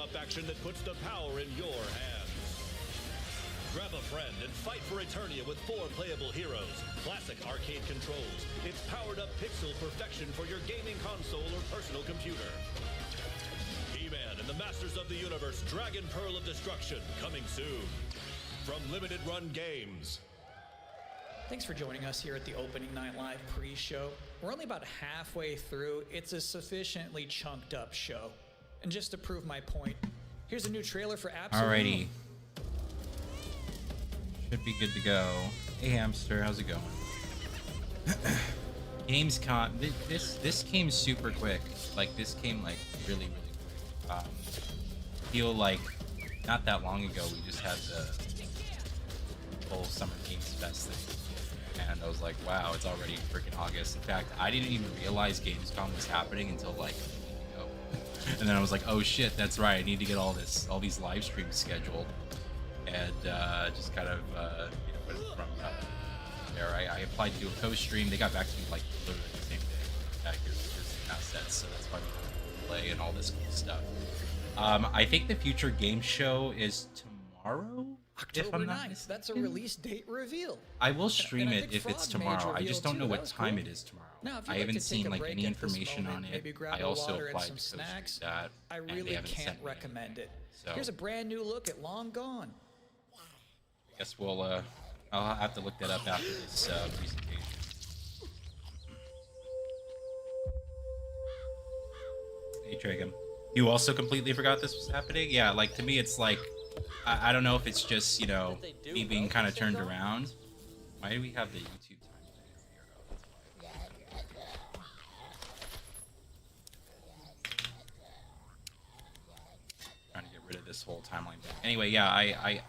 tabletop action that puts the power in your hands. Grab a friend and fight for Eternia with 4 playable heroes, classic arcade controls, it's powered-up pixel perfection for your gaming console or personal computer. He-Man and the Masters of the Universe Dragon Pearl of Destruction, coming soon. From Limited Run Games. Thanks for joining us here at the Opening Night Live pre-show. We're only about halfway through. It's a sufficiently chunked up show. And just to prove my point, here's a new trailer for Absolute. Alrighty. Should be good to go. Hey Hamster, how's it going? Gamescom, this came super quick. Like this came like really quick. Feel like not that long ago we just had the whole Summer Games Fest thing, and I was like, wow, it's already freaking August. In fact, I didn't even realize Gamescom was happening until like a week ago. And then I was like, oh shit, that's right, I need to get all these live streams scheduled, and just kind of put it from there. I applied to do a co-stream. They got back to me like literally the same day. Here's the assets, so that's why we play and all this cool stuff. I think the future game show is tomorrow. October 9th. That's a release date reveal. I will stream it if it's tomorrow. I just don't know what time it is tomorrow. Now, if I haven't seen like any information on it. Maybe grab I also water and applied some to snacks. that. I really can't recommend it. So here's a brand new look at Long Gone. I guess we'll I'll have to look that up after this presentation. Hey Trigam. You also completely forgot this was happening? Yeah, like to me it's like I don't know if it's just, you know, me being kind of turned around. Why do we have the YouTube timeline 0? Trying to get rid of this whole timeline thing. Anyway, yeah, I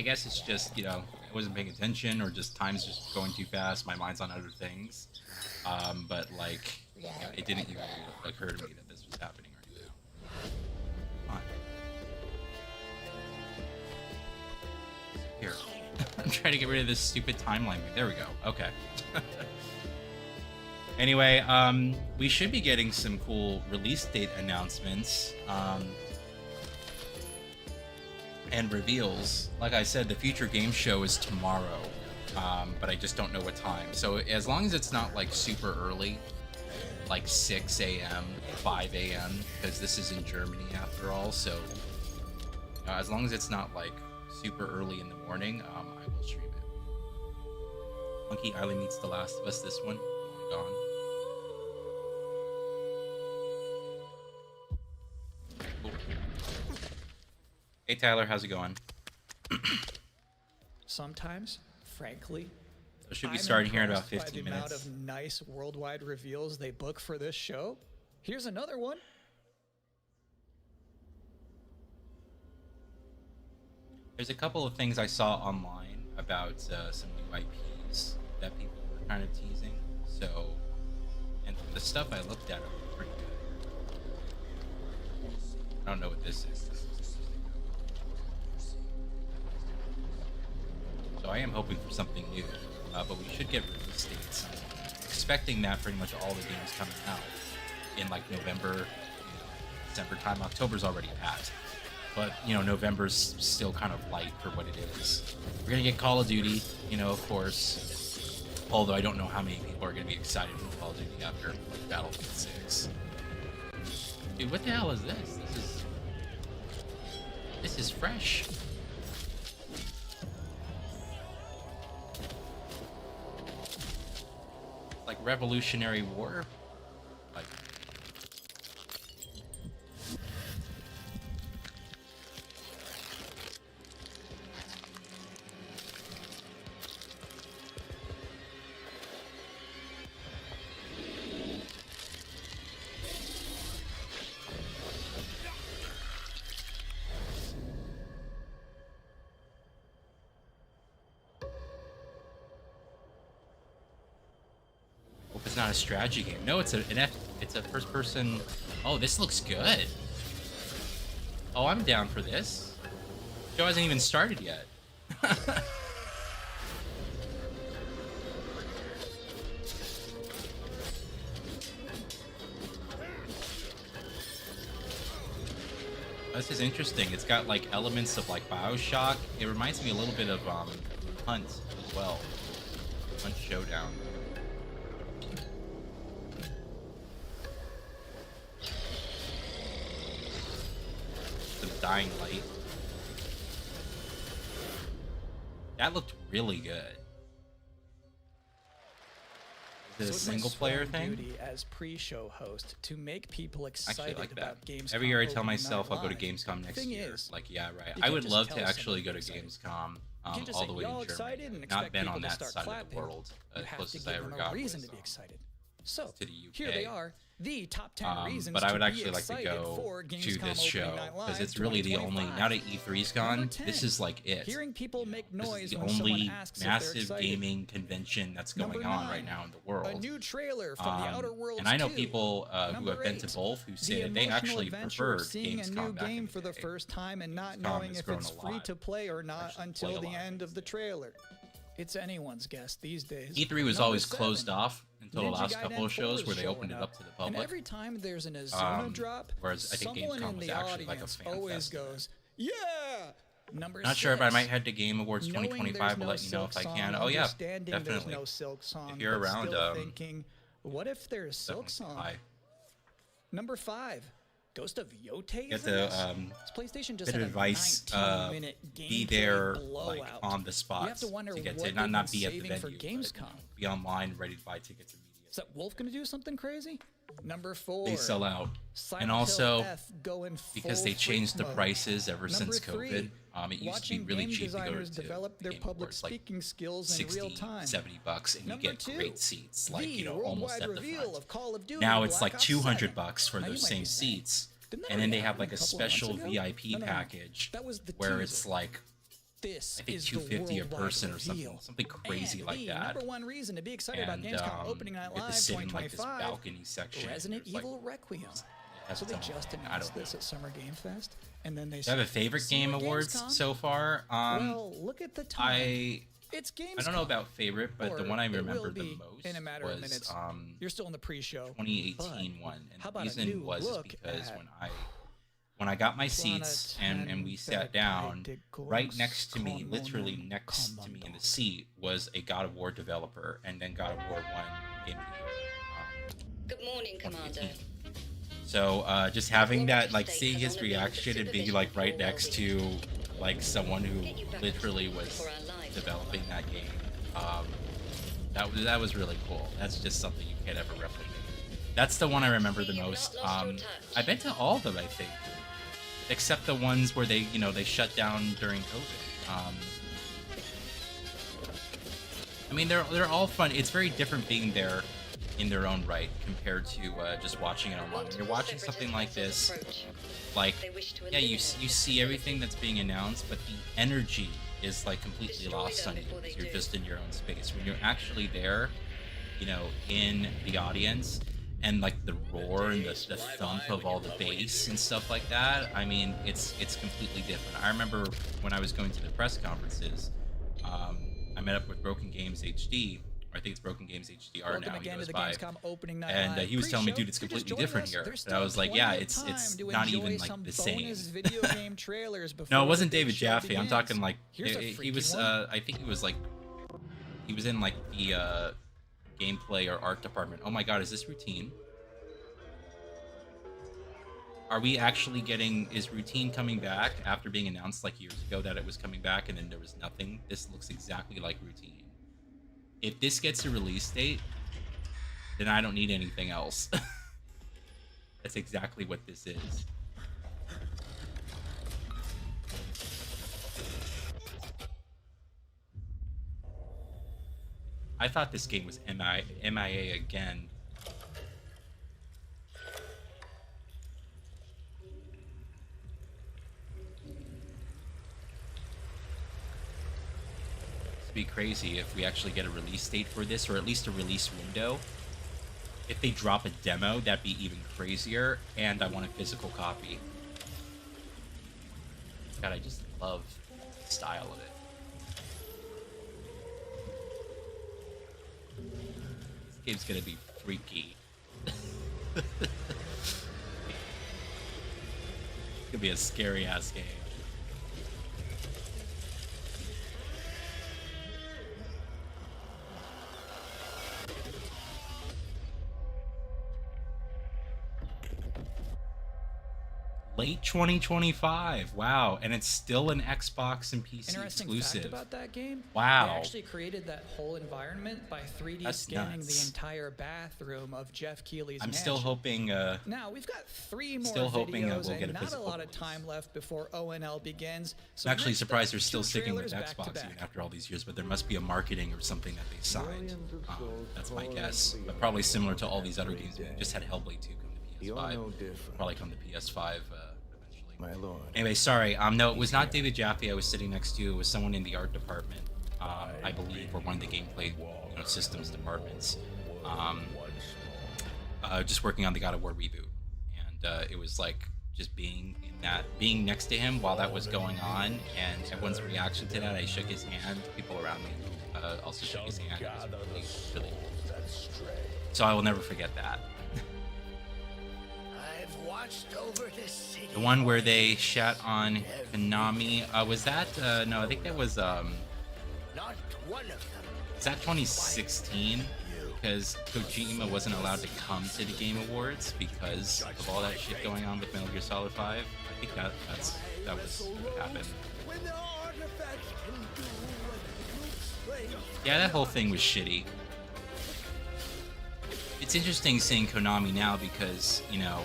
guess it's just, you know, I wasn't paying attention or just time's just going too fast. My mind's on other things. But like, you know, it didn't even occur to me that this was happening right now. Here. I'm trying to get rid of this stupid timeline. There we go. Okay. Anyway, we should be getting some cool release date announcements and reveals. Like I said, the future game show is tomorrow, but I just don't know what time. So as long as it's not like super early, like 6 a.m., 5 a.m., because this is in Germany after all, so as long as it's not like super early in the morning, I will stream it. Monkey Island meets The Last of Us, this one. Long gone. Cool. Hey Tyler, how's it going? Sometimes, frankly, So should be starting here in about by 15 the amount minutes. of nice worldwide reveals they book for this show. Here's another one. There's a couple of things I saw online about some new IPs that people were kind of teasing. So, and the stuff I looked at was pretty good. I don't know what this is. So I am hoping for something new, but we should get release dates. I'm expecting that pretty much all the games coming out in like November, December time. October's already passed. But, you know, November's still kind of light for what it is. We're going to get Call of Duty, you know, of course. Although I don't know how many people are going to be excited for Call of Duty after like, Battlefield 6. Dude, what the hell is this? This is fresh. Like Revolutionary War. Like... It's not a strategy game. No, it's it's a first person. Oh, this looks good. Oh, I'm down for this. Show hasn't even started yet. This is interesting. It's got like elements of like BioShock. It reminds me a little bit of Hunt as well. Hunt Showdown. The Dying Light. That looked really good. Is it a single player thing? Duty as pre-show host to make people excited like about that. Gamescom. Every year I tell Opening myself Night I'll go to Live. Gamescom next Thing year. is, Like, yeah, right. you I can't would just love tell to actually someone go to you're excited. Gamescom You can't just all say, the way "Y'all to excited," Germany. and Not expect been people on to that start side of clapping. the world. You As have close to as give I ever them got a reason was to be excited. So to the UK. here they are, the top 10 reasons but I would to actually be like to excited go for to Gamescom this show Opening Night because Live it's really the only. 2025. Now that E3's Number gone, 10, this is like it. hearing people make This noise is the when only someone asks if they're massive excited. gaming convention that's Number going on 9, right now in the world. A new trailer from the Outer Worlds and I know 2. people who Number have been to 8, both who the say that they emotional actually adventure of preferred seeing a Gamescom new back game in for the day. first time and not Gamescom knowing has if grown it's a free lot. to play or not Actually until play a the lot end of the trailer. It's anyone's guess these days. E3 was Number always 7, closed off until the Ninja last Gaiden couple of 4 shows is where they showing opened it up to the And public. every time there's an Azuna drop, whereas I think someone Gamescom in was the actually like a audience fan always fest. goes, "Yeah!" Number Not 6, sure if I might head to Game Awards knowing 2025. there's We'll no let you know if Silk I can. Song, Oh yeah, understanding definitely. There's no Silk Song, If you're but around, still thinking, what if there's Silk definitely Song? apply. Number 5, Ghost of Yote Get is in the this? PlayStation just bit of had advice. a 19-minute Be gameplay there blowout. like on the spot You have to wonder get what to not they've be been at the saving venue, for but, Gamescom. be online, ready to buy tickets immediately. Is that Wolf gonna do something crazy? Number 4, They sell out, Silent and Hill also F going because full they changed the freak mode. prices ever Number since 3, COVID. It used to be watching really game cheap to go designers to develop their Game public Awards, like speaking skills in 60, real time. $70, and Number you get 2, great seats, like the almost worldwide at the reveal front. of Call of Duty Now it's Black like Ops $200 7. for Now, you those might same be saying, seats, "Didn't that and then already they have happen like a couple of months special ago?" VIP No. package That was the where it's teaser. like This I think is the $250 a worldwide person or reveal. something crazy And like the that. number one reason to be excited about And Gamescom Opening Night you get to Live sit in like this 2025, balcony section. Resident There's, like, Evil Requiem. has So they its own- just I announced don't this know. at Summer Game Fest, and then they Do you have a favorite "See game you at awards Gamescom?" so far? Well, look at the time. It's Gamescom. I don't know about favorite, but the Or one I it will remember the be most in a matter was of minutes. You're still in the pre-show. 2018 but one, and how the about a reason new was look because at when I got my seats and we sat down, right next to me, literally next to me in the seat, was a God of War developer, and then God of War 1 Game of the Year. Good morning, Commander. 2018. So just having that, like seeing his reaction and being like right next to like someone who literally was developing that game, that was really cool. That's just something you can't ever replicate. That's the one I remember the most. I've been to all of them, I think, except the ones where they shut down during COVID. I mean, they're all fun. It's very different being there in their own right compared to just watching it online. When you're watching something like this, like, yeah, you see everything that's being announced, but the energy is like completely lost on you because you're just in your own space. When you're actually there, in the audience, and like the roar and the thump of all the bass and stuff like that, I mean, it's completely different. I remember when I was going to the press conferences, I met up with Broken Games HD, or I think it's Broken Games HDR Welcome now. again He goes to the by, Gamescom Opening Night and Live he was telling me, pre-show. dude, it's If you're just completely different joining us, here. there's And I still was like, plenty yeah, of it's time to not enjoy even some like the same. bonus video game trailers before No, it the wasn't big David show Jaffe. I'm begins. talking like Here's a he freaky was. one. I think he was like he was in like the gameplay or art department. Oh my God, is this routine? Are we actually getting, is routine coming back after being announced like years ago that it was coming back and then there was nothing? This looks exactly like routine. If this gets a release date, then I don't need anything else. That's exactly what this is. I thought this game was MIA again. It'd be crazy if we actually get a release date for this, or at least a release window. If they drop a demo, that'd be even crazier, and I want a physical copy. God, I just love the style of it. This game's gonna be freaky. gonna be a scary ass game. Late 2025. Wow, and it's still an Xbox and PC Interesting exclusive. fact about that game. Wow. They actually created that whole environment by 3D That's scanning nuts. the entire bathroom of Jeff Keighley's I'm mansion. still hoping. Now we've got 3 more Still hoping, videos we'll get and a not a physical lot of release. time left before ONL begins. So I'm actually next surprised up, they're still 2 sticking with trailers back to Xbox even back. after all these years, but there must be a marketing or something that they signed. That's my guess. But probably similar to all these other games. We just had Hellblade 2 come to PS5. Probably come to PS5 eventually. My lord. Anyway, sorry. No, it was not David Jaffe I was sitting next to. It was someone in the art department, I believe, or one of the gameplay systems departments. Just working on the God of War reboot, and it was like just being next to him while that was going on, and everyone's reaction to that. I shook his hand. People around me also shook his hand. It was really, really cool. So I will never forget that. I've watched over this city. The one where they shat on Konami, was that? No, I think that was. Not one of them. Is that 2016? Because Kojima wasn't allowed to come to the Game Awards because of all that shit going on with Metal Gear Solid 5. I think that was what happened. When the artifacts can do what you say. Yeah, that whole thing was shitty. It's interesting seeing Konami now because, you know,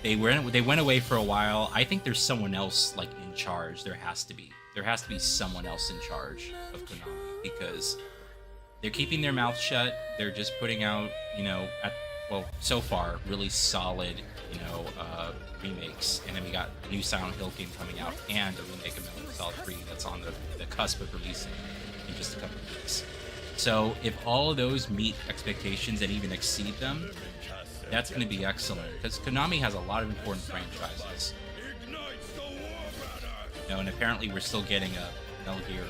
they went away for a while. I think there's someone else like in charge. There has to be someone else in charge of Konami because they're keeping their mouth shut. They're just putting out, you know, so far really solid, you know, remakes. And then we got a new Silent Hill game coming out and a remake of Metal Gear Solid 3 that's on the cusp of releasing in just a couple of weeks. So if all of those meet expectations and even exceed them, that's going to be excellent because Konami has a lot of important franchises. You know, and apparently we're still getting a Metal Gear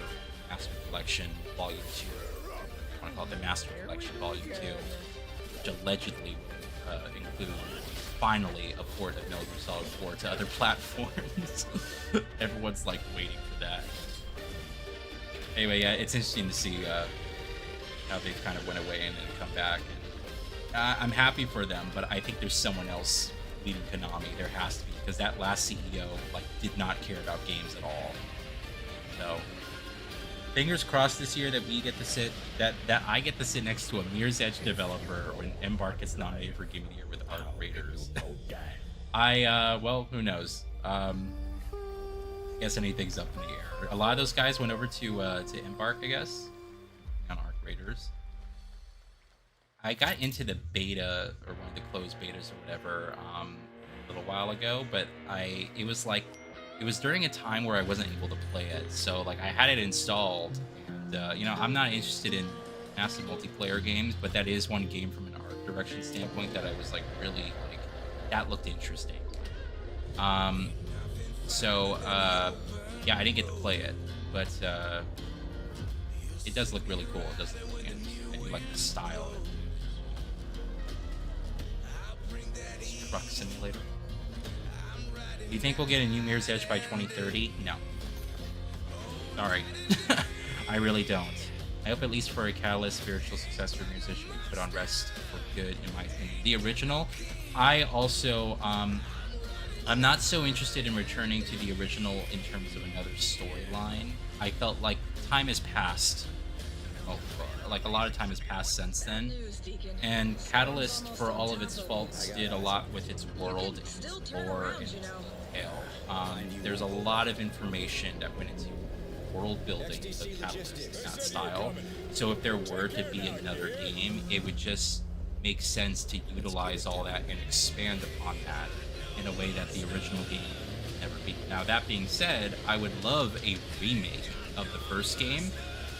Master Collection Volume 2. I want to call it the Master Collection Volume 2, which allegedly will include finally a port of Metal Gear Solid 4 to other platforms. Everyone's like waiting for that. Anyway, yeah, it's interesting to see how they've kind of went away and then come back. And, I'm happy for them, but I think there's someone else leading Konami. There has to be, because that last CEO like did not care about games at all. So fingers crossed this year that we get to sit that I get to sit next to a Mirror's Edge developer when Embark gets nominated for Game of the Year with Arc Raiders. Well, who knows? I guess anything's up in the air. A lot of those guys went over to Embark, I guess, on Arc Raiders. I got into the beta or one of the closed betas or whatever a little while ago, but it was during a time where I wasn't able to play it, so like I had it installed, and you know, I'm not interested in massive multiplayer games, but that is one game from an art direction standpoint that I was like really like that looked interesting. Yeah, I didn't get to play it, but it does look really cool. It does look really interesting. I do like the style of it. Truck simulator. Do you think we'll get a new Mirror's Edge by 2030? No. Sorry. I really don't. I hope at least for a Catalyst spiritual successor Mirror's Edge should be put on rest for good, in my opinion. The original, I also, I'm not so interested in returning to the original in terms of another storyline. I felt like time has passed. Like a lot of time has passed since then, and Catalyst, for all of its faults, did a lot with its world and its lore and its detail. There's a lot of information that went into world building of Catalyst in that style, so if there were to be another game, it would just make sense to utilize all that and expand upon that in a way that the original game would never be. Now, that being said, I would love a remake of the first game.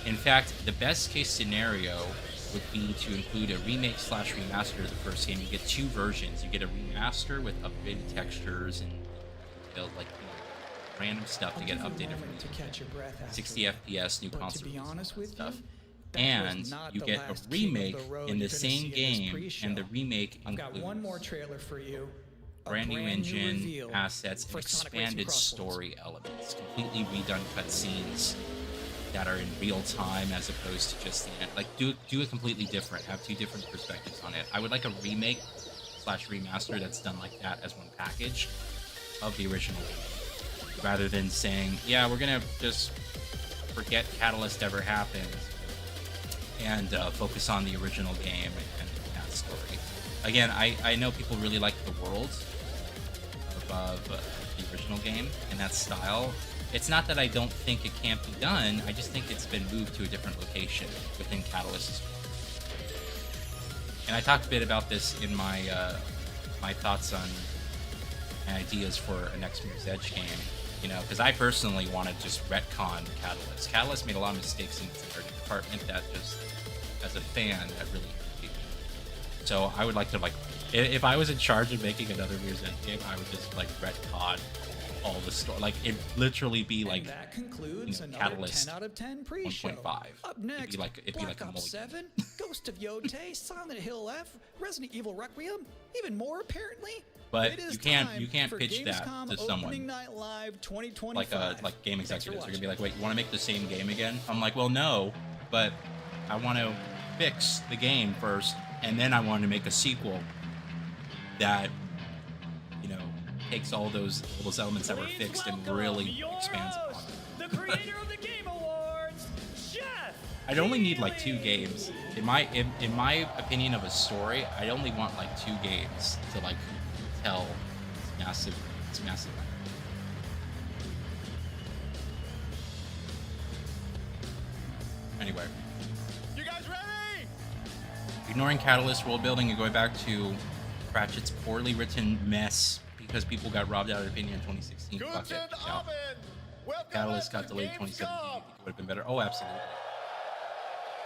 In fact, the best case scenario would be to include a remake / remaster of the first game. You get 2 versions. You get a remaster with upgraded textures and like, you know, random stuff to get updated from 60 FPS, new console stuff. And you get a remake in the same game, and the remake I've got includes one more trailer for you. brand new engine, reveal assets, and for Sonic Racing expanded Crossworlds. story elements. Completely redone cutscenes that are in real time as opposed to just the end. Like, do it completely different. Have two different perspectives on it. I would like a remake / remaster that's done like that as one package of the original game, rather than saying, yeah, we're gonna just forget Catalyst ever happened and focus on the original game and that story. Again, I know people really like the world of the original game and that style. It's not that I don't think it can't be done, I just think it's been moved to a different location within Catalyst's world. And I talked a bit about this in my my thoughts on ideas for a next Mirror's Edge game, you know, because I personally want to just retcon Catalyst. Catalyst made a lot of mistakes in its narrative department that just, as a fan, that really irritated me. So I would like to, like, if I was in charge of making another Mirror's Edge game, I would just, like, retcon all the story. Like, it'd literally be like, and that concludes, you know, another Catalyst 10 out of 10 pre-show. 1.5. Up next, It'd be like a Black mulligan. Ops 7, Ghost of Yotei, Silent Hill F, Resident Evil Requiem, even more apparently. But It is you can't time for pitch that Gamescom to someone Opening Night Live 2025. like game Thanks for executives are gonna be watching. like, wait, you want to make the same game again? I'm like, well, no, but I want to fix the game first, and then I want to make a sequel that, you know, takes all those elements that were fixed and really expands upon them. The creator of the Game Awards, Jeff. I'd only need like 2 games. In my opinion of a story, I'd only want like 2 games to like tell this massive. Anyway, You guys ready? ignoring Catalyst world building and going back to Pratchett's poorly written mess because people got robbed out of opinion in 2016. Fuck it. Guten Yeah. Abend. Welcome Catalyst back got to delayed 2017. Gamescom. You think it would have been better? Oh, absolutely.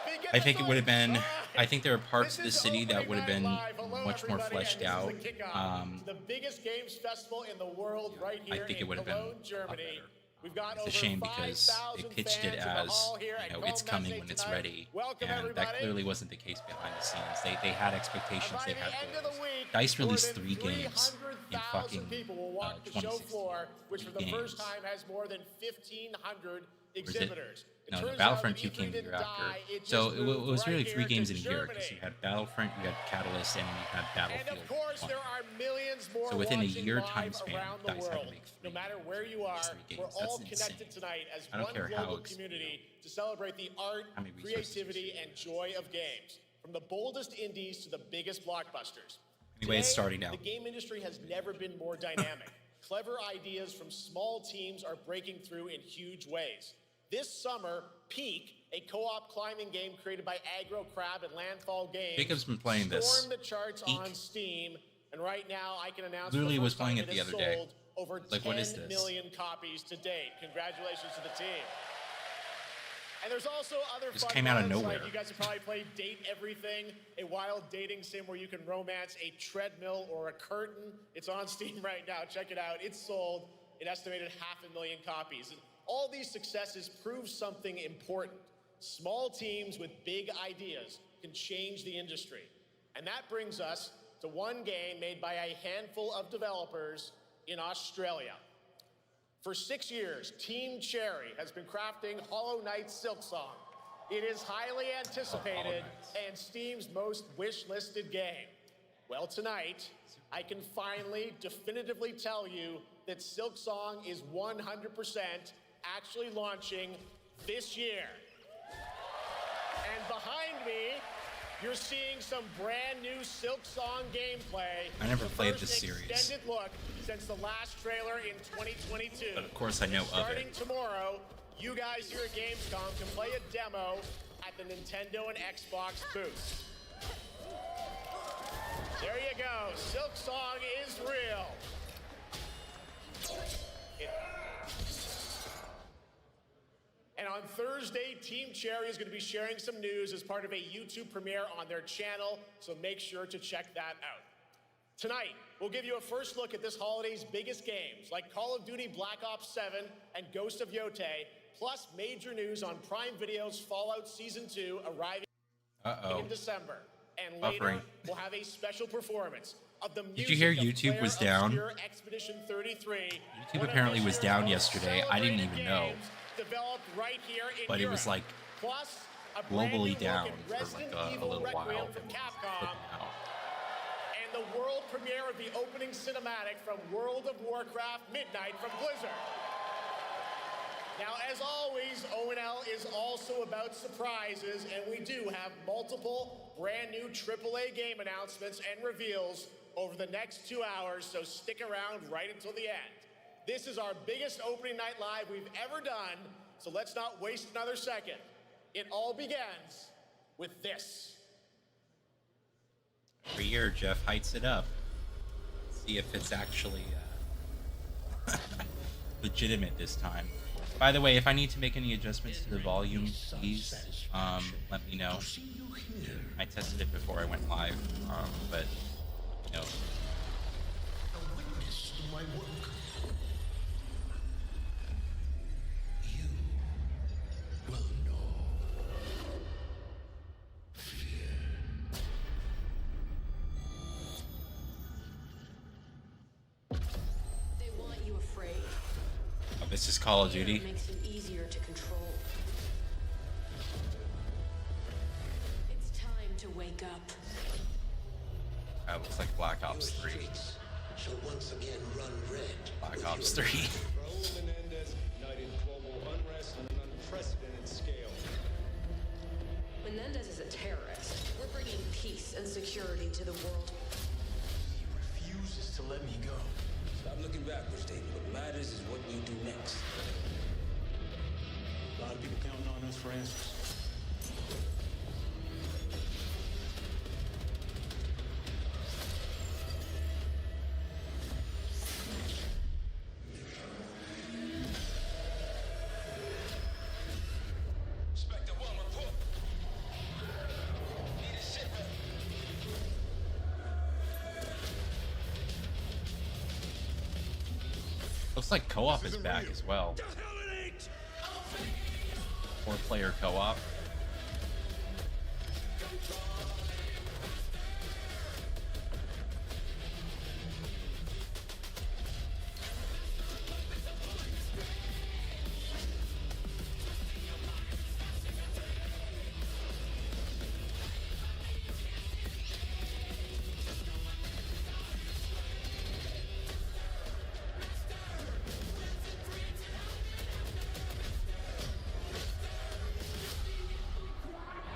Begin I the think it would have been. time. I think there are parts of the This is city that Opening would have Night been Live. Hello, much more everybody, fleshed and out. this is the kickoff to the biggest games festival in the world, right I here think it in would have been Cologne, a Germany. lot better. We've got It's over a shame because 5,000 they pitched it fans in the as, hall here you at know, it's Cologne coming Night when it's tonight. ready, Welcome, and everybody. that clearly wasn't the case behind the scenes. They had expectations, By they the had end of goals. the week, DICE more released than 3 games in 300,000 fucking people will walk the show 2016. floor, which for the 3 first games. time has more than 1,500 Or is it? exhibitors. No, turns Battlefront out 2 E3 came the year didn't after. die, it So just it moved was right really 3 here games to in a year because Germany. you had Battlefront, you had Catalyst, and you had And Battlefield of course, 1. there are millions more So within a watching year live time span, around the DICE had to world. make No 3 matter where you are, 3 we're games. all That's connected insane. tonight as I don't one care how global expensive. community to celebrate the art, How many resources you creativity, and joy of games. From the boldest indies to the biggest blockbusters. Anyway, it's Today, starting now. The game industry has never been more dynamic. Clever ideas from small teams are breaking through in huge ways. This summer, Peak, a co-op climbing game created by Aggro Crab and Landfall Games, Jacob's been playing this. stormed the charts Peak. on Steam, and right now I can announce Literally for the was first time playing it the has other day. sold over Like, what is 10 this? million copies to date. Congratulations to the team. And there's also other Just fun came out of ones, nowhere. like you guys have probably played Date Everything, a wild dating sim where you can romance a treadmill or a curtain. It's on Steam right now. Check it out. It's sold an estimated 500,000 copies. And all these successes prove something important. Small teams with big ideas can change the industry. And that brings us to one game made by a handful of developers in Australia. For 6 years, Team Cherry has been crafting Hollow Knight Silksong. It is highly anticipated and Steam's most wish-listed game. Well, tonight, I can finally definitively tell you that Silksong is 100% actually launching this year. And behind me, you're seeing some brand new Silksong gameplay. I never The played first this series. extended look since the last trailer in 2022. But of course I know of Starting it. tomorrow, you guys here at Gamescom can play a demo at the Nintendo and Xbox booths. There you go. Silksong is real. And on Thursday, Team Cherry is going to be sharing some news as part of a YouTube premiere on their channel, so make sure to check that out. Tonight, we'll give you a first look at this holiday's biggest games, like Call of Duty Black Ops 7 and Ghost of Yotei, plus major news on Prime Video's Fallout Season 2 arriving in December. And later, Buffering. we'll have a special performance of the Did you hear music of YouTube was Player down? Obscure Expedition 33, YouTube one of apparently this was year's down most yesterday. I didn't even celebrated know. games developed right here in But it was Europe. like Plus, a brand new globally look down at for Resident like a Evil little while. Requiem And from then Capcom, flipping out. and the world premiere of the opening cinematic from World of Warcraft Midnight from Blizzard. Now, as always, ONL is also about surprises, and we do have multiple brand new AAA game announcements and reveals over the next 2 hours, so stick around right until the end. This is our biggest opening night live we've ever done, so let's not waste another second. It all begins with this. Every year, Jeff heights it up. See if it's actually legitimate this time. By the way, if I need to make any adjustments to the volume, please let me know. I tested it before I went live, but you know. A witness to my work. You will know fear. They want you afraid. Oh, this is Call of Duty. It makes you easier to control. It's time to wake up. That looks like Black Ops 3. Shall once again run red. Black with Ops your 3. Raul Menendez ignited global unrest on an unprecedented scale. Menendez is a terrorist. We're bringing peace and security to the world. He refuses to let me go. Stop looking backwards, David. What matters is what we do next. A lot of people counting on us for answers. Inspector 1, report. Need a ship. Looks like co-op is back as well. 4-player co-op.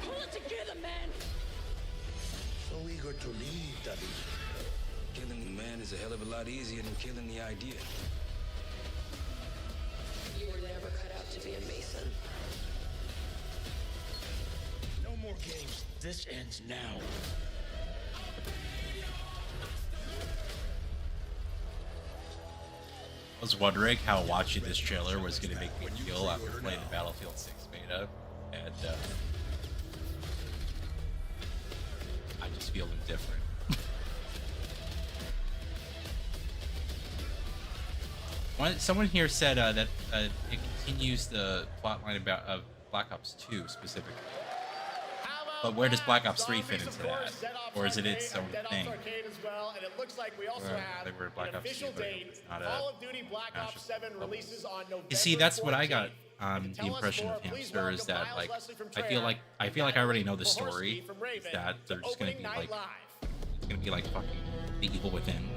Pull it together, man! So eager to lead, Daddy. Killing the man is a hell of a lot easier than killing the idea. You were never cut out to be a Mason. No more games. This ends now. I was wondering how watching this trailer was going to make me feel after playing the Battlefield 6 beta, and I just feel indifferent. Someone here said that it continues the plotline about Black Ops 2 specifically. But where does Black Ops 3 fit into that? Or is it its own thing? And it looks like we also have they were Black an Ops official 2, but date. it's not a Call of Duty Black smash Ops of 7 bubbles. releases on November You see, that's what I got 14th. the impression of Hamster is that like I feel like I already know the story. Is that they're just gonna be like it's gonna be like fucking the evil within.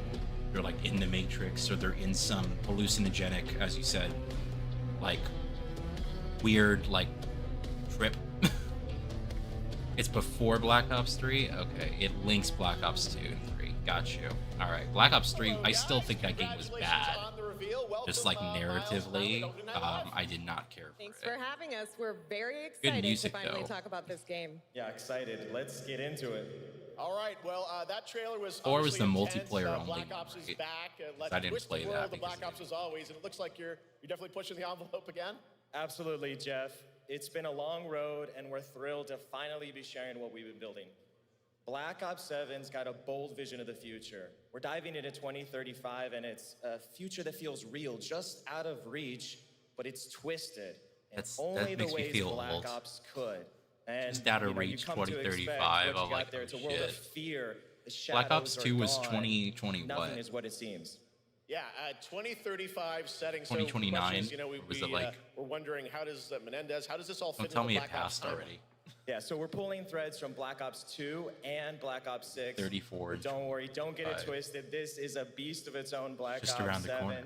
They're like in the Matrix or they're in some hallucinogenic, as you said, like weird like trip. It's before Black Ops 3? Okay, it links Black Ops 2 and 3. Got you. Alright, Black Ops 3, I still think that game was bad. Just like narratively, I did not care for Thanks it. for having us. We're very excited music, to finally though. talk about this game. Yeah, excited. Let's get into it. All right, well, that trailer was 4 was the obviously intense. multiplayer only Black one, Ops is right? back. Let's I didn't twist play the world that of because Black Ops as always, and it looks like you're definitely pushing the envelope again. Absolutely, Jeff. It's been a long road, and we're thrilled to finally be sharing what we've been building. Black Ops 7's got a bold vision of the future. We're diving into 2035, and it's a future that feels real, just out of reach, but it's twisted. And That only the makes me ways feel Black old. Ops could. And Just out of you reach, come to expect 2035, what you I'm like, got there. It's a oh, world of shit. fear shadows Black Ops are 2 was gone, 2020 nothing what? is what it seems. Yeah, 2035 setting. 2029? So Was it like? we're wondering how does Menendez? How does this all fit? Don't tell into me the it Black Ops passed timeline? already. Yeah, so we're pulling threads from Black Ops 2 and Black Ops 6. 34. But don't worry, don't get it 5. twisted. This is a beast of its own, Black Just Ops around the 7. corner.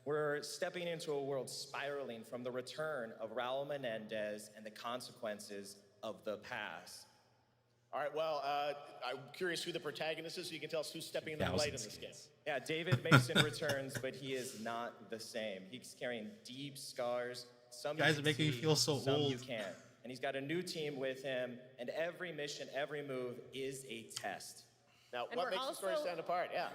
We're stepping into a world spiraling from the return of Raul Menendez and the consequences of the past. All right, well, I'm curious who the protagonist is, so you can tell us who's stepping in the light in this game. Yeah, David Mason returns, but he is not the same. He's carrying deep scars. Some Guys you are can making me see, feel so some old. you can't. And he's got a new team with him, and every mission, every move is a test. Now, And what we're makes the story also- stand apart? Yeah.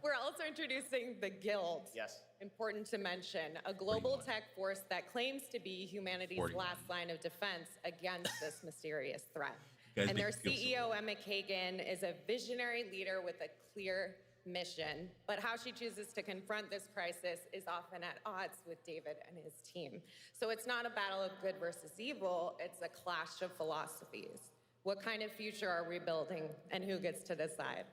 We're also introducing the Guild. Yes. Important to mention, a global tech force that claims to be humanity's 41. last line of defense against this mysterious threat. Guys And make their me feel so CEO, Emma Kagan, is a visionary leader with a clear mission. But how she chooses to confront this crisis is often at odds with David and his team. So it's not a battle of good versus evil, it's a clash of philosophies. What kind of future are we building, and who gets to decide?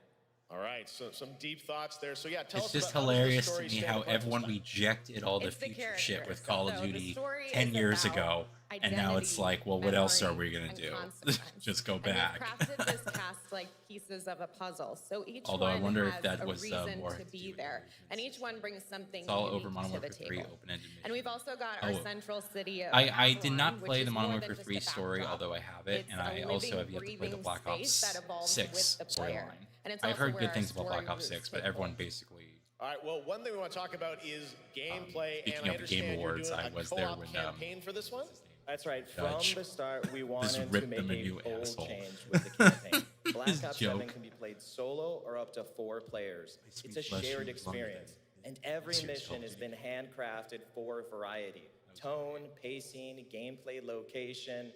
All right, so some deep thoughts there. So yeah, tell It's us just about how does the hilarious to story me stand how apart from everyone Spec? rejected all the It's the future shit characters. with Call of So the Duty story 10 is years about ago, and now it's identity, like, well, what else are memory, we gonna and do? consequence. Just go And they've back. crafted this cast like pieces of a puzzle. So each Although I one wonder if has that a was, reason more to to do be with there, and each one brings something It's all unique over Modern to the Warfare 3 table. open-ended And we've also got Oh, our central city of I did Avalon, not play which the is Modern more Warfare than 3 just a story, backdrop. although I have it, It's and a I also have yet to living, play the Black breathing Ops space that evolves 6 with the player. storyline. And it's I've also heard where good our things about story Black Ops roots 6, but take everyone hold. basically. All right, well, one thing we want to talk about is gameplay, speaking and I of the Game understand Awards, you're doing I a was there co-op when, campaign for this one? That's right. Judge From the start, we wanted to ripped make them a a new bold asshole. change with the campaign. Black His Ops 7 joke. can be played solo or up to 4 players. It's a speech shared lessons longer experience, than and every this year's mission Call of has Duty. been handcrafted for variety. Tone, pacing, gameplay, location.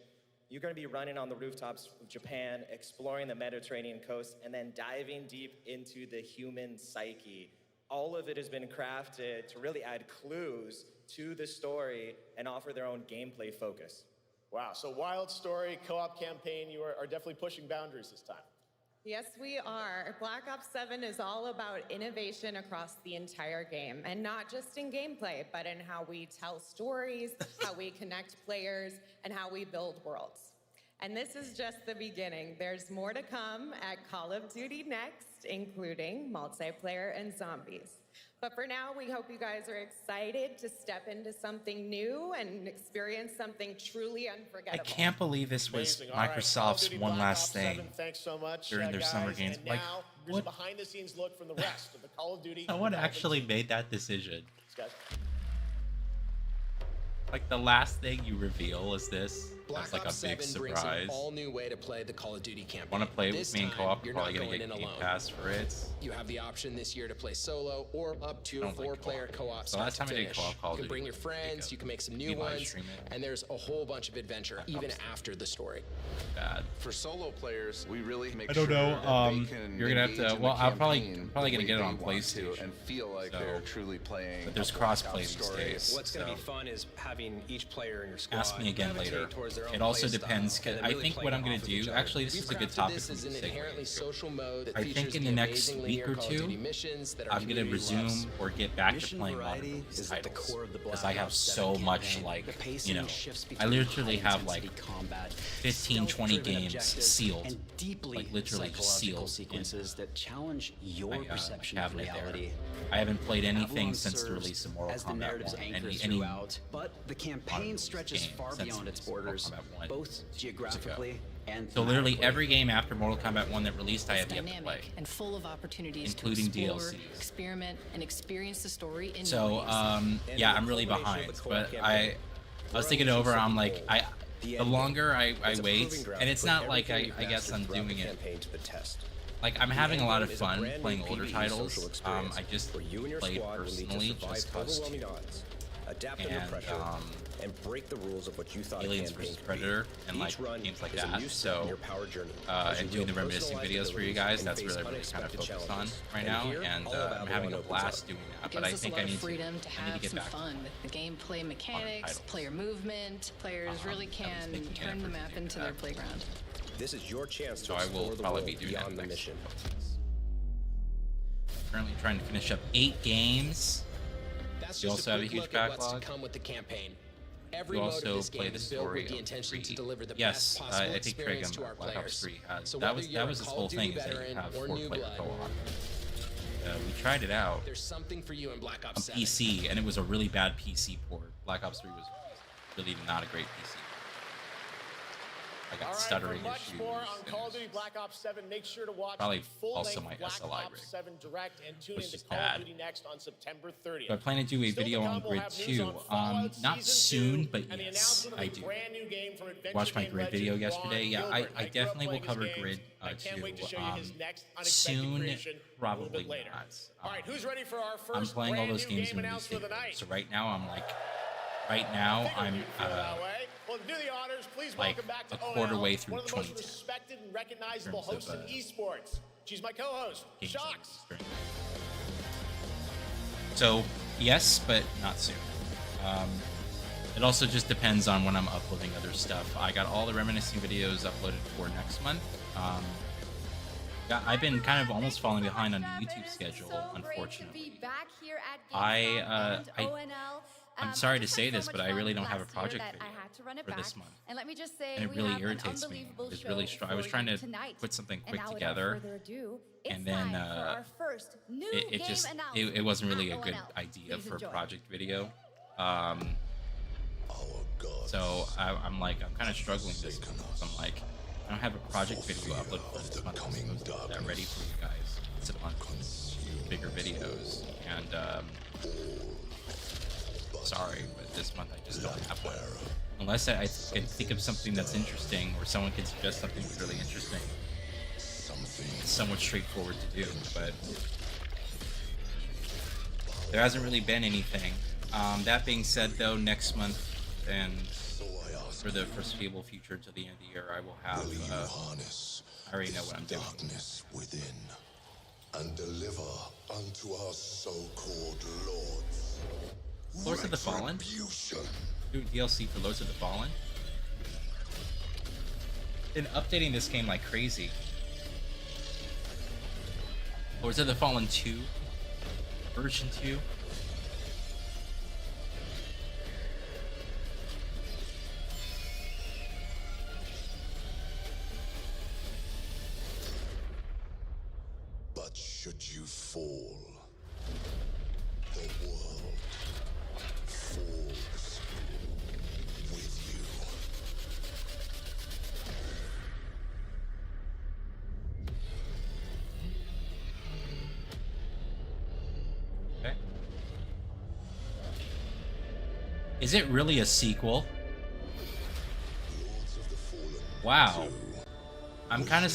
You're going to be running on the rooftops of Japan, exploring the Mediterranean coast, and then diving deep into the human psyche. All of it has been crafted to really add clues to the story and offer their own gameplay focus. Wow, so wild story, co-op campaign, you are definitely pushing boundaries this time. Yes, we are. Black Ops 7 is all about innovation across the entire game, and not just in gameplay, but in how we tell stories, how we connect players, and how we build worlds. And this is just the beginning. There's more to come at Call of Duty Next, including multiplayer and zombies. But for now, we hope you guys are excited to step into something new and experience something truly I unforgettable. can't believe this was Amazing. All right, Call of Microsoft's Duty one Black last Ops 7, thing. Thanks so much, during their guys. summer games. And Like, now, here's what- a behind-the-scenes look from the rest of the Call of Duty. Someone 2000. actually made that decision. Guys. Like the last thing you reveal is this. Black It's like a Ops big 7 brings surprise. an all-new way to play the Call of Duty campaign. Want to play This with me in time, co-op? You're Probably not gonna going get in Game alone. Pass for it. You have the option this year to play solo or up to I don't like 4-player co-op. co-op. The last start time to I did finish. co-op Call of You can bring Duty your friends, you can make some new we live ones, stream it. and there's a whole bunch of adventure even after the story. Bad. For solo players, we really make I don't sure know, that they can you're gonna have engage to- in well, the I'm campaign probably the gonna way get it they on want to PlayStation. and feel like So- they're truly playing. But there's a Black cross-play Ops these story. days. What's going to so. be fun is having each player in your squad Ask me again gravitate later. towards their own It also play depends. style, and then I really think play what I'm off gonna of each do. other. Actually, this We've is a good crafted topic this for as me an to segue inherently into. social mode that I features think in the the next amazing week or linear Call of Duty two, missions that our I'm gonna community resume loves. or get back to Mission playing modern variety release is at the titles core of the because Black I have Ops so 7 much campaign. like The pacing you know. shifts I between literally high have like intensity combat, 15, 20 stealth-driven games objectives, sealed, and deeply like literally just psychological sealed sequences that challenge your my perception of cabinet reality. there. I haven't played anything Avalon since the serves release of Mortal as the Kombat narrative's 1. anchor Any throughout, but the modern campaign release stretches game far since beyond the its release of borders, Mortal Kombat 1 both years ago. geographically and So literally thematically. every game after Mortal Kombat 1 that released, I have yet to dynamic play. and full of opportunities including to explore, DLCs. experiment, and experience the story in So new ways. yeah, I'm really behind, but I was thinking over. I'm like, the longer I wait, and it's not like I guess I'm doing it. Like I'm having a lot of fun playing older titles. I just played personally just cause to. Adapt under pressure and break the rules of what you thought Aliens vs Predator and like games like that. So and doing the reminiscing videos for you guys, that's really kind of focused on right now, and I'm having a blast doing that. It But gives I us think a lot I need of freedom to I need to have get some back. fun with the gameplay mechanics, player movement. Players really can making an turn the effort map to do into that. their playground. This is your chance to So I will explore the probably world be doing that beyond the next mission. currently trying to finish up 8 games. That's You just also a have a quick huge look at what's to backlog. come with the campaign. Every You mode of also this play game the is built story with the of intention 3. to deliver the Yes, best possible I think Craig experience and to our Black Ops players. 3 has. So that whether was you're a his Call whole of Duty thing is that you veteran have or 4-player new blood, co-op. We tried it out there's something for you in Black on Ops 7. PC, and it was a really bad PC port. Black Ops 3 was really not a great PC. I got stuttering for much issues. more on and Call it of Duty Black Ops 7, make sure to watch probably the full also length my Black SLI Ops rig. 7 Direct and tune Which into is Call bad. of Duty Next on September 30th. So I plan to do a Still to video on come, we'll Grid have news 2. on Fallout Not Season soon, 2 but and the yes, announcement of I a do. brand new game from Adventure Watched my Game Grid legend video Ron yesterday. Yeah, Gilbert. I grew up definitely will playing his cover games. Grid I can't wait to show you his next unexpected soon, creation a little probably bit later. not. All right, who's ready for our first I'm playing all brand those new games game in announcement of the night? So right now I'm Well, to do the honors, please like welcome back to a quarter OL, way through one of the most 2010. respected and recognizable In terms hosts of, in esports. She's my co-host, games Shocks. So yes, but not soon. It also just depends on when I'm uploading other stuff. I got all the reminiscing videos uploaded for next month. I've been kind of almost falling behind on the YouTube schedule, unfortunately. I'm sorry to say this, but I really don't have a project video for this month. And let me just say, And it really irritates me. It's really I was trying to put something quick together, and then it wasn't really a good idea for a project video. So I'm kind of struggling this month. I'm like, I don't have a project video upload for this month. I'm supposed to have that ready for you guys. It's a month bigger videos, and sorry, but this month I just don't have one. Unless I can think of something that's interesting, or someone can suggest something that's really interesting. It's somewhat straightforward to do, but there hasn't really been anything. That being said, though, next month and for the foreseeable future to the end of the year, I will have. I already know what I'm doing. Within, and deliver unto our so-called lords. Lords of the Fallen? Do DLC for Lords of the Fallen? Been updating this game like crazy. Lords of the Fallen 2? Version 2? But should you fall, the world falls with you. Okay. Is it really a sequel? Wow. I'm kind of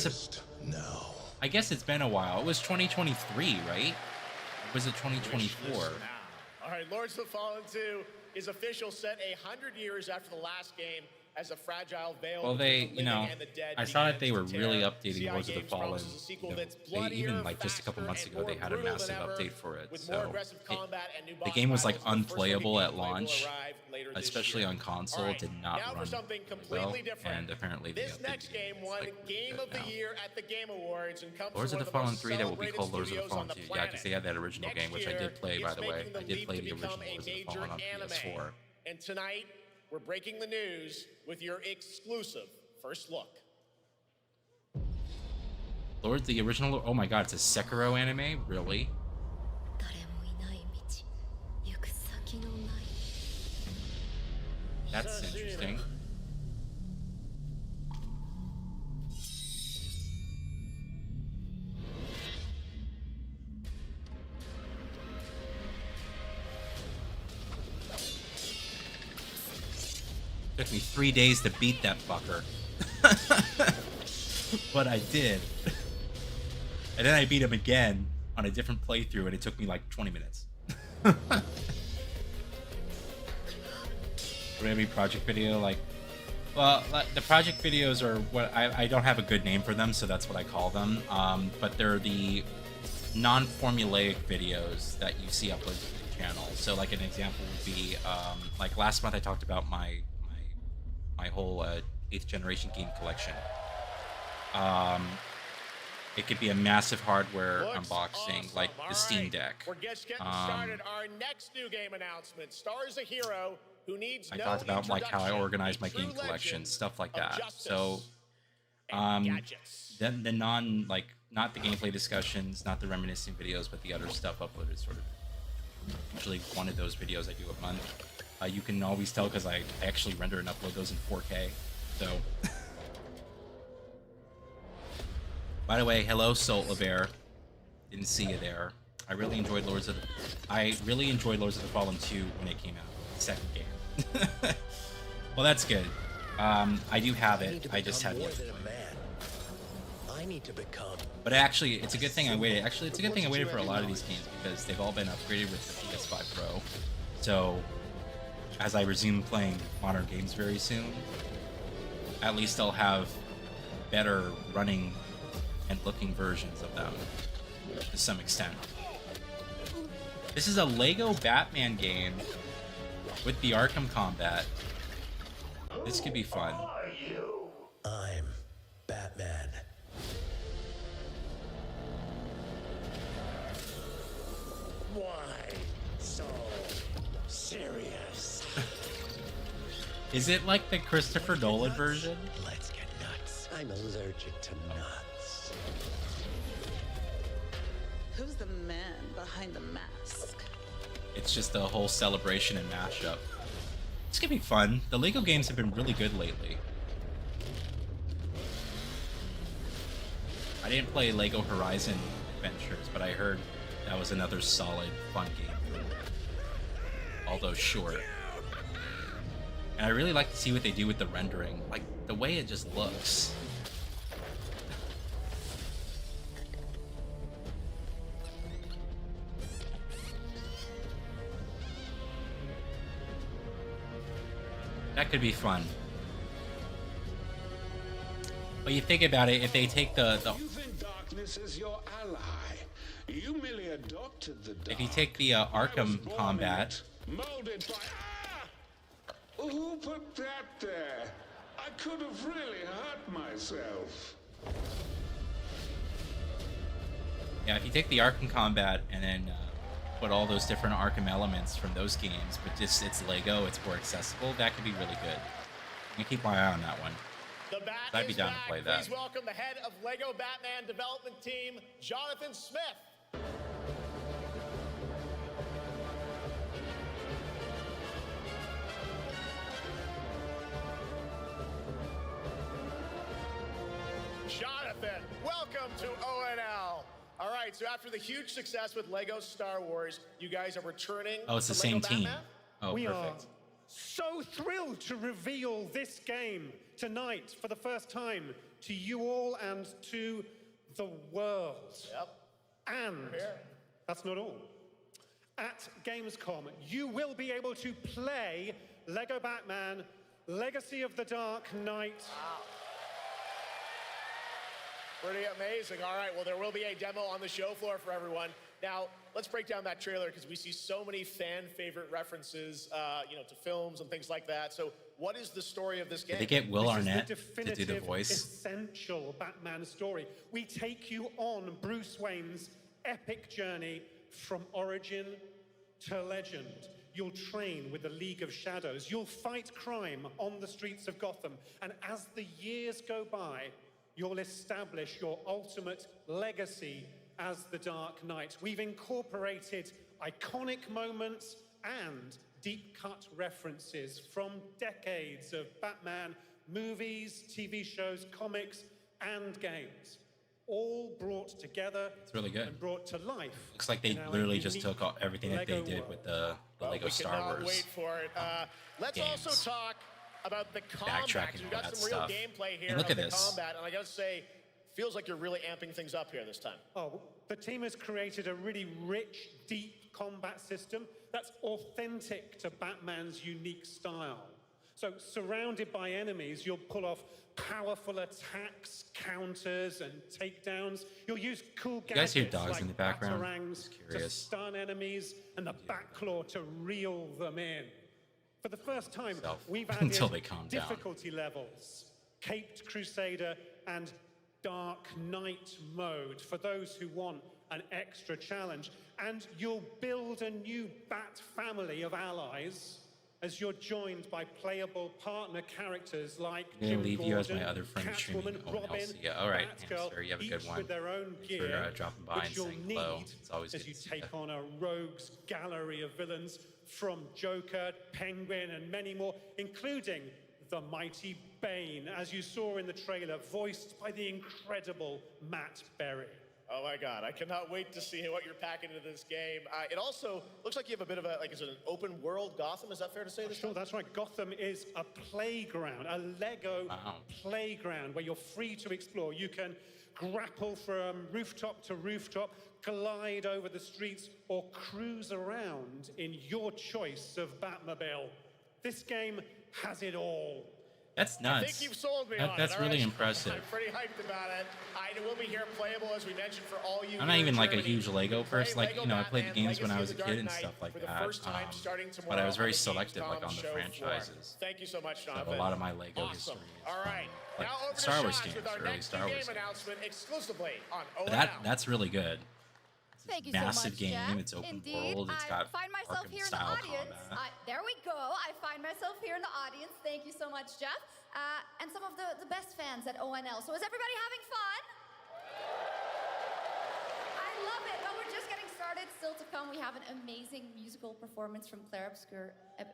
I guess it's been a while. It was 2023, right? Or was it 2024? All right, Lords of the Fallen 2 is official, set 100 years after the last game as a fragile veil. Well, they, I saw that they were really updating Lords of the Fallen. They even like just a couple months ago, they had a massive update for it. So the game was like unplayable at launch, especially on console. It did not run well, and apparently they This next game won Game of the Year at the Game Awards and comes Lords from of the one Fallen most 3 that will be celebrated called Lords of the studios Fallen on the 2. Yeah, planet. because they had that original game, which I did play, by the way. It's I making did the play leap the to become original a Lords of the major Fallen on anime. PS4. And tonight, we're breaking the news with your exclusive first look. Lord, the original. Oh my god, it's a Sekiro anime? Really? That's interesting. Took me 3 days to beat that fucker. But I did. And then I beat him again on a different playthrough, and it took me like 20 minutes. Maybe project video, like, well, the project videos are what I don't have a good name for them, so that's what I call them. But they're the non-formulaic videos that you see uploaded to the channel. So, like, an example would be, like last month I talked about my whole 8th generation game collection. it could be a massive hardware unboxing, like the Steam Deck. We're just getting started. Our next new game announcement stars a hero who needs I talked about like how I organize my game collection, stuff like that. So, then the not the gameplay discussions, not the reminiscing videos, but the other stuff uploaded sort of usually one of those videos I do a month. You can always tell because I actually render and upload those in 4K. So, by the way, hello Soul Bear. Didn't see you there. I really enjoyed Lords of the Fallen 2 when it came out, the second game. Well, that's good. I do have it. I just have yet to play. I need to become. But actually, it's a good thing I waited. Actually, it's a good thing I waited for a lot of these games because they've all been upgraded with the PS5 Pro. So, as I resume playing modern games very soon, at least I'll have better running and looking versions of them to some extent. This is a Lego Batman game with the Arkham combat. This could be fun. I'm Batman. Why so serious? Is it like the Christopher Nolan version? Let's get nuts. I'm allergic to nuts. Who's the man behind the mask? It's just a whole celebration and mashup. It's gonna be fun. The Lego games have been really good lately. I didn't play Lego Horizon Adventures, but I heard that was another solid, fun game. Although short. And I really like to see what they do with the rendering. Like, the way it just looks. That could be fun. But you think about it, if they take the You think darkness is your ally. You merely adopted the dark. if you take the Arkham combat, Molded by... Who put that there? I could have really hurt myself. yeah, if you take the Arkham combat and then put all those different Arkham elements from those games, but just it's Lego, it's more accessible, that could be really good. I'm gonna keep my eye on that one. The bat I'd be is down back. to play that. Please welcome the head of Lego Batman development team, Jonathan Smith. Jonathan, welcome to ONL. All right, so after the huge success with Lego Star Wars, you guys are returning. Oh, it's the to same Lego team. Batman? Oh, We perfect. are so thrilled to reveal this game tonight for the first time to you all and to the world. Yep. And that's not all. At Gamescom, you will be able to play Lego Batman Legacy of the Dark Knight. Wow. Pretty amazing. All right, well, there will be a demo on the show floor for everyone. Now, let's break down that trailer because we see so many fan-favorite references, to films and things like that. So, what is the story of this game? Did they get Will This is Arnett the to do the definitive, voice? essential Batman story. We take you on Bruce Wayne's epic journey from origin to legend. You'll train with the League of Shadows. You'll fight crime on the streets of Gotham. And as the years go by, you'll establish your ultimate legacy as the Dark Knight. We've incorporated iconic moments and deep-cut references from decades of Batman movies, TV shows, comics, and games, all brought together It's really good. and brought to life. Looks like they in our literally just unique took everything that they Lego did world. with the Lego we Star cannot Wars. wait for it. Let's games. also talk about the combat. Backtracking We've all got that some real stuff. gameplay here And look of at the this. combat, and I gotta say, feels like you're really amping things up here this time. Oh, the team has created a really rich, deep combat system that's authentic to Batman's unique style. So, surrounded by enemies, you'll pull off powerful attacks, counters, and takedowns. You'll use cool You guys hear gadgets dogs like in the background? batarangs Just to curious. stun enemies and the backclaw to reel them in. For the first time, we've added Until they calm down. difficulty levels, Caped Crusader and Dark Knight mode for those who want an extra challenge. And you'll build a new Bat family of allies as you're joined by playable partner characters like I'm Jim gonna leave Gordon, you as my other friend streaming Catwoman, ONL. Robin, Yeah, all right, Batgirl, hamster, you have a good each one. with their own Thanks gear, for dropping by which and you'll saying need hello. It's always as good you to see take you. on a rogues gallery of villains from Joker, Penguin, and many more, including the mighty Bane, as you saw in the trailer, voiced by the incredible Matt Berry. Oh my God, I cannot wait to see what you're packing into this game. It also looks like you have a bit of a, like, is it an open world Gotham? Is that fair to say? Sure, that's right. Gotham is a playground, a Lego playground where you're free to explore. You can grapple from rooftop to rooftop, glide over the streets, or cruise around in your choice of Batmobile. This game has it all. That's nuts. I think you've sold me on That's it. really All right. impressive. I'm pretty hyped about it. It will be here playable, as we mentioned, for all you. I'm not even like a huge Lego person. Like, you know, I played the games when I was a kid and stuff like that. But I was very selective, like, on the franchises. Thank you so much, So Jonathan. a lot of my Lego history is All right. from, like, Now over to Star Wars Sean games, with our early next Star game Wars games. announcement exclusively on But ONL. that's really good. Thank you Massive so much, game. Jeff. It's open Indeed, world. It's I got find myself Arkham here in the style audience. combat. There we go. I find myself here in the audience. Thank you so much, Jeff. And some of the best fans at ONL. So is everybody having fun? I love it. Well, we're just getting started. Still to come, we have an amazing musical performance from Claire Obscure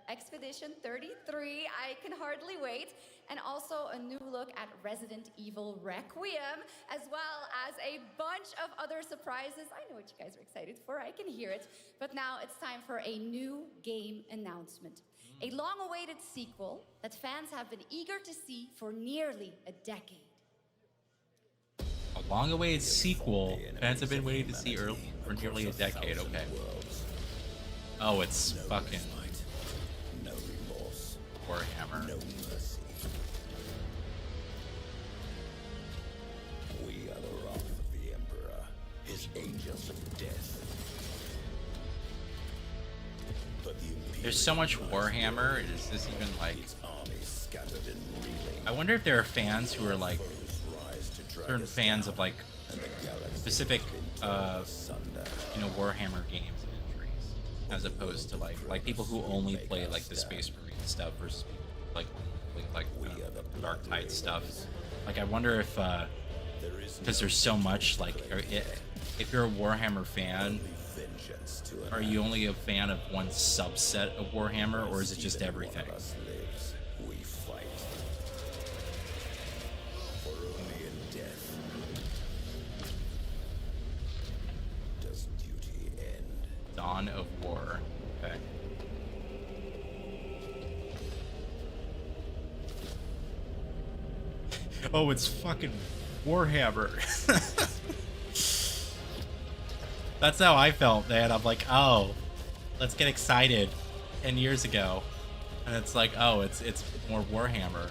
Expedition 33. I can hardly wait. And also a new look at Resident Evil Requiem, as well as a bunch of other surprises. I know what you guys are excited for. I can hear it. But now it's time for a new game announcement. A long-awaited sequel that fans have been eager to see for nearly a decade. A long-awaited sequel fans have been waiting to see for nearly a decade. Okay. Oh, it's fucking Warhammer. We are the wrath of the Emperor, his angels of death. But the There's so much Warhammer. Is this even like? I wonder if there are fans who are like certain fans of like specific, you know, Warhammer games and entries, as opposed to like people who only play like the Space Marine stuff versus like Dark Tide stuff. Like I wonder if because there's so much like if you're a Warhammer fan, are you only a fan of one subset of Warhammer, or is it just everything? We fight. For only in death does duty end. Dawn of War. Okay. Oh, it's fucking Warhammer. That's how I felt, man. I'm like, oh, let's get excited 10 years ago. And it's like, oh, it's more Warhammer.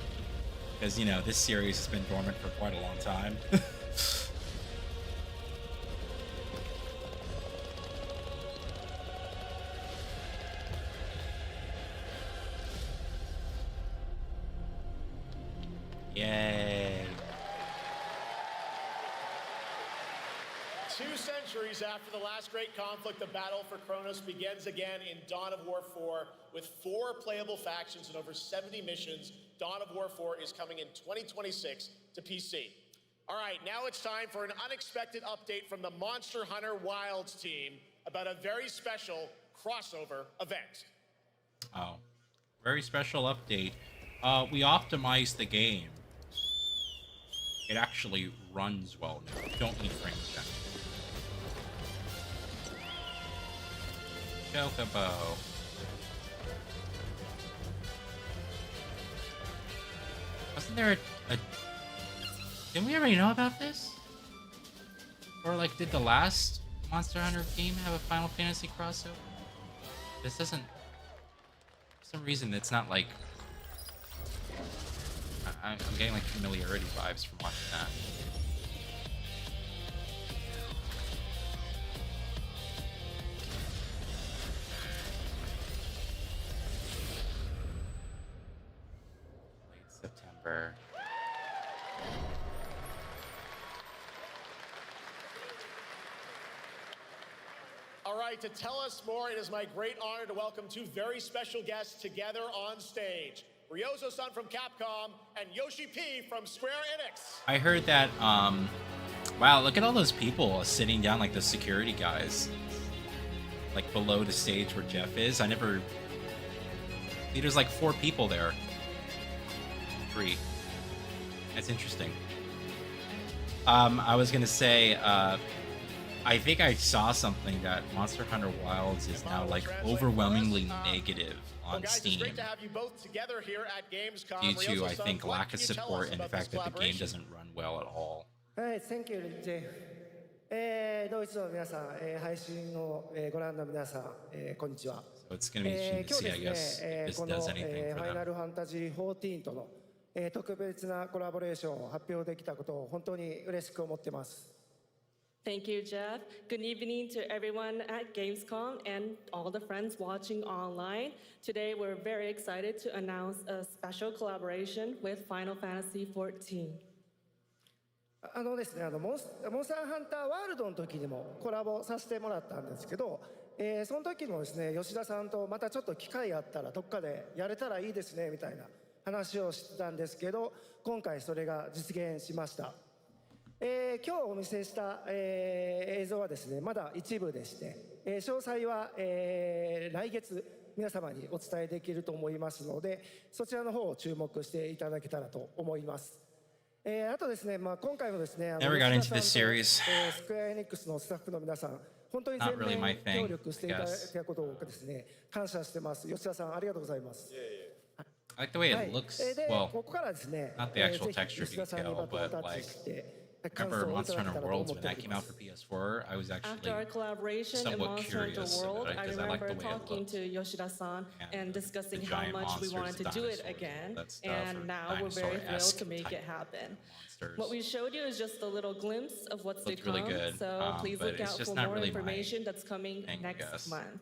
Because, you know, this series has been dormant for quite a long time. Yay. 2 centuries after the last great conflict, the battle for Kronos begins again in Dawn of War 4 with 4 playable factions and over 70 missions. Dawn of War 4 is coming in 2026 to PC. All right, now it's time for an unexpected update from the Monster Hunter Wilds team about a very special crossover event. Oh, very special update. We optimized the game. It actually runs well now. You don't need frame check. Chocobo. Wasn't there a... Didn't we already know about this? Or like, did the last Monster Hunter game have a Final Fantasy crossover? This doesn't... For some reason, it's not like... I'm getting like familiarity vibes from watching that. Late September. right, to tell us more, it is my great honor to welcome two very special guests together on stage. Ryozo-san from Capcom and Yoshi P from Square Enix. I heard that, wow, look at all those people sitting down, like the security guys. Like below the stage where Jeff is. There's like 4 people there. 3. That's interesting. I was gonna say, I think I saw something that Monster Hunter Wilds is now like overwhelmingly negative on Steam Great to have you both together here at Gamescom. due to, I Ryozo-san, think, what lack can of you tell support us and the about this fact that the game collaboration? doesn't run well at all. はい、Thank you, Jeff. ドイツの皆さん、配信をご覧の皆さん、こんにちは。So it's gonna be interesting to see, I guess, if this この does anything フ for ァイナ them. ルファンタジー14との特別なコラボレーションを発表できたことを本当に嬉しく思ってます。Thank you, Jeff. Good evening to everyone at Gamescom and all the friends watching online. Today, we're very excited to announce a special collaboration with Final Fantasy XIV. ですね、モンスターハンターワールドの時にもコラボさせてもらったんですけど、その時もですね、吉田さんとまたちょっと機会あったらどっかでやれたらいいですねみたいな話をしてたんですけど、今回それが実現しました。今日お見せした、映像はですね、まだ一部でして、詳細は、来月皆様にお伝えできると思いますので、そちらの方を注目していただけたらと思います。あとですね、今回もですね、Never got into this series. スクエアエニックスのスタッフの皆さん、本当に全面協力していただいたことをですね、感謝してます。吉田さん、ありがとうございます。I like the way it looks. Well, ここからですね、 not the actual texture detail, but like, remember Monster Hunter Worlds when that came out for PS4? I was After our actually collaboration in somewhat Monster Hunter curious World, about it I because I like remember the way it talking looked. to Yoshida-san and discussing the how giant much we monsters, wanted to the do it dinosaurs, again. that stuff, And or now we're very thrilled dinosaur-esque to make it type happen. monsters. What we showed you is just a little glimpse of what's to Looked come. really good, So please but look it's out just for not more really my information that's coming thing, I guess. next month.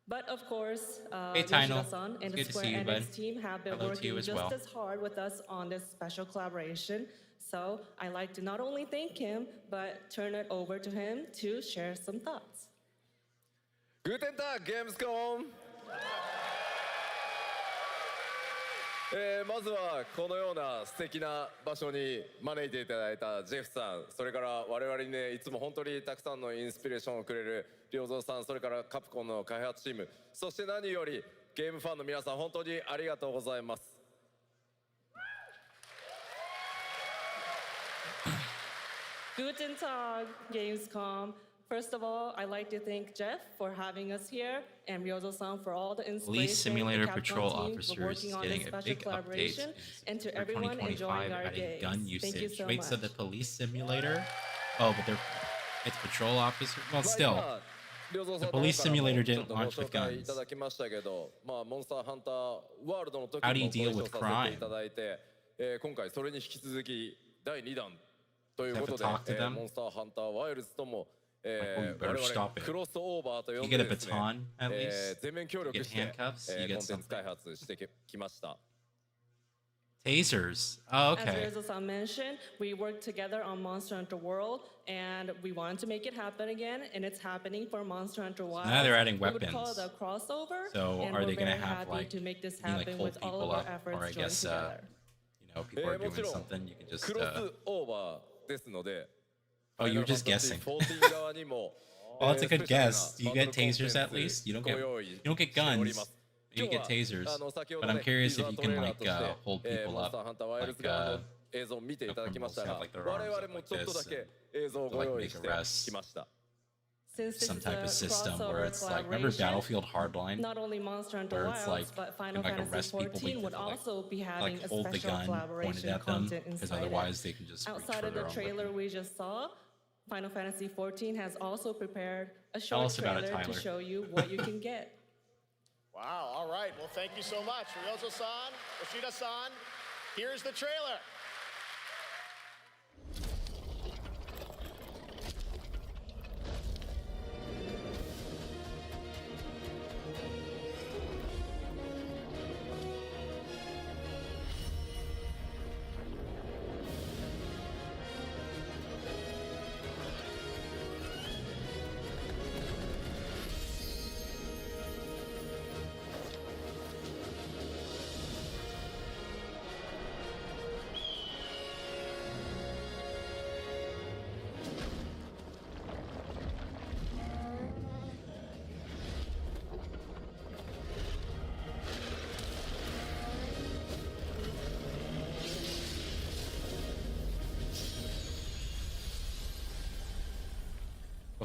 But of course, Hey, Tino. Yoshida-san and the Good to Square see you, Enix bud. team have been Hello to you working as just well. as hard with us on this special collaboration. So I'd like to not only thank him, but turn it over to him to share some thoughts. Guten Tag, Gamescom! まずはこのような素敵な場所に招いていただいたジェフさん、それから我々にね、いつも本当にたくさんのインスピレーションをくれる良三さん、それからカプコンの開発チーム、そして何よりゲームファンの皆さん、本当にありがとうございます。Guten Tag, Gamescom. First of all, I'd like to thank Jeff for having us here and Ryozo-san for all the inspiration. Police Simulator the Capcom Patrol team for Officers working is on getting this a special big update collaboration, and to for everyone 2025 enjoying our adding games. gun Thank you usage. so Wait, much. so the Police Simulator? Oh, but it's Patrol Officer? Well, still. The Police Simulator didn't launch with guns. How do you deal with crime? 今回それに引き続き第2弾ということで、 talk to them? モンスターハンターワイルズとも、 better 我々 stop it. クロスオーバーと呼ん You で get a ですね、 baton, at least? 全面協力 You し get て、 handcuffs? You コ get ンテンツ something. 開発してきました。 Tasers. Oh, As okay. Ryozo-san mentioned, we worked together on Monster Hunter World, and we wanted to make it happen again, and it's happening for Monster Hunter Wilds. now they're adding We would call weapons. it a crossover, So and are we're they gonna very have, happy like, to make this can you, like, happen hold with all people of our up? efforts Or I joined guess, together. you know, people are もち doing ろん something, you can just, クロスオーバーですので、 oh, you were just guessing. 14側にも Well, that's a good guess. You get tasers at least? You don't get guns. You get tasers. But I'm curious if you can, like, hold people up. Like, 映像を見ていただきました have, が、 like, their 我 arms 々 up も like ちょっとだ this け映像をご like 用意 make して arrests. きました。 Since this some is type a of system where crossover it's like, remember collaboration, Battlefield Hardline? Not only Monster Hunter Where it's Wilds, like, but Final you can, like, Fantasy arrest people, but you XIV would have to, also be having like, a hold the special gun pointed collaboration at them, content because inside otherwise it. they can just reach Outside for of their the own trailer weapon. we just saw, Final Fantasy XIV has also prepared a Tell short us about it, trailer to Tyler. show you what you can get. Wow, all right. Well, thank you so much. Ryozo-san, Yoshida-san, here's the trailer.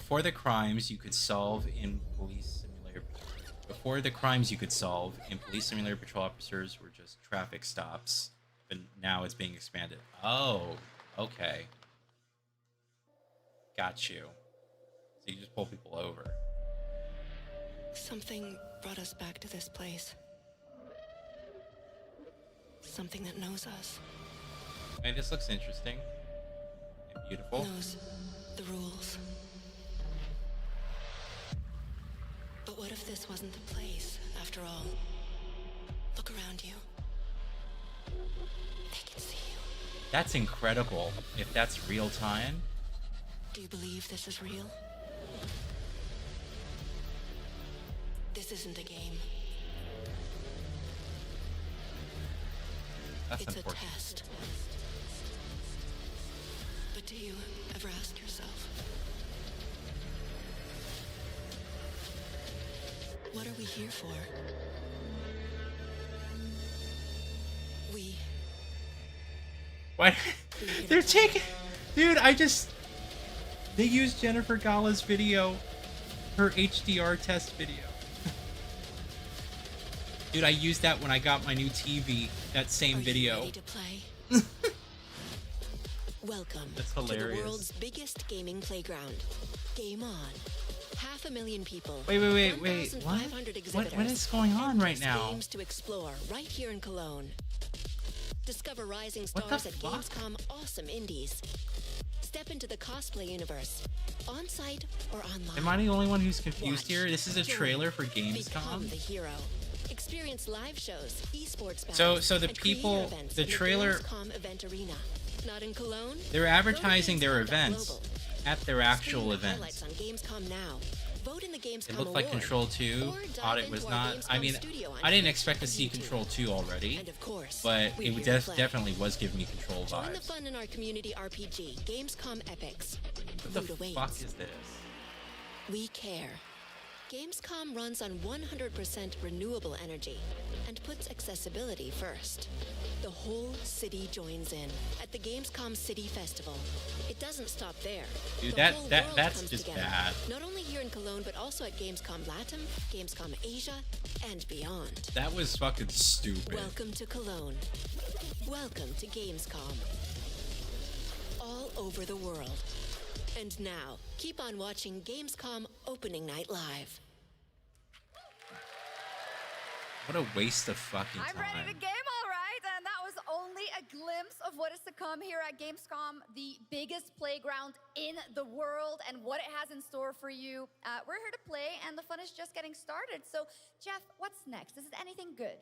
before the crimes you could solve in police simulator. Before the crimes you could solve in police simulator, patrol officers were just traffic stops, but now it's being expanded. Oh, okay. Got you. So you just pull people over. Something brought us back to this place. Something that knows us. Hey, this looks interesting. And beautiful. Knows the rules. But what if this wasn't the place, after all? Look around you. They can see you. That's incredible. If that's real time. Do you believe this is real? This isn't a game. That's It's unfortunate. a test. But do you ever ask yourself, what are we here for? What? They're taking... Dude, they used Jennifer Gala's video. Her HDR test video. Dude, I used that when I got my new TV. That same video. Ready to play? Welcome That's to the hilarious. world's biggest gaming playground. Game on. 500,000 people. Wait. What? 1,500 What exhibitors, is going on right endless now? Games to explore right here in Cologne. Discover rising What the stars at fuck? Gamescom Awesome Indies. Step into the cosplay universe, on-site or online. Am I the only one who's confused Watch, here? This is a join, trailer for Become Gamescom? the hero. Experience live shows, esports battles, So the and creator people, events the in trailer, Gamescom event arena. Not in Cologne? they're advertising their Go to events Gamescom.global. at their actual Stream the highlights events. on Gamescom now. Vote in the Gamescom It looked like Award. Control 2. Or dive Audit was into our not. Gamescom I mean, studio on I didn't Twitch expect to and see YouTube. Control 2 already, And of course, but we're it here to play. definitely was giving me Control Join the vibes. fun in our community RPG, Gamescom Epics. What the Loot awaits. fuck is this? We care. Gamescom runs on 100% renewable energy and puts accessibility first. The whole city joins in at the Gamescom City Festival. It doesn't stop there. Dude, The whole world that's comes just together, bad. Not only here in Cologne, but also at Gamescom Latam, Gamescom Asia, and beyond. That was fucking stupid. Welcome to Cologne. Welcome to Gamescom. All over the world. And now, keep on watching Gamescom Opening Night live. What a waste of fucking I'm ready to time. game, all right. And that was only a glimpse of what is to come here at Gamescom, the biggest playground in the world, and what it has in store for you. We're here to play, and the fun is just getting started. So, Jeff, what's next? Is it anything good?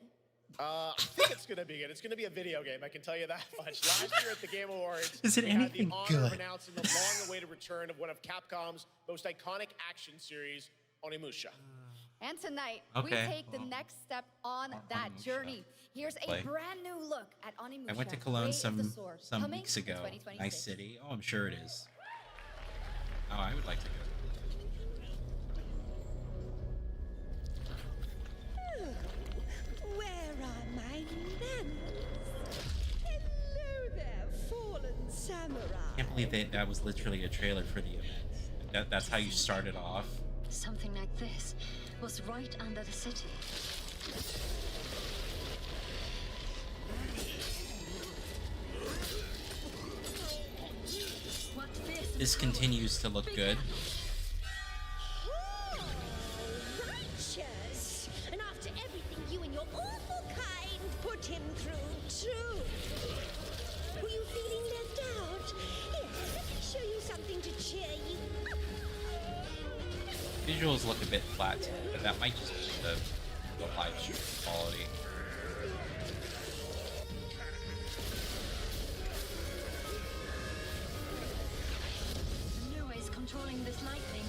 I think it's going to be good. It's going to be a video game, I can tell you that much. Last year at the Game Awards, Is it we had anything the honor of good? announcing the long-awaited return of one of Capcom's most iconic action series, Onimusha. And tonight, Okay. we take the next step on that journey. Here's a Play. brand new look at Onimusha. I went to Cologne Way of the some Sword, some coming weeks in ago. 2026. Nice city. Oh, I'm sure it is. Oh, I would like to go. Where are my manners? Hello there, fallen samurai. Can't believe that was literally a trailer for the event. That's how you started off. Something like this was right under the city. This continues to look good. Righteous! And after everything you and your awful kind put him through, too. Were you feeling left out? Here, let me show you something to cheer you up. Visuals look a bit flat to me, but that might just be the live stream quality. Lua is controlling this lightning.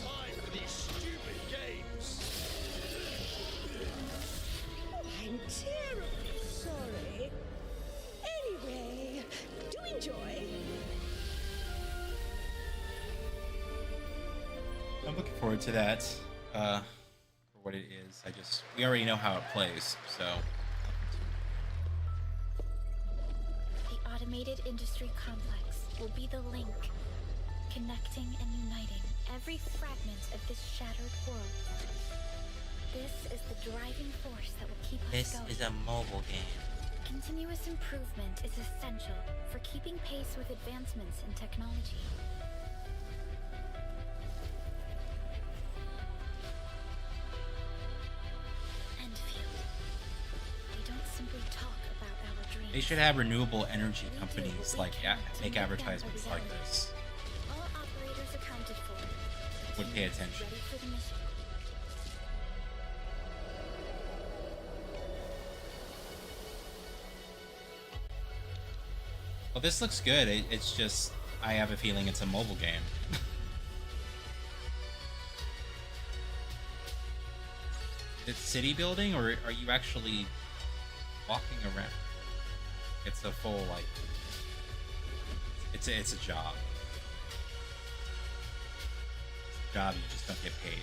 Time for these stupid games. I'm terribly sorry. Anyway, do enjoy. I'm looking forward to that. For what it is. We already know how it plays, so. The automated industry complex will be the link, connecting and uniting every fragment of this shattered world. This is the driving force that will keep us going. This is a mobile game. Continuous improvement is essential for keeping pace with advancements in technology. Enfield. They don't simply talk about our dreams. They should have renewable energy companies like make advertisements like this. All operators accounted for. Would pay attention. Ready for the mission. Well, this looks good. It's just, I have a feeling it's a mobile game. It's city building, or are you actually walking around? It's a full, like, it's a job. It's a job, you just don't get paid.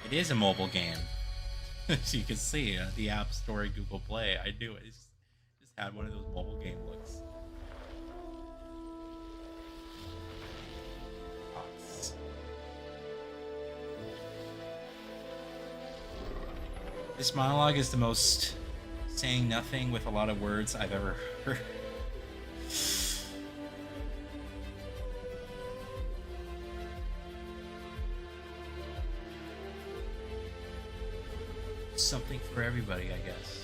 It is a mobile game. As you can see, the App Store, Google Play. I knew it. It just had one of those mobile game looks. This monologue is the most saying nothing with a lot of words I've ever heard. Something for everybody, I guess.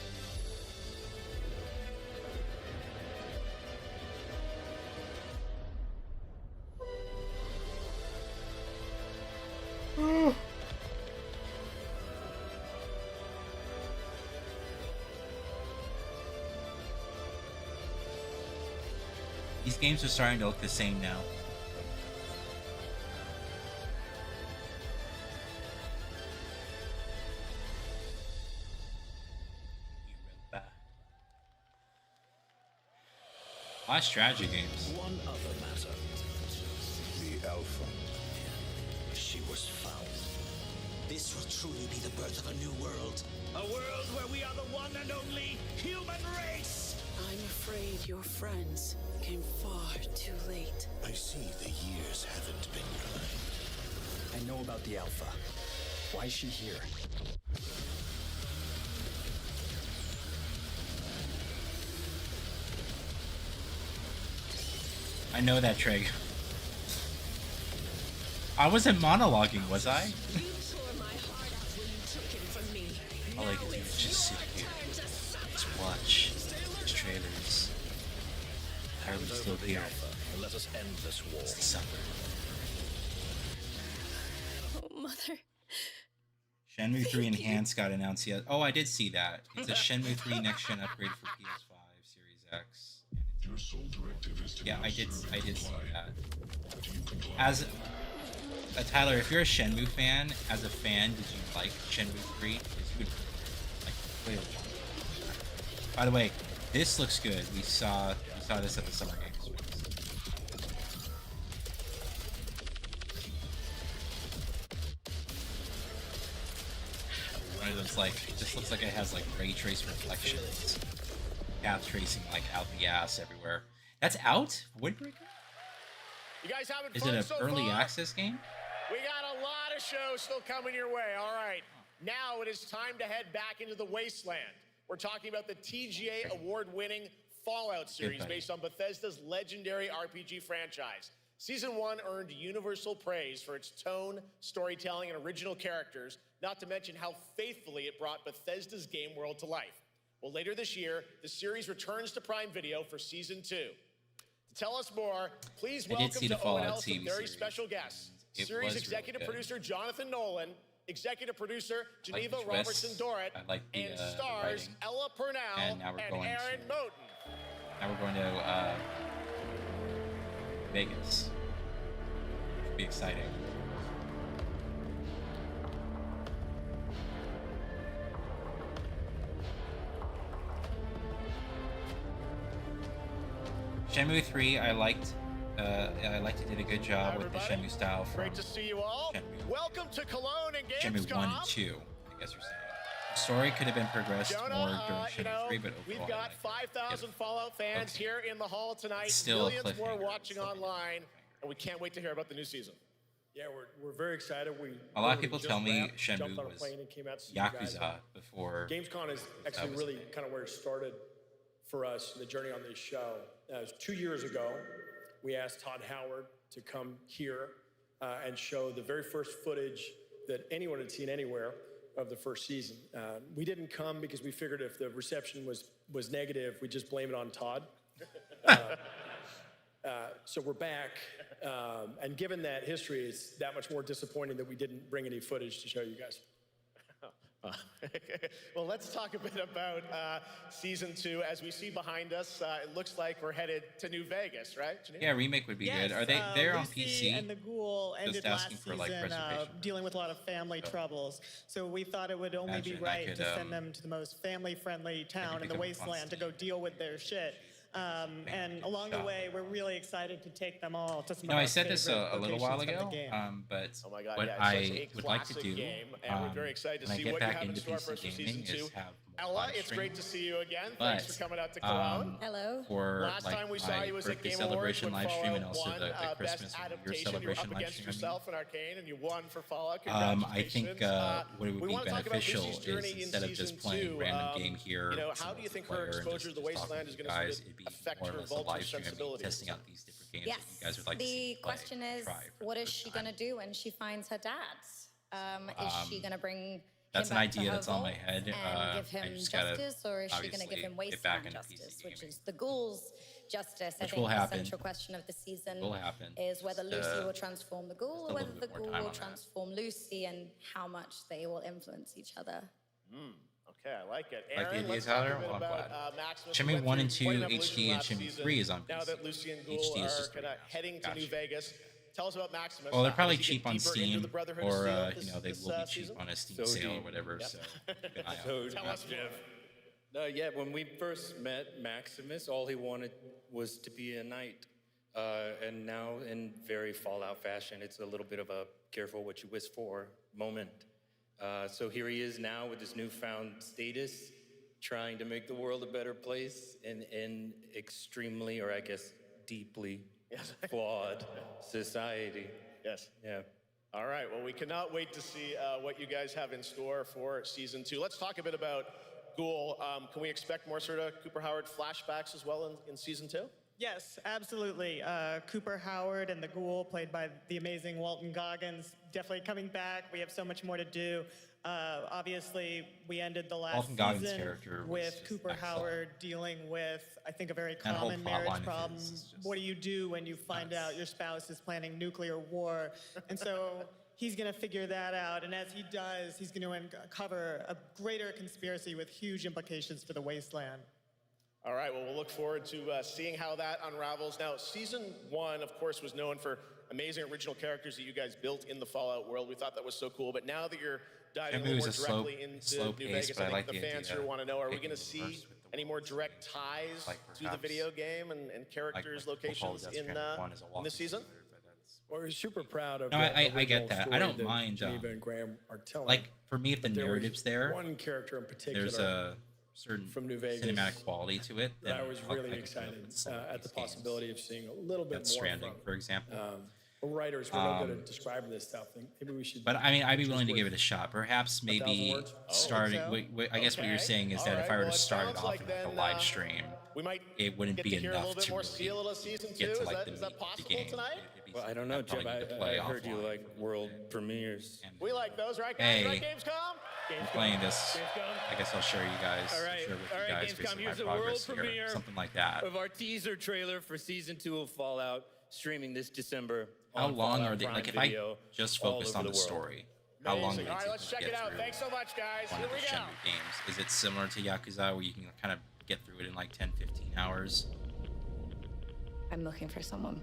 These games are starting to look the same now. A lot of strategy games. One other matter. The Alpha. She was found. This will truly be the birth of a new world. A world where we are the one and only human race! I'm afraid your friends came far too late. I see the years haven't been kind. I know about the Alpha. Why is she here? I know that, Trig. I wasn't monologuing, was I? All I can do is just sit here, just watch these trailers. Why are we still here? Let us end this war. It's December. Oh, Mother. Shenmue 3 Enhanced got announced yet. Oh, I did see that. It's a Shenmue 3 next-gen upgrade for PS5, Series X. Your sole directive is to Yeah, I did see that. As Tyler, if you're a Shenmue fan, as a fan, did you like Shenmue 3? Because you would like clearly. By the way, this looks good. We saw this at the Summer Games. One of those, like, this looks like it has like ray trace reflections. Path tracing like out the ass everywhere. That's out? Windbreaker? You guys having Is fun it an so early far? access game? We got a lot of shows still coming your way. All right. Now it is time to head back into the wasteland. We're talking about the TGA award-winning Fallout series based on Bethesda's legendary RPG franchise. Season 1 earned universal praise for its tone, storytelling, and original characters, not to mention how faithfully it brought Bethesda's game world to life. Well, later this year, the series returns to Prime Video for Season 2. To tell us more, please welcome see to the Fallout ONL some TV very series. special guests. It Series was executive really good. producer Jonathan Nolan, executive producer Geneva the twists. Robertson Dorrit, I like the, and the stars writing. Ella Purnell And now we're going Aaron to- Moten. Now we're going to Vegas. Should be exciting. Shenmue 3, I liked it did a good job with the Shenmue style from Great to see you all. Welcome to Cologne and Shenmue Gamescom. 1 and 2, I guess you're saying. The story could have been progressed more during Shenmue 3, but overall, we've got 5,000 Fallout fans here in the hall tonight. Still a millions more cliffhanger. watching online, and we can't wait to hear about the new season. Yeah, we're very excited. A lot of people tell me jumped Shenmue on a was plane and came out to see you guys. Yakuza before. Gamescom is actually really kind of where it started for us, the journey on this show. It was 2 years ago. We asked Todd Howard to come here and show the very first footage that anyone had seen anywhere of the first season. We didn't come because we figured if the reception was negative, we'd just blame it on Todd. So we're back, and given that history, it's that much more disappointing that we didn't bring any footage to show you guys. Well, let's talk a bit about season 2. As we see behind us, it looks like we're headed to New Vegas, right, Janine? Yeah, remake would be good. Are they there on Lucy PC? and the Ghoul ended Just last asking for, season like, reservation. dealing with a lot of family troubles. So we thought it would only be Imagine I right could, to send them to the most family-friendly town in the become a wasteland to go deal with their shit. And along the way, we're really excited to take them all to some of I our said this favorite a little while locations from ago, the game. but Oh my God, what yeah, it's I such a would like to classic do game, and we're very excited to when I see get what you back have in into store for us PC for season gaming 2. is have more Ella, live it's stream. great to see you again. But, Thanks for coming out to Cologne. Hello. For Last like time we my saw you was at birthday Game celebration Awards live when stream and Fallout also won, the Christmas best and New Year adaptation. celebration You're up live against stream. yourself in Arcane, and you won for Fallout. I Congratulations. think what it would we be want to talk about beneficial Lucy's is journey in instead of season just playing 2, random game here, how do you think her exposure to the Wasteland is going to affect her vulture sensibilities? testing out these different games Yes. that you guys would like to see The me play question is, try for what the is first she time. going to do when she finds her dad? Is she going to bring That's him an back to idea her that's on my vault head. and give I him just gotta justice, or is she going to give obviously him get back wasteland into justice, PC which gaming. is the ghouls' justice? I Which think will the happen. central question of the season Will happen. is whether Just, Lucy will transform the ghoul, just a or little whether the bit more ghoul time will on that. transform Lucy, and how much they will influence each other. Okay, I like it. Like the Aaron, idea, let's talk a Tyler? bit Well, I'm about glad. Maximus. Shenmue We went 1 through and 2 quite an evolution HD and last Shenmue season. 3 is on Now PC. that Lucy and Ghoul HD is are just kind of heading to New Vegas, tell us about Maximus. Well, they're How probably does he get cheap on deeper into Steam, the Brotherhood or of Steel they this will be cheap season? on a Steam So sale or deep. whatever. Yep. So keep an eye out. So Tell us, Jeff. Yeah, when we first met Maximus, all he wanted was to be a knight. And now, in very Fallout fashion, it's a little bit of a careful what you wish for moment. So here he is now with his newfound status, trying to make the world a better place in extremely, or I guess deeply, flawed society. Yes. Yeah. All right. Well, we cannot wait to see what you guys have in store for season 2. Let's talk a bit about Ghoul. Can we expect more sort of Cooper Howard flashbacks as well in season 2? Yes, absolutely. Cooper Howard and the Ghoul, played by the amazing Walton Goggins, definitely coming back. We have so much more to do. Obviously, we ended the last Walton Goggins' season character was with just Cooper excellent. Howard dealing with, I think, a very That whole common plot line marriage of problem. his is just What do you do when you find out your spouse is planning nuclear war? And so he's going to figure that out. And as he does, he's going to uncover a greater conspiracy with huge implications for the Wasteland. All right, well, we'll look forward to seeing how that unravels. Now, season 1, of course, was known for amazing original characters that you guys built in the Fallout world. We thought that was so cool. But now that you're diving a Shenmue little is more a directly into slow New pace, Vegas, but I I like think the the fans idea here want to know, are we taking going to the see verse with the any more direct ties like to the perhaps- video game and characters, like locations Death in Stranding 1 is a this season? Well, we're super proud of No, the I original get that. I story don't that mind, Geneva and Graham are telling. like, for me, if the But there was narrative's there, one character in particular there's a certain from New Vegas cinematic quality to it. that I then was I'll- really I can excited put some of at the these games. possibility of seeing a little bit Death more Stranding, from. for example. Writers were no good at describing this stuff. Maybe we should. But I mean, I'd be just willing to worth give it a shot. Perhaps 1,000 maybe words? starting. so. I guess what you're saying is All that right, if I were well, to it start it sounds off like in like a then, live stream, We might it wouldn't get be to hear a enough little bit to more really Seal of season 2. get to Is like that, the is that meat of the possible game. tonight? It'd be Well, I something don't know, I'd probably Jeff. need to I play heard you offline. like world premieres. We like those, right, guys? Hey. Right, Gamescom? I'm playing this. I guess I'll share you guys. All right, share with all you right, guys Gamescom, based on my here's the world progress here, premiere something like that. of our teaser trailer for season 2 of Fallout, streaming this December. How on long Fallout are they? Prime Like, if Video, I just all focused over on the world. story, how long would Amazing. it All right, take let's me check to it get out. through Thanks so much, guys. one Here of the we go. Shenmue games? Is it similar to Yakuza, where you can kind of get through it in like 10, 15 hours? I'm looking for someone.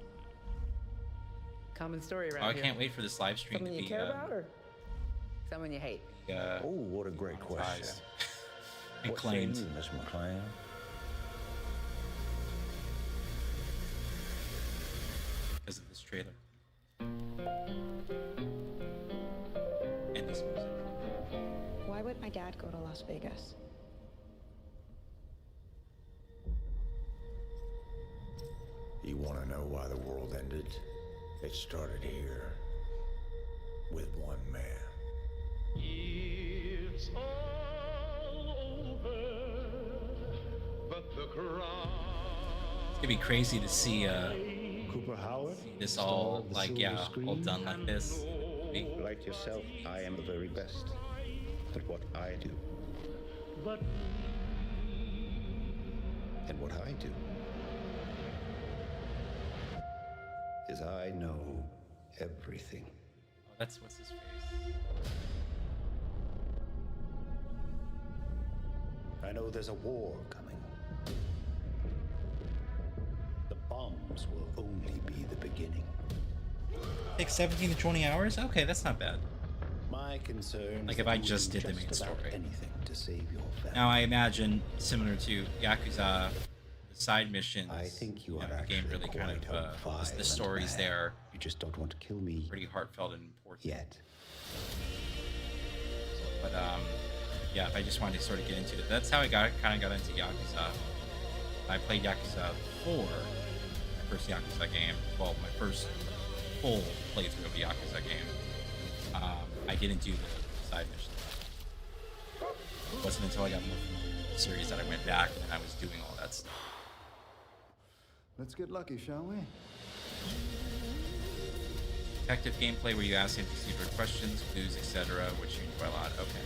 Common story Oh, around I here. can't wait for this live stream Someone to you be. care about, or someone you hate? Oh, what a great question. monetized and What say claimed. you, Miss McClain? trailer. And this music. Why would my dad go to Las Vegas? You want to know why the world ended? It started here with one man. It's all over, but the crowd. It's gonna be crazy to see Cooper Howard, this all like all done like this. Like yourself, I am the very best at what I do. But And what I do is I know everything. Oh, that's what's his face. I know there's a war coming. The bombs will only be the beginning. Take 17 to 20 hours? Okay, that's not bad. My concern Like is if that I you just will did the main just about story. anything to save your family. Now I imagine similar to Yakuza, the side missions. I think you are the game really kind of the stories there. You just don't want to kill me. Pretty heartfelt and important. Yet. But yeah, if I just wanted to sort of get into it, that's how I kind of got into Yakuza. I played Yakuza 4, my first Yakuza game. Well, my first full playthrough of a Yakuza game. I didn't do the side mission. It wasn't until I got more familiar with the series that I went back and I was doing all that stuff. Let's get lucky, shall we? Detective gameplay where you ask NPC for questions, clues, etc., which you enjoy a lot. Okay.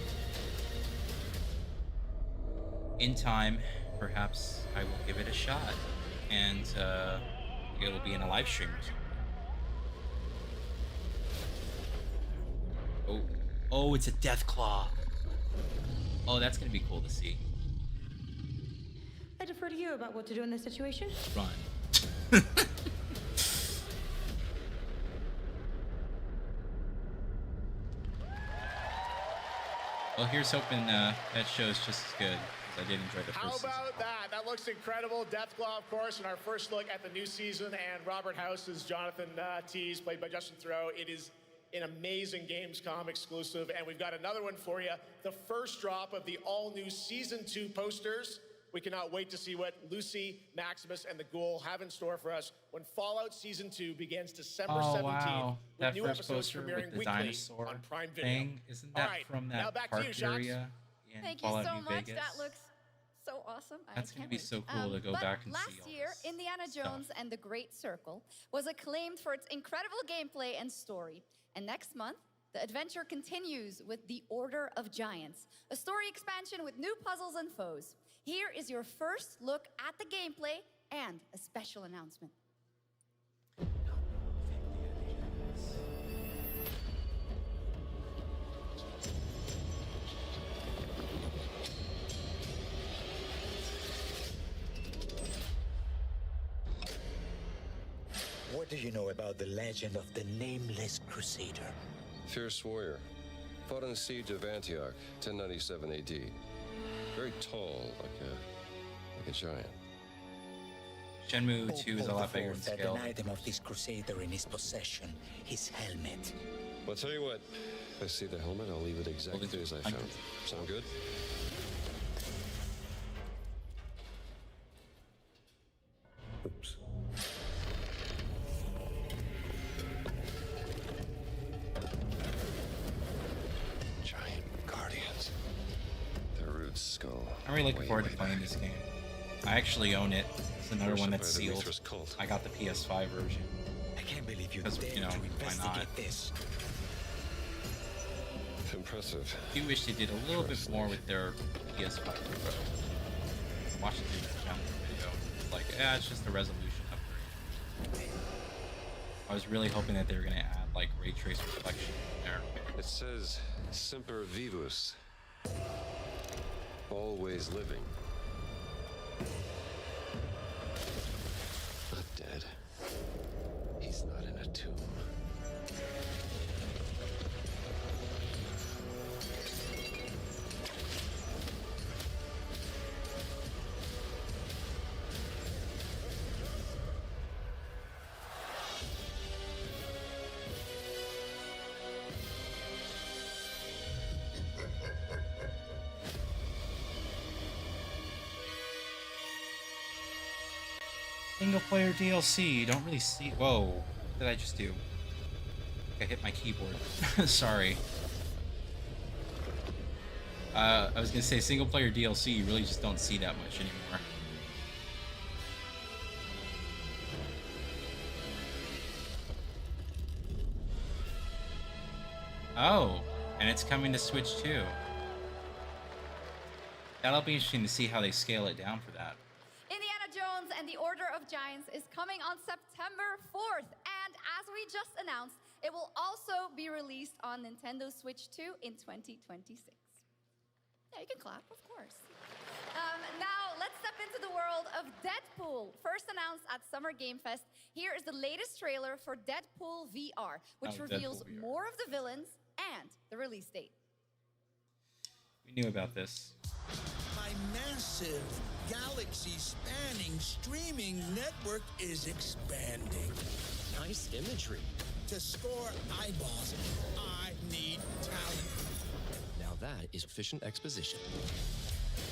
In time, perhaps I will give it a shot, and it will be in a live stream or something. Oh, it's a death claw. Oh, that's gonna be cool to see. I defer to you about what to do in this situation. Run. Well, here's hoping that show's just as good, because I did enjoy the How first season. about that? That looks incredible. Deathclaw, of course, in our first look at the new season, and Robert House is Jonathan Tease, played by Justin Theroux. It is an amazing Gamescom exclusive, and we've got another one for you. The first drop of the all-new Season 2 posters. We cannot wait to see what Lucy, Maximus, and the Ghoul have in store for us when Fallout Season 2 begins December 17th. Wow. With That new first episodes poster premiering with the weekly dinosaur on Prime Video. thing, isn't that All right, from now that back park to you, Shox. area in Thank Fallout you so New much. Vegas? That looks so awesome. That's I gonna can't be wait. so cool to go But back and see last all year, this Indiana stuff. Jones and the Great Circle was acclaimed for its incredible gameplay and story. And next month, the adventure continues with The Order of Giants, a story expansion with new puzzles and foes. Here is your first look at the gameplay and a special announcement. What do you know about the legend of the Nameless Crusader? Fierce warrior. Fought in the siege of Antioch, 1097 AD. Very tall, like a giant. Shenmue 2 is a lot bigger in Pope had scale. an item of this crusader in his possession, his helmet. Well, I'll tell you what. If I see the helmet, I'll leave it exactly as I found it. Sound good? Oops. Giant guardians. The root skull. I'm really looking forward to playing this game. I actually own it. It's another one that's Worshipped by the sealed. Mithras cult. I got the PS5 version. I can't believe you Because, dared you know, to why not? investigate this. Impressive. I do wish they did a little bit more with their PS5 Pro. Watching the channel video. It's like, yeah, it's just a resolution upgrade. I was really hoping that they were going to add like ray trace reflection in there. It says Semper Vivus. Always living. Not dead. He's not in a tomb. Single player DLC. You don't really see. Whoa. What did I just do? I hit my keyboard. Sorry. I was gonna say single player DLC. You really just don't see that much anymore. Oh, and it's coming to Switch too. That'll be interesting to see how they scale it down for that. Indiana Jones and the Order of Giants is coming on September 4th, and as we just announced, it will also be released on Nintendo Switch 2 in 2026. Yeah, you can clap, of course. Now, let's step into the world of Deadpool. First announced at Summer Game Fest, here is the latest trailer for Deadpool VR, which reveals Deadpool VR. more of the villains and the release date. We knew about this. My massive, galaxy-spanning streaming network is expanding. Nice imagery. To score eyeballs, I need talent. Now that is efficient exposition.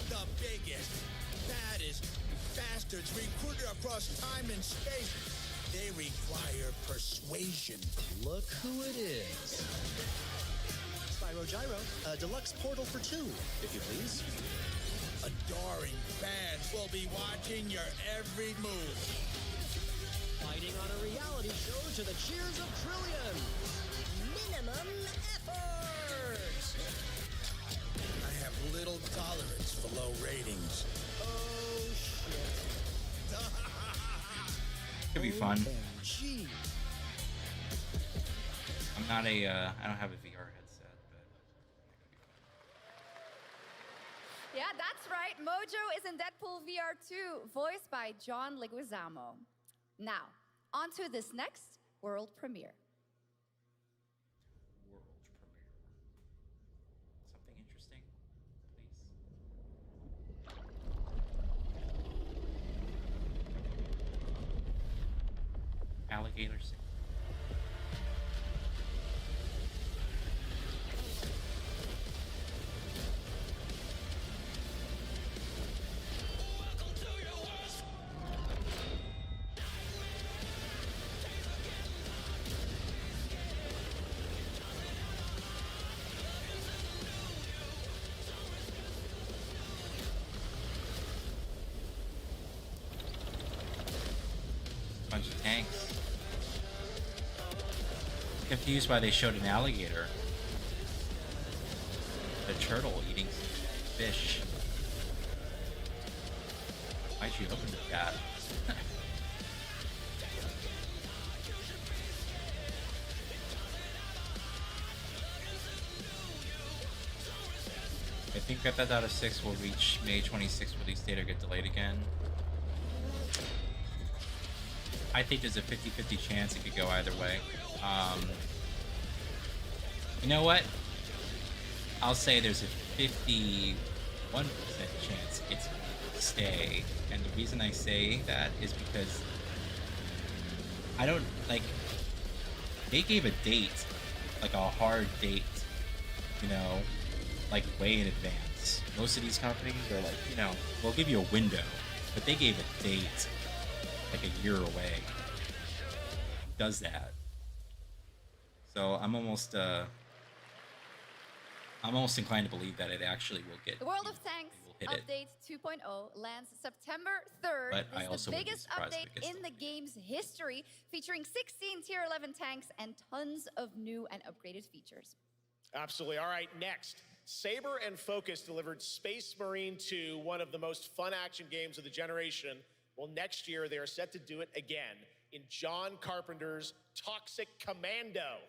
The biggest, baddest bastards recruited across time and space. They require persuasion. Look who it is. Spyro Gyro, a deluxe portal for two, if you please. Adoring fans will be watching your every move. Fighting on a reality show to the cheers of trillions. Minimum effort. I have little tolerance for low ratings. Oh, shit. Could be fun. Gee. I'm not a. I don't have a VR headset, but. Yeah, that's right. Mojo is in Deadpool VR 2, voiced by John Leguizamo. Now, on to this next world premiere. World premiere. Something interesting, please. Alligator sing. Bunch of tanks. Confused why they showed an alligator. A turtle eating fish. Why'd you open with that? I think Grand Theft Auto 6 will reach May 26th release date or get delayed again. I think there's a 50-50 chance it could go either way. You know what? I'll say there's a 51% chance it's going to stay. And the reason I say that is because I don't, like, they gave a date, like a hard date, you know, like way in advance. Most of these companies are like, you know, we'll give you a window, but they gave a date like a year away. Does that? So I'm almost inclined to believe that it actually will get. The World of Tanks Update 2.0 lands September 3rd. But I This is also the wouldn't be biggest surprised if update it gets in the game's history, featuring 16 Tier 11 tanks and tons of new and upgraded features. Absolutely. All right, next. Saber and Focus delivered Space Marine 2, one of the most fun action games of the generation. Well, next year they are set to do it again in John Carpenter's Toxic Commando.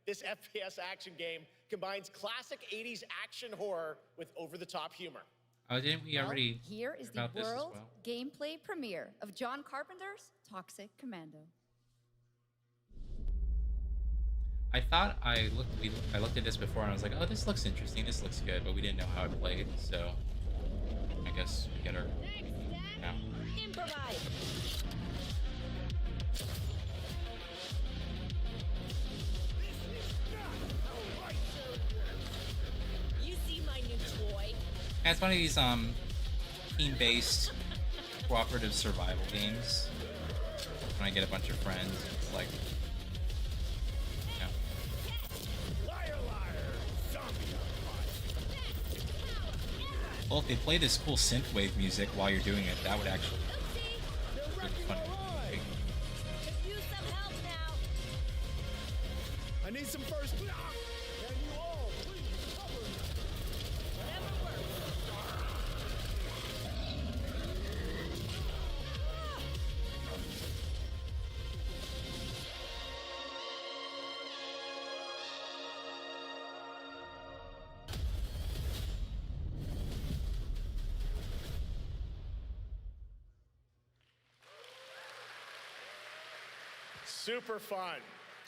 This FPS action game combines classic 80s action horror with over-the-top humor. Oh, didn't we already? Here is hear the about this as world well? gameplay premiere of John Carpenter's Toxic Commando. I thought I looked at this before and I was like, oh, this looks interesting. This looks good, but we didn't know how it played, so I guess we get our now. Improvise. You see my new toy? And it's one of these team-based cooperative survival games. when I get a bunch of friends. It's like, well, if they play this cool synthwave music while you're doing it, that would actually be really fun. I need some first. Can you all please cover me? Super fun.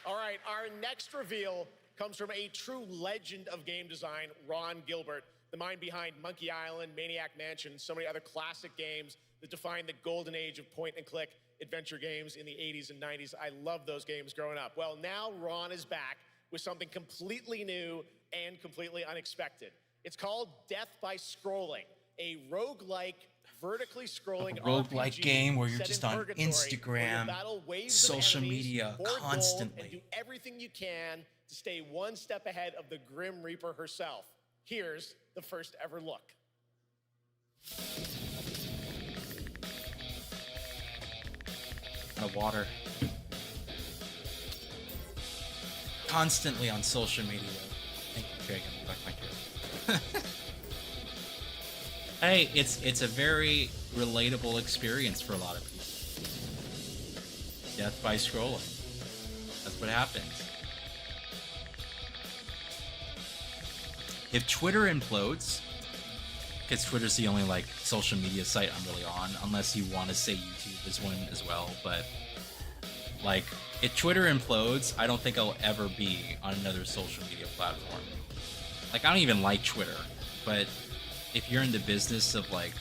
All right, our next reveal comes from a true legend of game design, Ron Gilbert, the mind behind Monkey Island, Maniac Mansion, and so many other classic games that defined the golden age of point-and-click adventure games in the 80s and 90s. I loved those games growing up. Well, now Ron is back with something completely new and completely unexpected. It's called Death by Scrolling, a roguelike, vertically scrolling roguelike RPG game where you're set just in on purgatory, where you Instagram, battle waves of social enemies media for gold constantly. and do everything you can to stay one step ahead of the Grim Reaper herself. Here's the first ever look. Out of water. Constantly on social media. Thank you, Craig. I'm back my kid. Hey, it's a very relatable experience for a lot of people. Death by scrolling. That's what happens. If Twitter implodes, because Twitter's the only like social media site I'm really on, unless you want to say YouTube is one as well, but like if Twitter implodes, I don't think I'll ever be on another social media platform. Like I don't even like Twitter, but if you're in the business of like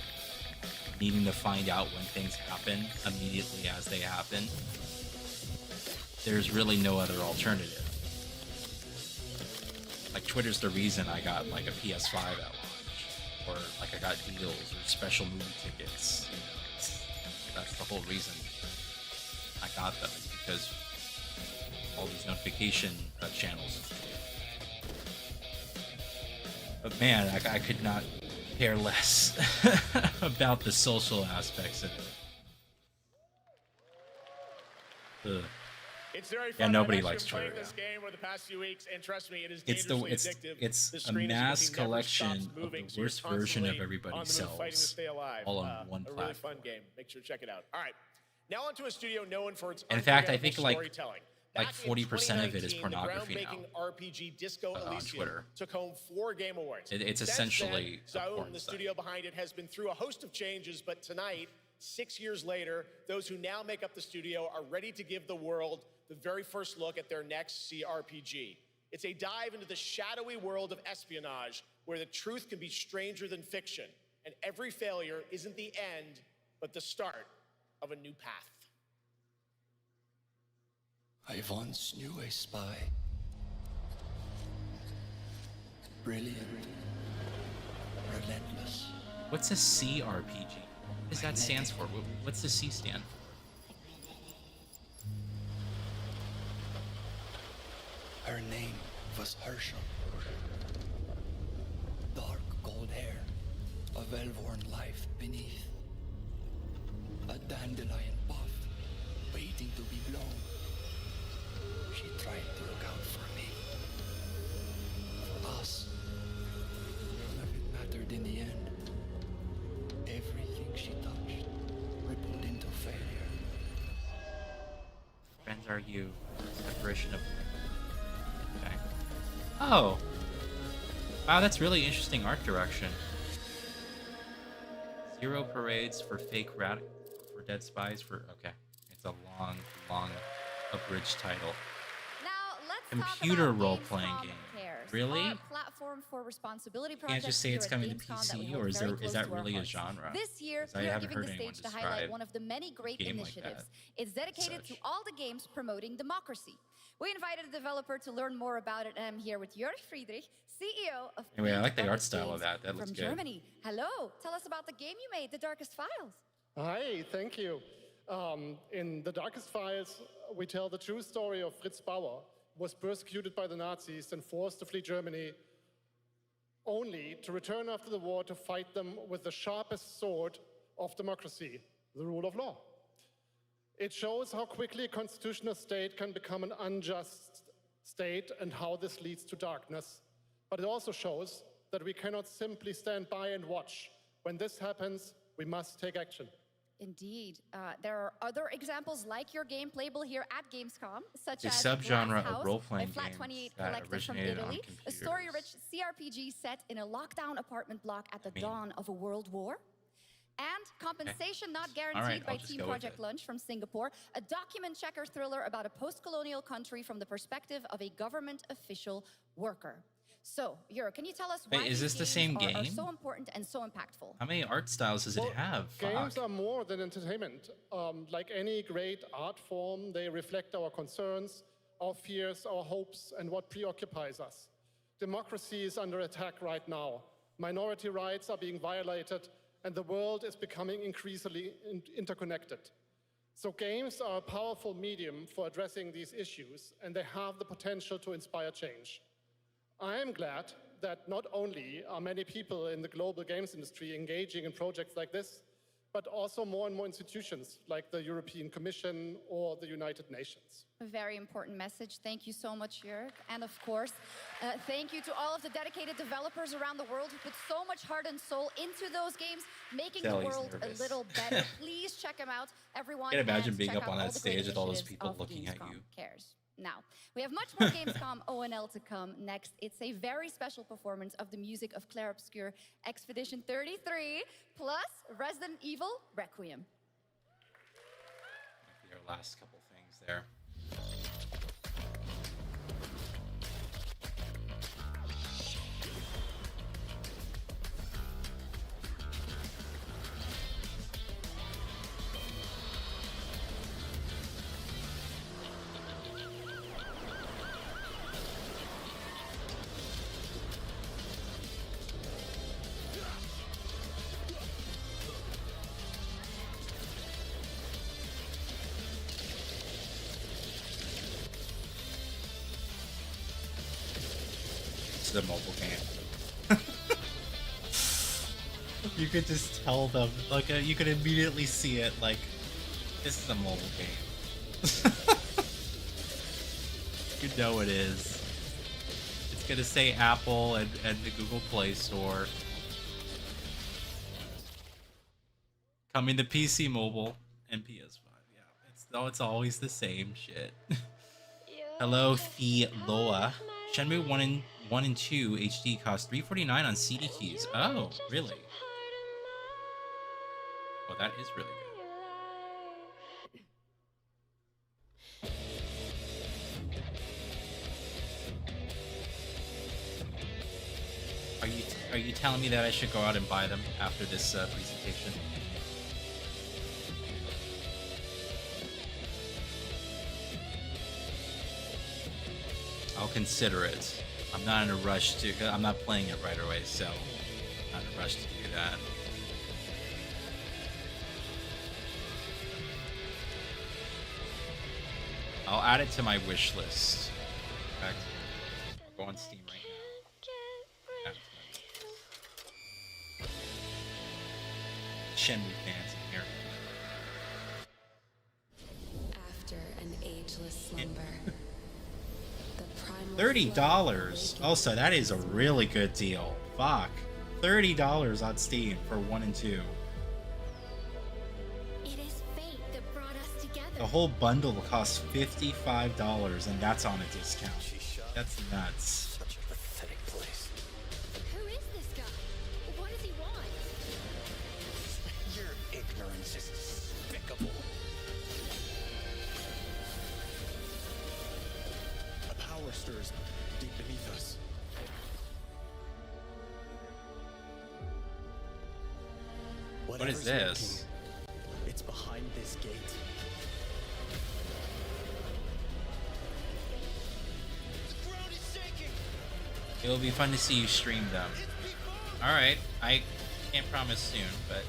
needing to find out when things happen immediately as they happen, there's really no other alternative. Like Twitter's the reason I got like a PS5 at launch, or like I got deals or special movie tickets. You know, that's the whole reason I got them, is because all these notification channels. But man, I could not care less about the social aspects of it. Ugh. It's very fun. Yeah, nobody I've actually likes been playing Twitter. this game over the past few weeks, and trust me, it is It's dangerously it's addictive. it's The a screen, as you mass can see, never collection stops of moving, the so you're worst version of constantly everybody on the move fighting to sells, stay alive. all on one A really platform. fun game. Make sure to check it out. All right, now onto a studio known for its In fact, I unforgettable think like storytelling. 40% of it is 2019, pornography the now. groundbreaking RPG Disco On Elysium Twitter. took home 4 Game Awards. It's Since essentially then, a Zaun, porn the site. studio behind it, has been through a host of changes, but tonight, 6 years later, those who now make up the studio are ready to give the world the very first look at their next CRPG. It's a dive into the shadowy world of espionage, where the truth can be stranger than fiction, and every failure isn't the end, but the start of a new path. I once knew a spy. Brilliant. Relentless. What's a CRPG? What does that stand for? What's the C stand for? Her name was Herschel. Dark gold hair, a well-worn life beneath. A dandelion puff, waiting to be blown. She tried to look out for me. For us. None of it mattered in the end. Everything she touched rippled into failure. Friends are you. Separation of. Okay. Oh. Wow, that's really interesting art direction. 0 parades for fake for dead spies for. Okay. It's a long, abridged title. Now let's Computer talk about role-playing Gamescom game. Cares, Really? our platform for responsibility Can't project just say here it's at coming to Gamescom that we PC, hold or is very there close is that to our really a hearts. genre? This year, 'Cause I we are haven't giving the heard anyone stage to highlight describe one of the many great game like initiatives. that. It's dedicated to Such. all the games promoting democracy. We invited a developer to learn more about it, and I'm here with Jörg Friedrich, CEO of Anyway, I like the Peak art Games style of that. That looks from good. Germany. Hello, tell us about the game you made, The Darkest Files. Hi, thank you. In The Darkest Files, we tell the true story of Fritz Bauer, who was persecuted by the Nazis and forced to flee Germany, only to return after the war to fight them with the sharpest sword of democracy, the rule of law. It shows how quickly a constitutional state can become an unjust state and how this leads to darkness. But it also shows that we cannot simply stand by and watch. When this happens, we must take action. Indeed. There are other examples like your game playable here at Gamescom, such The as subgenre Last of House role-playing by Flat games 28 that Collective from originated on Italy, a computers. story-rich CRPG set in a lockdown apartment block at the dawn of a world war. And Compensation Not Guaranteed by Team Project Lunch from Singapore, a document checker thriller about a post-colonial country from the perspective of a government official worker. So, Jur, can you tell us why Wait, is these this the same games are game? so important and so impactful? How many art styles does it have? Games Fuck. are more than entertainment. Like any great art form, they reflect our concerns, our fears, our hopes, and what preoccupies us. Democracy is under attack right now. Minority rights are being violated, and the world is becoming increasingly interconnected. So games are a powerful medium for addressing these issues, and they have the potential to inspire change. I am glad that not only are many people in the global games industry engaging in projects like this, but also more and more institutions like the European Commission or the United Nations. A very important message. Thank you so much, Jörg. And of course, thank you to all of the dedicated developers around the world who put so much heart and soul into those games, making the Sally's world nervous. a little better. Please check them out, everyone. I can imagine and being check up out on all that the great stage with all those initiatives people of looking at Gamescom you. Cares. Now, we have much more Gamescom ONL to come next. It's a very special performance of the music of Clair Obscur Expedition 33, plus Resident Evil Requiem. Your last couple things there. The mobile game. You could just tell them, like, you could immediately see it, like, this is a mobile game. You know it is. It's gonna say Apple and the Google Play Store. Coming to PC Mobile and PS5. Yeah, it's always the same shit. Hello, Theloa. Shenmue 1 and 2 HD cost $349 on CD keys. Oh, really? Well, that is really good. Are you telling me that I should go out and buy them after this presentation? I'll consider it. I'm not in a rush to. I'm not playing it right away, so I'm not in a rush to do that. I'll add it to my wish list. In fact, go on Steam right now. Add it to my wish list. Shenmue fans in here. After an ageless slumber. $30. Also, that is a really good deal. Fuck. $30 on Steam for 1 and 2. It is fate that brought us together. The whole bundle costs $55, and that's on a discount. That's nuts. Such a pathetic place. Who is this guy? What does he want? Your ignorance is despicable. A power stirs deep beneath us. What is this? Lurking, it's behind this gate. The ground is shaking. It'll be fun to see you stream them. Alright, I can't promise soon, but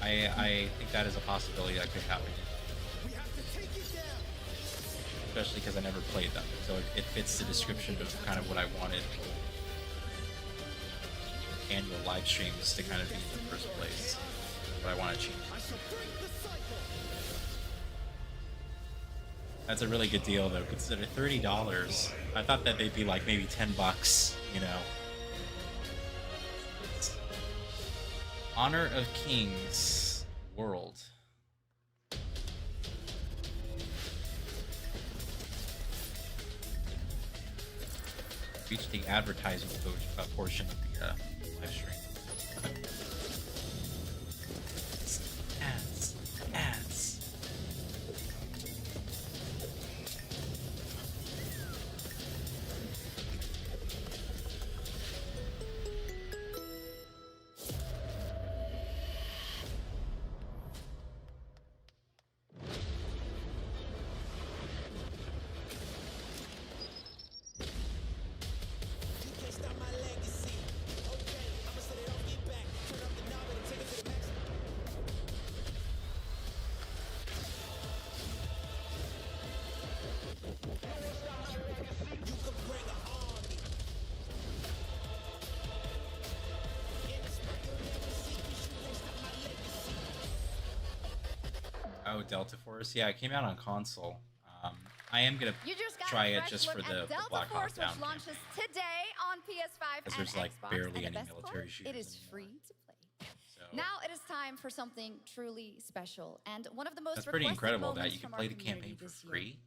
I think that is a possibility that could happen. Especially because I never played them, so it fits the description of kind of what I wanted annual live streams to kind of be in the first place. What I want to change. That's a really good deal though, consider $30. I thought that they'd be like maybe $10, you know. Honor of Kings World. Reach the advertising portion of the live stream. Ads. Oh, Delta Force. Yeah, it came out on console. I am gonna try it just for the Black Hawk Down campaign. Launches today on PS5 Because and there's like Xbox, barely and the any best military part, shooters it is anymore. free to play. So Now it is time for something truly special, and one of the most that's pretty requested incredible that moments you can from play our the community campaign for this year. free.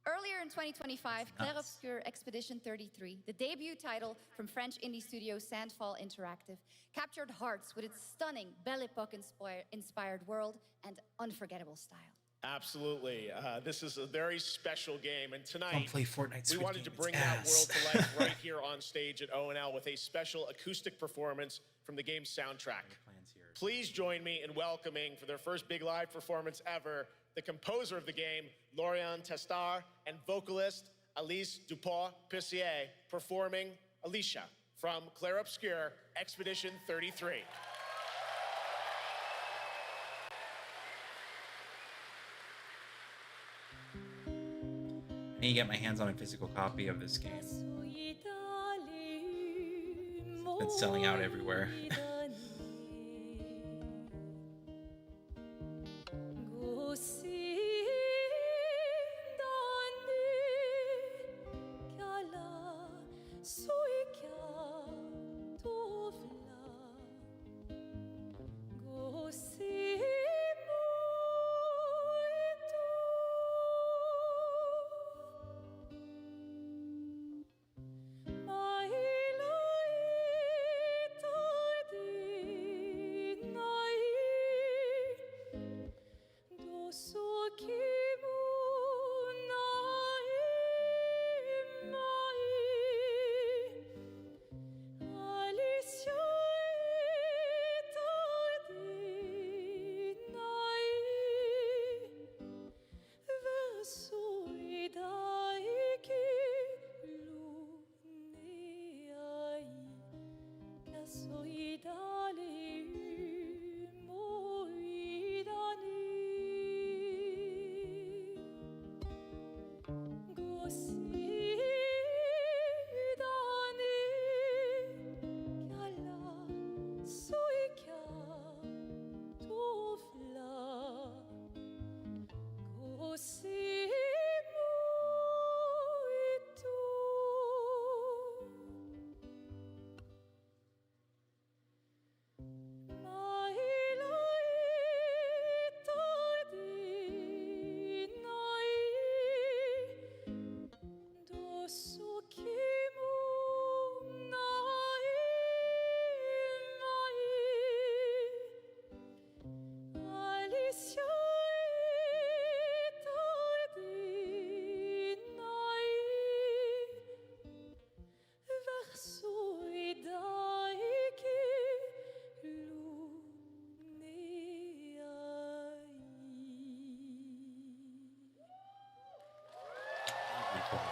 Earlier in 2025, Clair nuts. Obscur Expedition 33, the debut title from French indie studio Sandfall Interactive, captured hearts with its stunning Belle Epoque inspired world and unforgettable style. Absolutely. This is a very special game, and tonight Don't play Fortnite we Squid wanted Game, to bring it's that ass. world to life right here on stage at O&L with a special acoustic performance from the game's soundtrack. Please join me in welcoming, for their first big live performance ever, the composer of the game, Lauriane Testar, and vocalist Alice Dupont-Pissier, performing Alicia from Clair Obscur Expedition 33. I need to get my hands on a physical copy of this game. It's been selling out everywhere.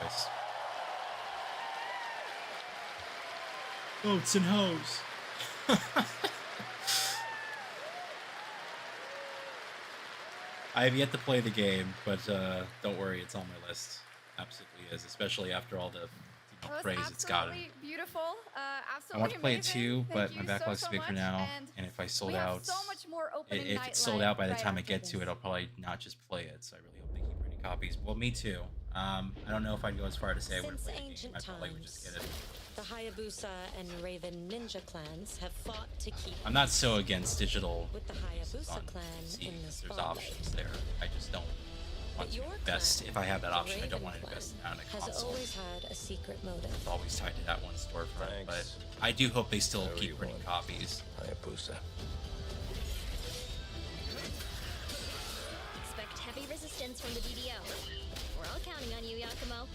Voice. Boats and hoes. I have yet to play the game, but don't worry, it's on my list. Absolutely is, especially after all the praise it's gotten. Beautiful. Absolutely I want to play it amazing. too, but Thank my you backlog's so too big for much, now. and And if I we sold have out, so much more opening if night it's sold lined out by the right time I after get this. to it, I'll probably not just play it. So I really hope they keep printing copies. Well, me too. I don't know if I'd go as far to say I would Since play the game. ancient I probably would just get it. The Hayabusa and Raven ninja clans have fought to keep. I'm not so against digital With the releases on Hayabusa clan PC, in the because there's spotlight. options there. I just don't want to invest. If I have that option, I don't want to invest in a Has console. always had a secret motive. It's always tied to that one storefront, but I do hope they still keep printing copies. Hayabusa. Expect heavy resistance from the DDO. We're all counting on you, Yakumo.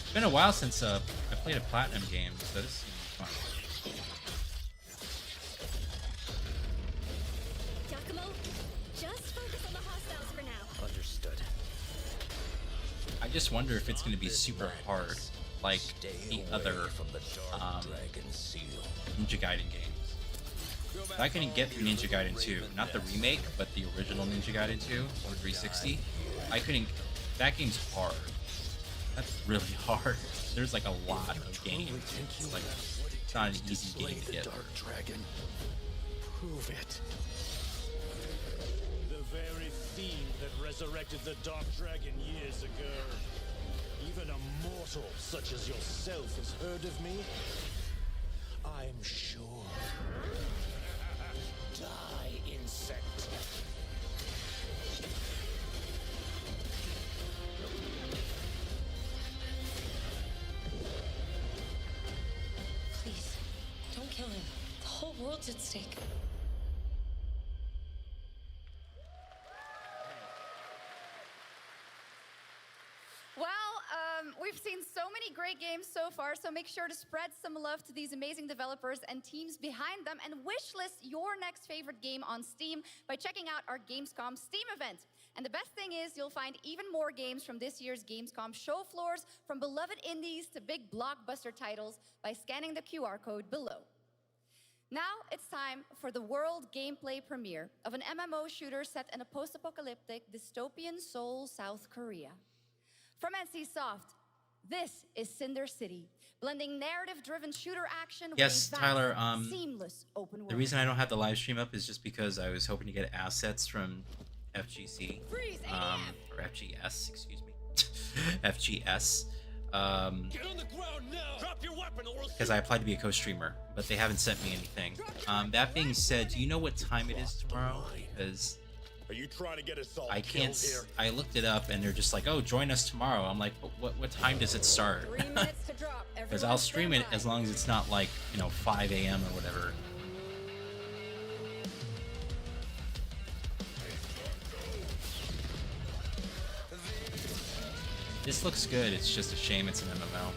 It's been a while since I played a platinum game, so this seems fun. Yakumo, just focus on the hostiles for now. Understood. I just wonder if it's going to be super hard, like the other Ninja Gaiden games. I couldn't get through Ninja Gaiden 2, not the remake, but the original Ninja Gaiden 2 on 360. I couldn't. That game's hard. That's really hard. There's like a lot of games. It's like it's not an easy game to get through. Dragon. Prove it. The very fiend that resurrected the Dark Dragon years ago. Even a mortal such as yourself has heard of me? I'm sure. Die, insect. Please, don't kill him. The whole world's at stake. Well, we've seen so many great games so far, so make sure to spread some love to these amazing developers and teams behind them, and wishlist your next favorite game on Steam by checking out our Gamescom Steam event. And the best thing is you'll find even more games from this year's Gamescom show floors, from beloved indies to big blockbuster titles, by scanning the QR code below. Now it's time for the world gameplay premiere of an MMO shooter set in a post-apocalyptic dystopian Seoul, South Korea. From NCSoft, this is Cinder City, blending narrative-driven shooter action Yes, with a Tyler, vast, seamless open world. The reason I don't have the live stream up is just because I was hoping to get assets from FGC, or FGS, excuse me, FGS, Get on the ground now! Drop your weapon or we'll because I applied to be a co-streamer, but they haven't sent me anything. That being said, do you know what time it is tomorrow? Because Are you trying to get us all I killed can't. here? I looked it up, and they're just like, "Oh, join us tomorrow." I'm like, "What time does it start?" 3 minutes to drop. Because I'll stream it as long as it's not like 5 a.m. or whatever. This looks good. It's just a shame it's an MMO.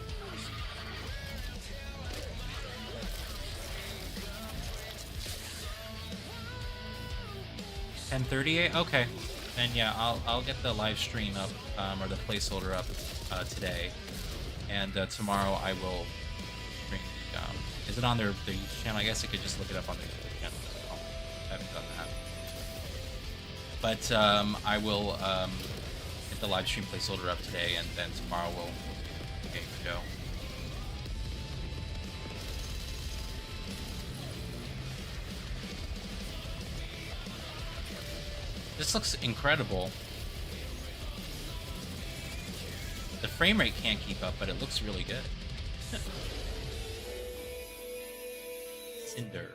$10:38. Okay, then yeah, I'll get the live stream up or the placeholder up today, and tomorrow I will stream. Is it on their YouTube channel? I guess I could just look it up on their YouTube channel. I haven't done that, but I will get the live stream placeholder up today, and then tomorrow we'll do the game show. This looks incredible. The frame rate can't keep up, but it looks really good. Cinder.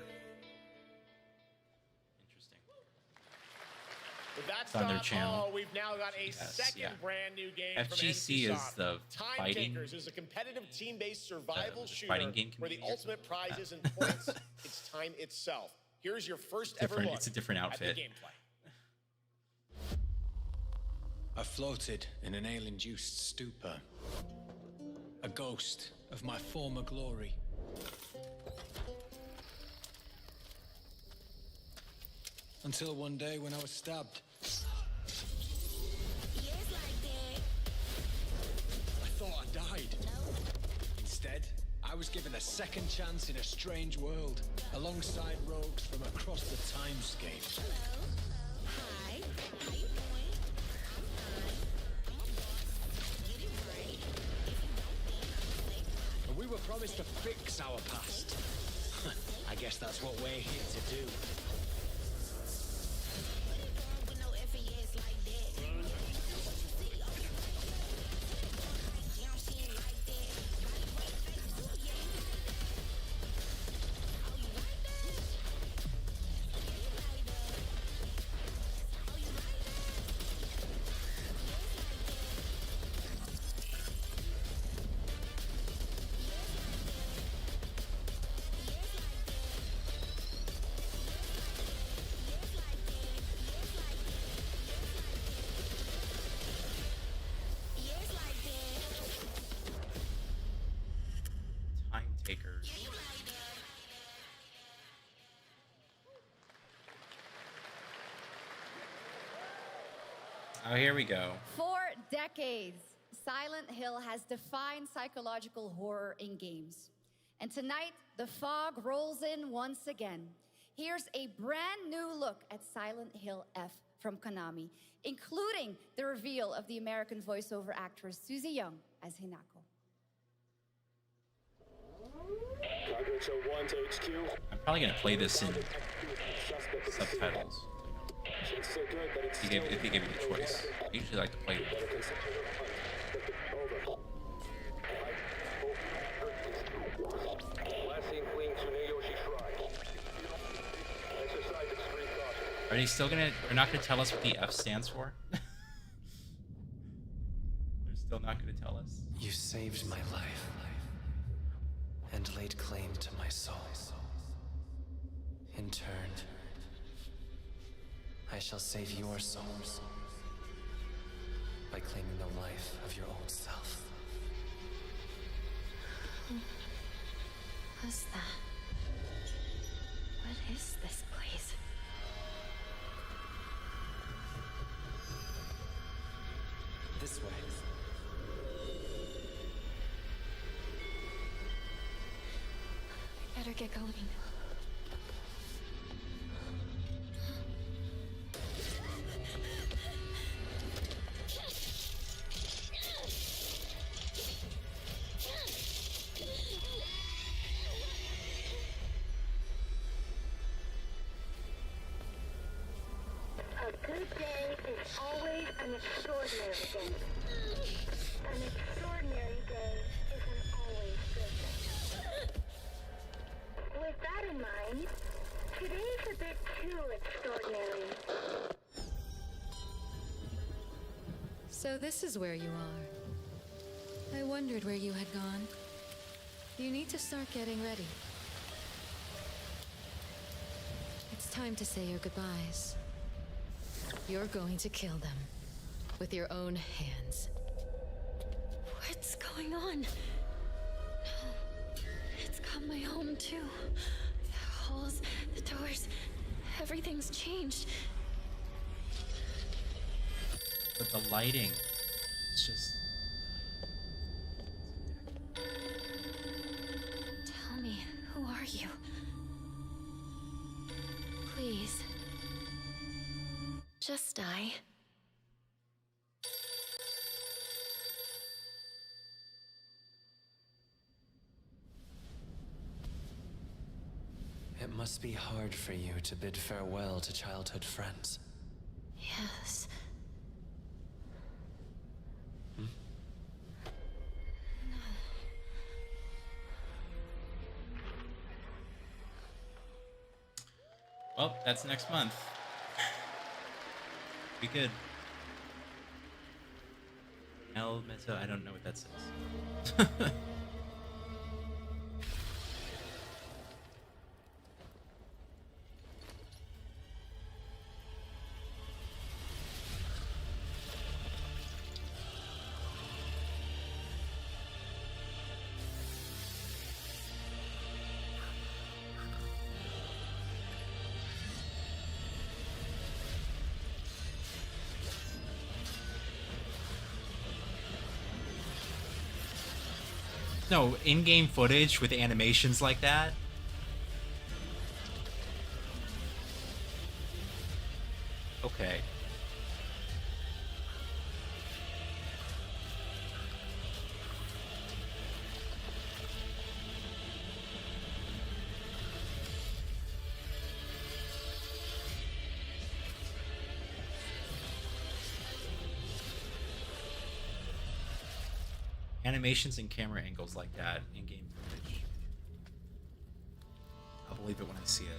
With that It's on their stop, channel. we've now got a second brand new game FGC from is NCSoft. the Time fighting- Takers is a competitive team-based survival the shooter fighting game where the community or ultimate something like prize isn't that. points, it's time itself. Here's your first ever Different- look it's a different at the outfit. gameplay. I floated in an ale-induced stupor, a ghost of my former glory. Until one day when I was stabbed. I thought I died. Instead, I was given a second chance in a strange world, alongside rogues from across the timescape. Hi. How you doing? We were promised to fix our past. I guess that's what we're here to do. Time takers. Oh, here we go. For decades, Silent Hill has defined psychological horror in games. And tonight, the fog rolls in once again. Here's a brand new look at Silent Hill F from Konami, including the reveal of the American voiceover actress Susie Young as Hinako. I'm probably gonna play this in subtitles. If he gave me the choice. I usually like to play it. Are they still gonna? They're not gonna tell us what the F stands for? They're still not gonna tell us. You saved my life and laid claim to my soul. In turn, I shall save your souls by claiming the life of your own self. Who was that? What is this place? This way. I better get going. A good day is always an extraordinary day. An extraordinary day isn't always good. With that in mind, today's a bit too extraordinary. So this is where you are. I wondered where you had gone. You need to start getting ready. It's time to say your goodbyes. You're going to kill them with your own hands. What's going on? No. It's got my home too. The halls, the doors, everything's changed. But the lighting, it's just... Tell me, who are you? Please. Just die. It must be hard for you to bid farewell to childhood friends. Yes. Well, that's next month. Be good. El Mezzo, I don't know what that says. No, in-game footage with animations like that. Okay. Animations and camera angles like that in game footage. I'll believe it when I see it.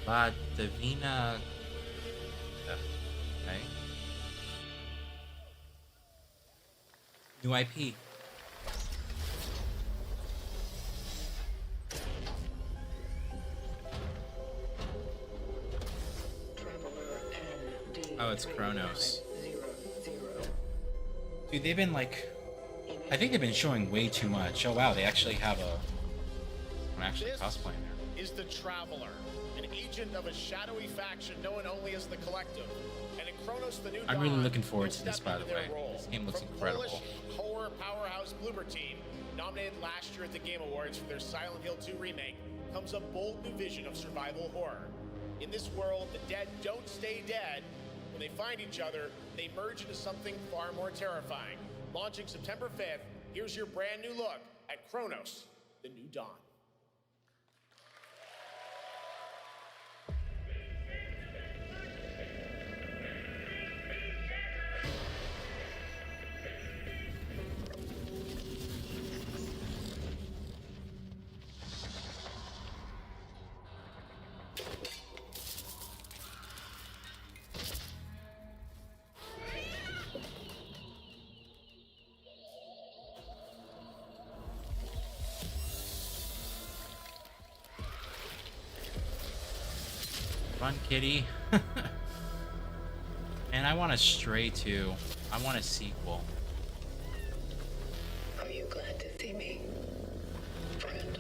La Divina. Okay. New IP. Oh, it's Kronos. Dude, they've been like... I think they've been showing way too much. Oh wow, they actually have I'm actually cosplaying there. Is the Traveler, an agent of a shadowy faction known only as the Collective. And in Kronos the New Dawn, I'm really looking forward to this, by the way. This game looks incredible. Polish horror powerhouse Bloober Team, nominated last year at the Game Awards for their Silent Hill 2 remake, comes a bold new vision of survival horror. In this world, the dead don't stay dead. When they find each other, they merge into something far more terrifying. Launching September 5th, here's your brand new look at Kronos, the New Dawn. Run, kitty. And I want a Stray too. I want a sequel. Are you glad to see me, friend?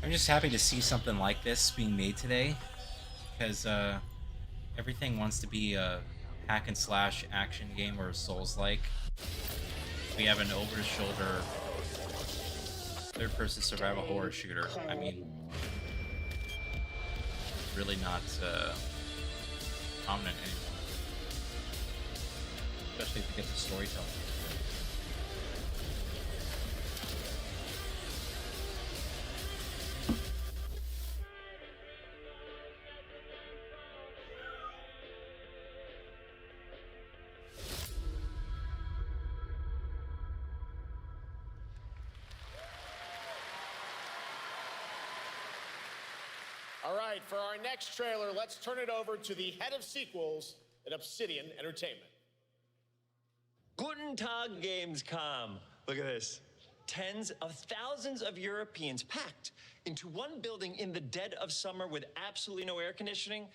I'm just happy to see something like this being made today, because everything wants to be a hack and slash action game or Souls-like. We have an over-the-shoulder third-person survival horror shooter. I mean, really not prominent anymore, especially if you get the storytelling. All right, for our next trailer, let's turn it over to the head of sequels at Obsidian Entertainment. Guten Tag, Gamescom. Look at this. Tens of thousands of Europeans packed into one building in the dead of summer with absolutely no air conditioning.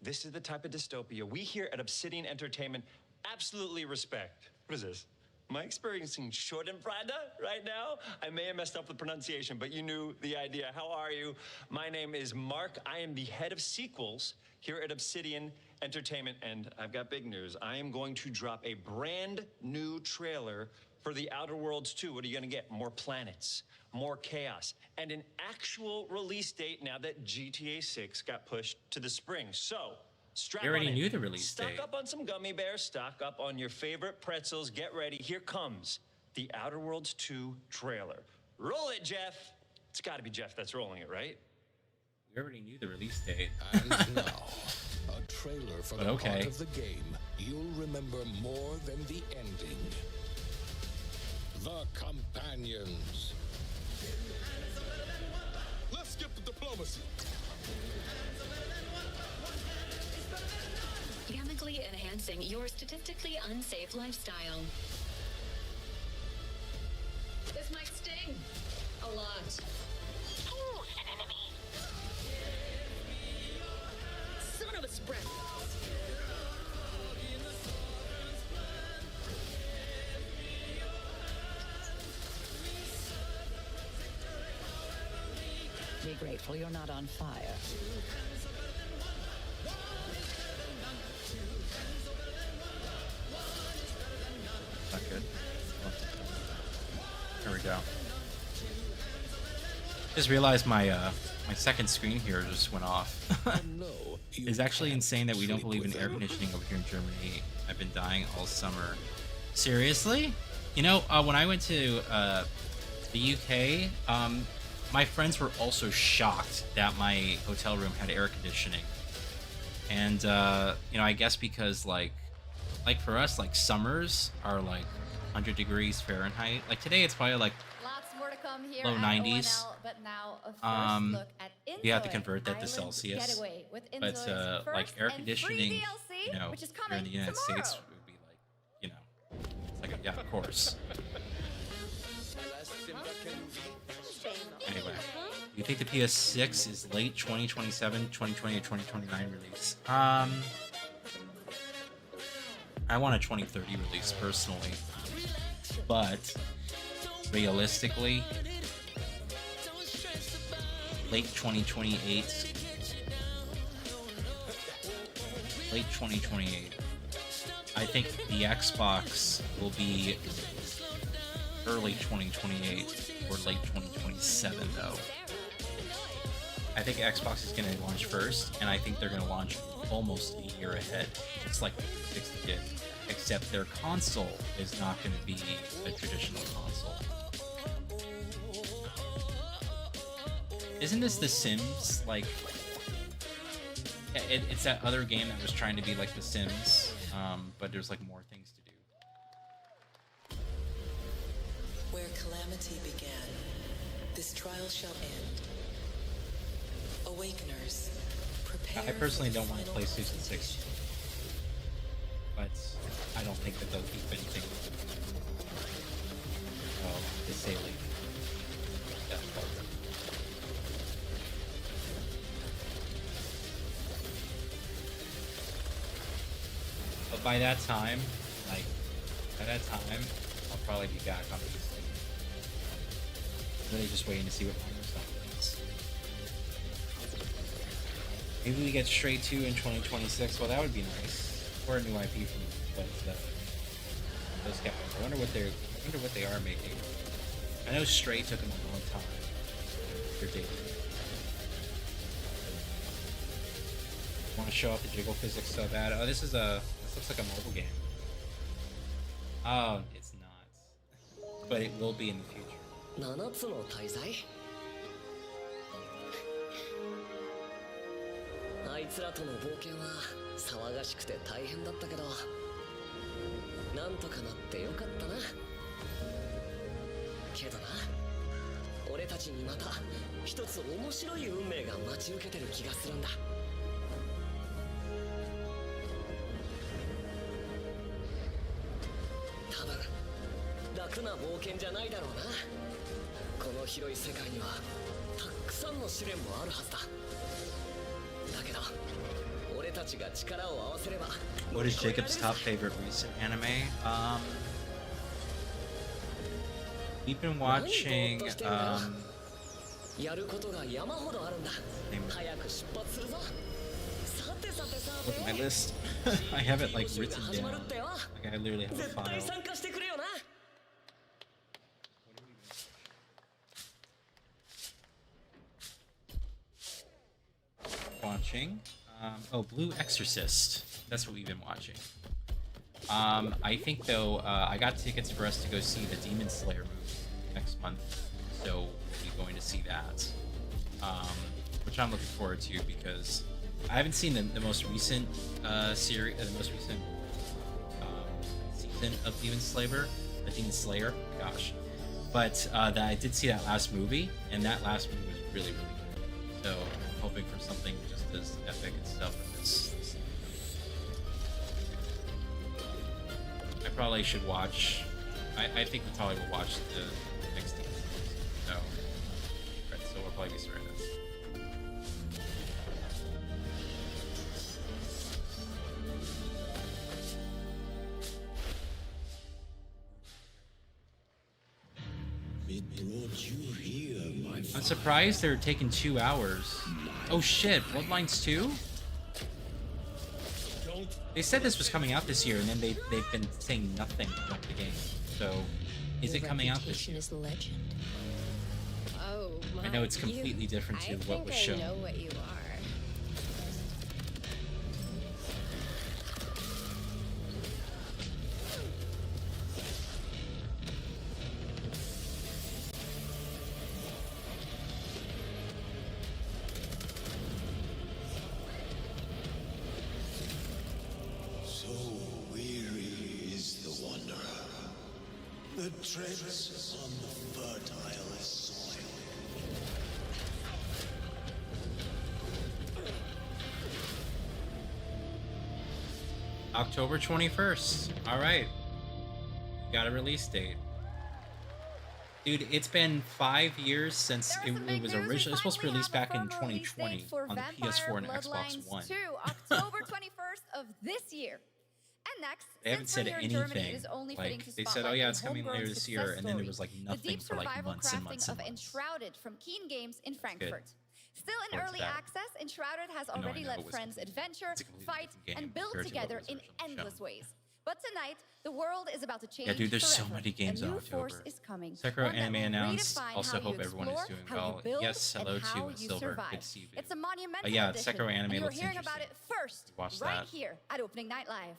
This is the type of dystopia we here at Obsidian Entertainment absolutely respect. What is this? Am I experiencing Schadenfreude right now? I may have messed up the pronunciation, but you knew the idea. How are you? My name is Mark. I am the head of sequels here at Obsidian Entertainment, and I've got big news. I am going to drop a brand new trailer for The Outer Worlds 2. What are you gonna get? More planets, more chaos, and an actual release date now that GTA 6 got pushed to the spring. So, strap You already on in. knew the release Stock date. up on some gummy bears, stock up on your favorite pretzels, get ready. Here comes The Outer Worlds 2 trailer. Roll it, Jeff. It's gotta be Jeff that's rolling it, right? We already knew the release date. And now, a trailer for But the okay. part of the game you'll remember more than the ending. The Companions. Let's skip the diplomacy. Chemically enhancing your statistically unsafe lifestyle. This might sting a lot. Ooh, an enemy. Son of a spread. Be grateful you're not on fire. Not good. There we go. Just realized my my second screen here just went off. It's actually insane that we don't believe in air conditioning over here in Germany. I've been dying all summer. Seriously? You know, when I went to the UK, my friends were also shocked that my hotel room had air conditioning. And you know, I guess because like for us, like summers are like 100 degrees Fahrenheit. Like today, it's probably like Lots more to come here low at 90s. ONL, but now a first look at You have to Inzoe convert that to Island Celsius. Getaway with But Inzoe's like first air and free conditioning, DLC, you know, which is here in coming the United tomorrow. States would be like, you know, it's like yeah, of course. Anyway, you think the PS6 is late 2027, 2020, or 2029 release? I want a 2030 release personally, but realistically, late 2028. Late 2028. I think the Xbox will be early 2028 or late 2027 though. I think Xbox is going to launch first, and I think they're going to launch almost a year ahead, just like the 360 did, except their console is not going to be a traditional console. Isn't this The Sims? Like, it's that other game that was trying to be like The Sims, but there's like more things to do. Where calamity began, this trial shall end. Awakeners, prepare. I personally don't want to play Season 6, but I don't think that they'll keep anything. Oh, the sailing. Yeah, but by that time, I'll probably be back on PC. Really just waiting to see what Microsoft thinks. Maybe we get Stray 2 in 2026. Well, that would be nice. Or a new IP from those guys. I wonder what they are making. I know Stray took them a long time. They're dating. Want to show off the jiggle physics so bad? Oh, this looks like a mobile game. Oh, it's not. But it will be in the future. 7つの大罪あいつらとの冒険は騒がしくて大変だったけどなんとかなってよかったなけどな俺たちにまた一つ面白い運命が待ち受けてる気がするんだ多分楽な冒険じゃないだろうなこの広い世界にはたくさんの試練もあるはずだだけど俺たちが力を合わせれば What is Jacob's top favorite recent anime? We've been watchingやることが山ほどあるんだ早く出発するぞ Look at my list. I have it like written down. Like I literally have a file. Watching. Oh, Blue Exorcist. That's what we've been watching. I think though, I got tickets for us to go see the Demon Slayer movie next month, so we'll be going to see that. Which I'm looking forward to because I haven't seen the most recent series, the most recent season of Demon Slayer. Gosh, but I did see that last movie, and that last movie was really, really good. So I'm hoping for something just as epic and stuff as this. I probably should watch. I think we probably will watch the next season. So, right, so we'll probably be starting this. It brought you here, my I'm surprised they're taking 2 hours. Oh shit, Bloodlines 2? They said this was coming out this year, and then they've been saying nothing about the game. So, is it coming out this year? Is legend. Oh my! I know it's completely different to what was shown. I know what you are. The treads on the fertile soil. October 21st. All right. Got a release date. Dude, it's been 5 years since it was originally supposed to be released back in 2020 on the PS4 and Xbox One. October 21st of this year. And next, They haven't said anything. Like, they said, oh yeah, it's coming later this year, and then there was like nothing for like months and months and months. Enshrouded from Keen Games in Frankfurt. Still in Towards early that. access, Enshrouded has already let friends adventure, fight, and build together in endless ways. But tonight, the world is about to change. Yeah, dude, there's so forever. many games A in new October. force is coming. Sekiro One that Anime will announced. redefine Also, how you hope everyone is explore, doing how you well. build, Yes, hello and how to you Silver. survive. Good to see you. It's a monumental Yeah, edition, Sekiro Anime and you're looks hearing about interesting. it first, Watch right that. here at Opening Night Live.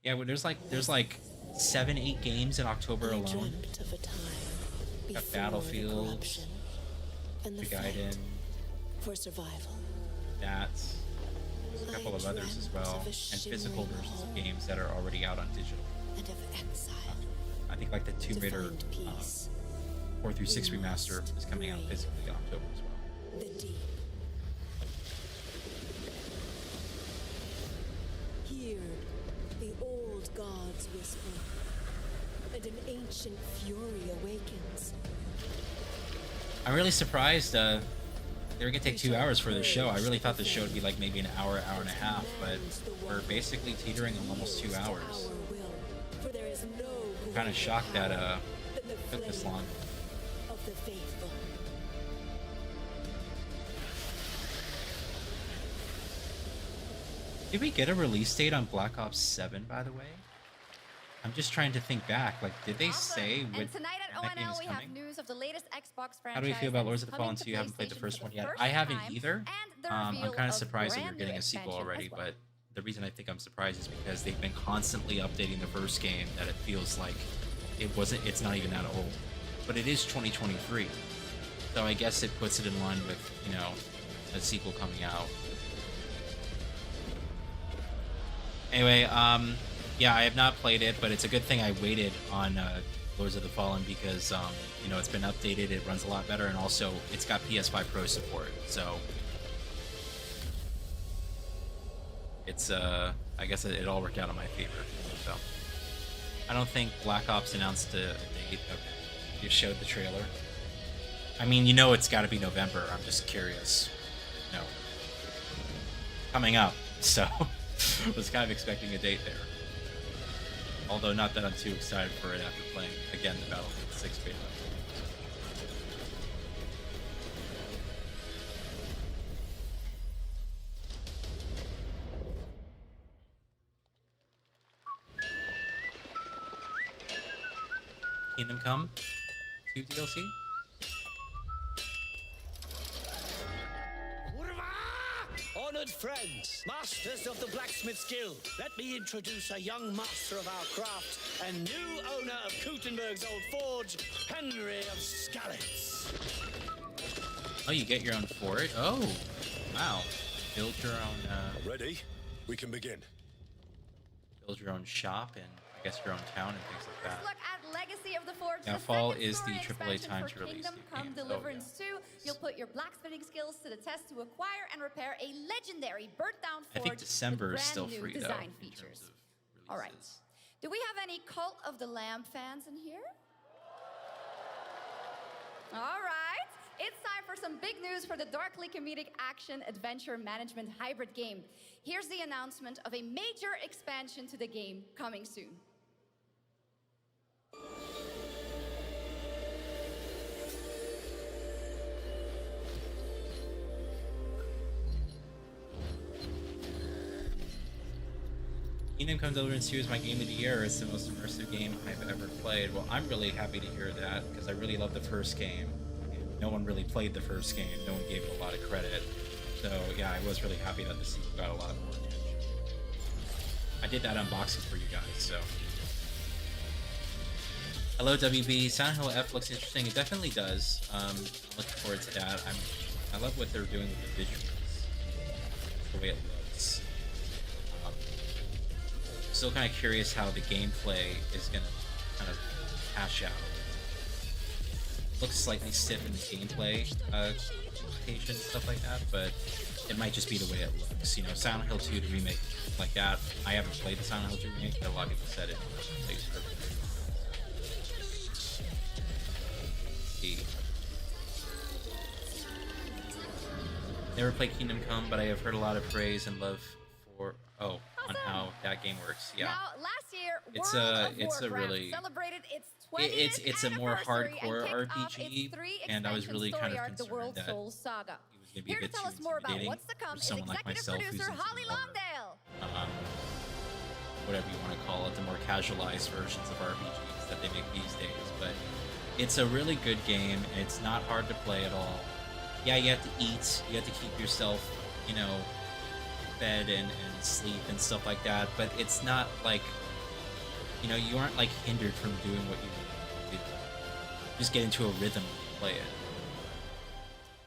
Yeah, well, there's like 7-8 games in October alone. Dreamt of a time Got before Battlefield, the corruption and the Gaiden, fight for survival. Stats, there's a couple of others as well, and physical versions of games that are already out on digital. And of exile. I think like the Tomb Raider 4 through 6 remaster is coming out physically in October as well. The deep. Hear the old gods whisper, and an ancient fury awakens. I'm really surprised they were gonna take 2 hours for this show. I really thought this show would be like maybe an hour, hour and a half, but we're basically teetering on almost 2 hours. I'm kind of shocked that it took this long. Of the faithful. Did we get a release date on Black Ops 7, by the way? I'm just trying to think back. Like, did they say And when tonight at that game ONL is we have coming? news of the latest Xbox franchise. How do we feel about that Lords is of the coming Fallen to 2? You haven't played the PlayStation first for one the yet. first I haven't time, either. and the I'm reveal kind of of surprised that we're brand getting new a sequel expansion already, as well. but the reason I think I'm surprised is because they've been constantly updating the first game that it feels like it's not even that old. But it is 2023. So I guess it puts it in line with, you know, a sequel coming out. Anyway, yeah, I have not played it, but it's a good thing I waited on Lords of the Fallen because, you know, it's been updated, it runs a lot better, and also it's got PS5 Pro support, so it's, I guess it all worked out in my favor, so. I don't think Black Ops announced a date, you showed the trailer. I mean, you know it's gotta be November, I'm just curious, you know, coming up, so was kind of expecting a date there. Although not that I'm too excited for it after playing, again, the Battlefield 6 beta. Kingdom Come 2 DLC? Honored friends, masters of the blacksmith's guild, let me introduce a young master of our craft and new owner of Kutenberg's old forge, Henry of Skalitz. Oh, you get your own forge? Oh, wow. Build your own, Ready? We can begin. Build your own shop and I guess your own town and things like that. Look at Legacy of the Forge. Now, the fall second is the story AAA time expansion to for release Kingdom the Come game. Deliverance 2. You'll put your blacksmithing skills to the test to acquire and repair a legendary burnt-down forge I think December with is still brand new free, though, design in features. terms of All right. Do we have any Cult of the Lamb fans in here? All right. It's time for some big news for the darkly comedic action adventure management hybrid game. Here's the announcement of a major expansion to the game coming soon. Kingdom Come Deliverance 2 is my game of the year. It's the most immersive game I've ever played. Well, I'm really happy to hear that because I really love the first game. And no one really played the first game. No one gave it a lot of credit. So yeah, I was really happy that the sequel got a lot more attention. I did that unboxing for you guys, so. Hello WB. Silent Hill F looks interesting. It definitely does. I'm looking forward to that. I love what they're doing with the visuals. The way it looks. Still kind of curious how the gameplay is gonna kind of hash out. Looks slightly stiff in the gameplay presentation, stuff like that, but it might just be the way it looks. You know, Silent Hill 2 the remake like that. I haven't played the Silent Hill 2 remake, but a lot of people said it plays perfectly. Never played Kingdom Come, but I have heard a lot of praise and love for on how that game works. Yeah. Now, last year, It's a really celebrated its 20th it's a more anniversary hardcore and kicked off RPG, its 3 and I was really expansion kind of story arc, the concerned World that Soul Saga. he was gonna be Here a to bit tell too us more about intimidating what's to come for is someone like executive myself who's producer into Holly more, Longdale. whatever you want to call it, the more casualized versions of RPGs that they make these days. But it's a really good game, and it's not hard to play at all. Yeah, you have to eat, you have to keep yourself, you know, fed and sleep and stuff like that, but it's not like, you know, you aren't like hindered from doing what you want to do. Just get into a rhythm and play it.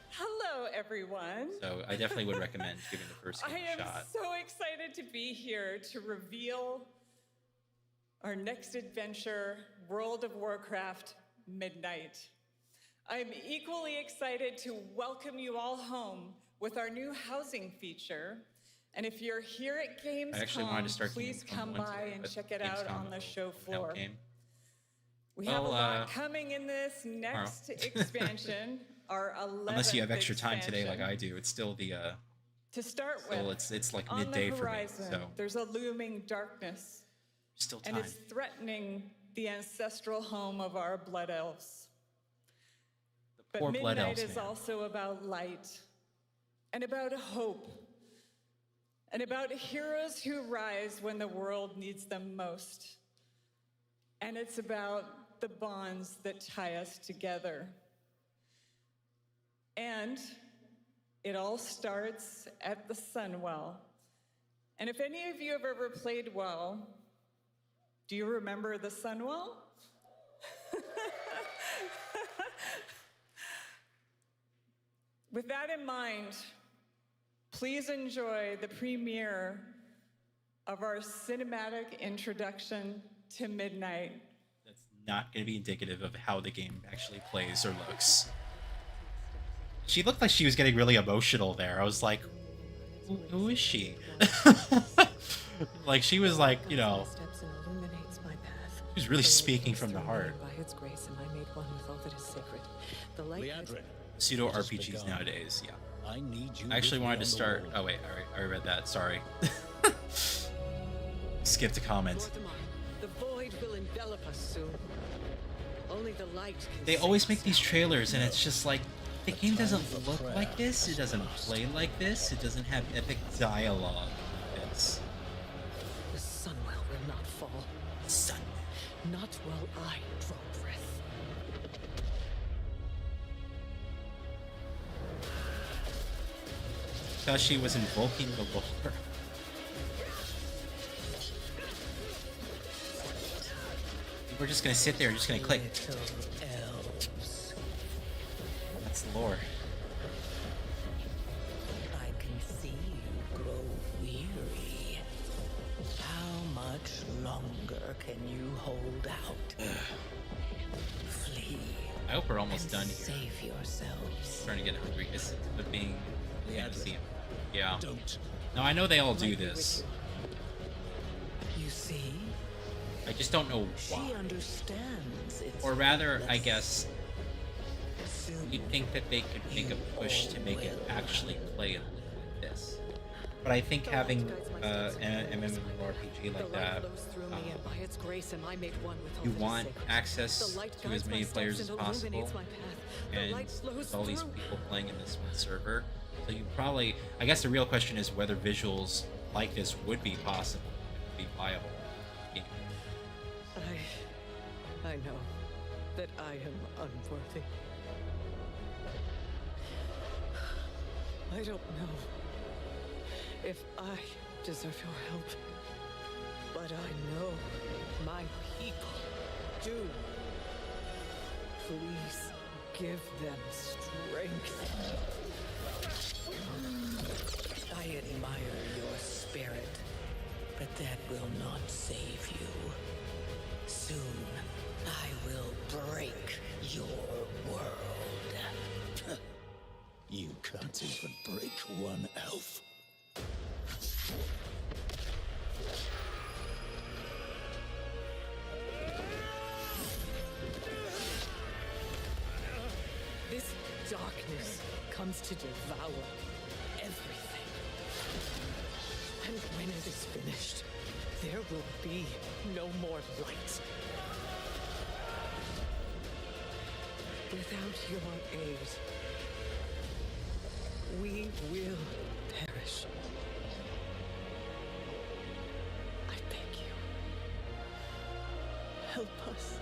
Hello, everyone. So I definitely would recommend giving the first game a shot. I am so excited to be here to reveal our next adventure, World of Warcraft Midnight. I'm equally excited to welcome you all home with our new housing feature. And if you're here at Gamescom, please come by and check it out on the show floor. We have a lot coming in this next expansion, our 11th unless you have extra time expansion. today like I do, it's still the to start still with, it's like on midday the for me. horizon, So there's a looming darkness. Still time. And it's threatening the ancestral home of our blood elves. But poor blood Midnight elves, is man. also about light and about hope and about heroes who rise when the world needs them most. And it's about the bonds that tie us together. And it all starts at the Sunwell. And if any of you have ever played WoW, do you remember the Sunwell? With that in mind, please enjoy the premiere of our cinematic introduction to Midnight. not going to be indicative of how the game actually plays or looks. She looked like she was getting really emotional there. I was like, who is she? Like, she was like, you know, she was really speaking from the heart. Pseudo RPGs nowadays, yeah. I actually wanted to start. Oh wait, I already read that. Sorry. Skipped a comment. The void will envelop us soon. Only the light can They always make these trailers, and it's just like, the game doesn't look like this. It doesn't play like this. It doesn't have epic dialogue like this. The Sunwell will not fall. Sun. Not while I draw breath. Because she was invoking the lore. We're just gonna sit there and just gonna click. That's the lore. I can see you grow weary. How much longer can you hold out? Flee. I hope we're almost done here. Save yourselves. Starting to get hungry. Is it being fantasy? Yeah. No, I know they all do this. You see? I just don't know why. She understands. Or rather, I guess, you'd think that they could make a push to make it actually play like this. But I think having an MMORPG like that, you want access to as many players as possible, and with all these people playing in this one server. So you probably, I guess the real question is whether visuals like this would be possible be viable game. I know that I am unworthy. I don't know if I deserve your help, but I know my people do. Please give them strength. I admire your spirit, but that will not save you. Soon, I will break your world. You can't even break one elf. This darkness comes to devour everything. And when it is finished, there will be no more light. Without your aid, we will perish. I beg you, help us.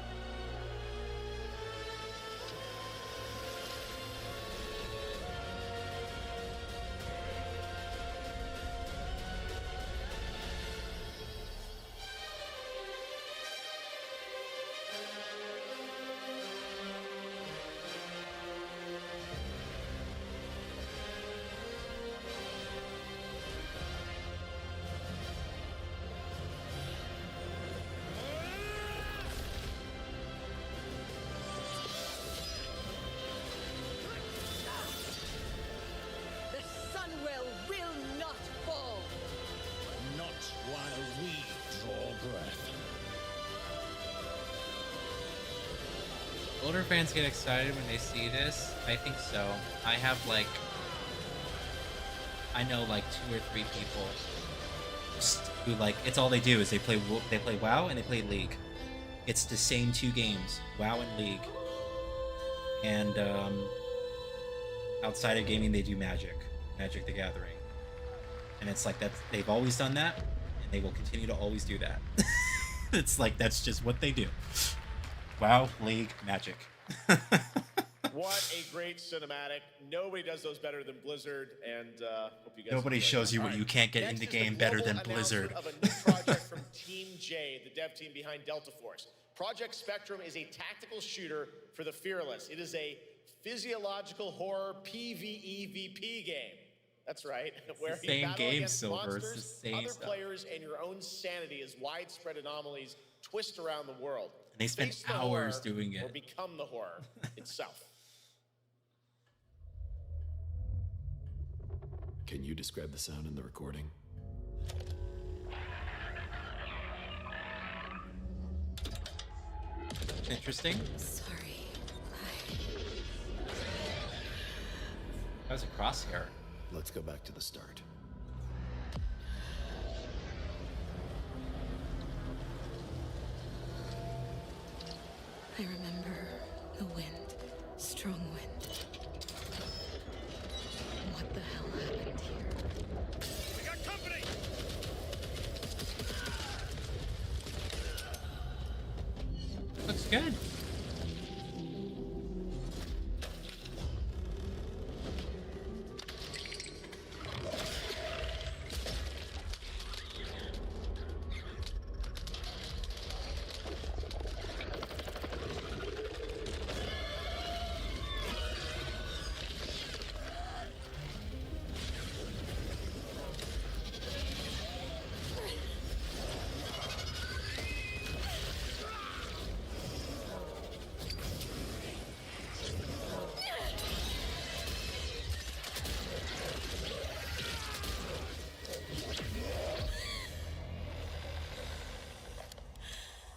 Older fans get excited when they see this. I think so. I have like, I know like 2 or 3 people who like, it's all they do is they play WoW and they play League. It's the same 2 games, WoW and League. And outside of gaming, they do Magic the Gathering. And it's like they've always done that, and they will continue to always do that. It's like that's just what they do. WoW, League, Magic. What a great cinematic. Nobody does those better than Blizzard, and hope you guys Nobody shows you what you can't get in the game better than Blizzard. Of a new project from Team J, the dev team behind Delta Force. Project Spectrum is a tactical shooter for the fearless. It is a physiological horror PvEVP game. That's right. Where the same you battle game, against Silver. monsters, It's the same other stuff. players, and your own sanity as widespread anomalies twist around the world. And they spend Face the hours horror doing it. Or become the horror itself. Can you describe the sound in the recording? Interesting. Sorry. That was a crosshair. Let's go back to the start. I remember the wind, strong wind. What the hell happened here? We got company! Looks good.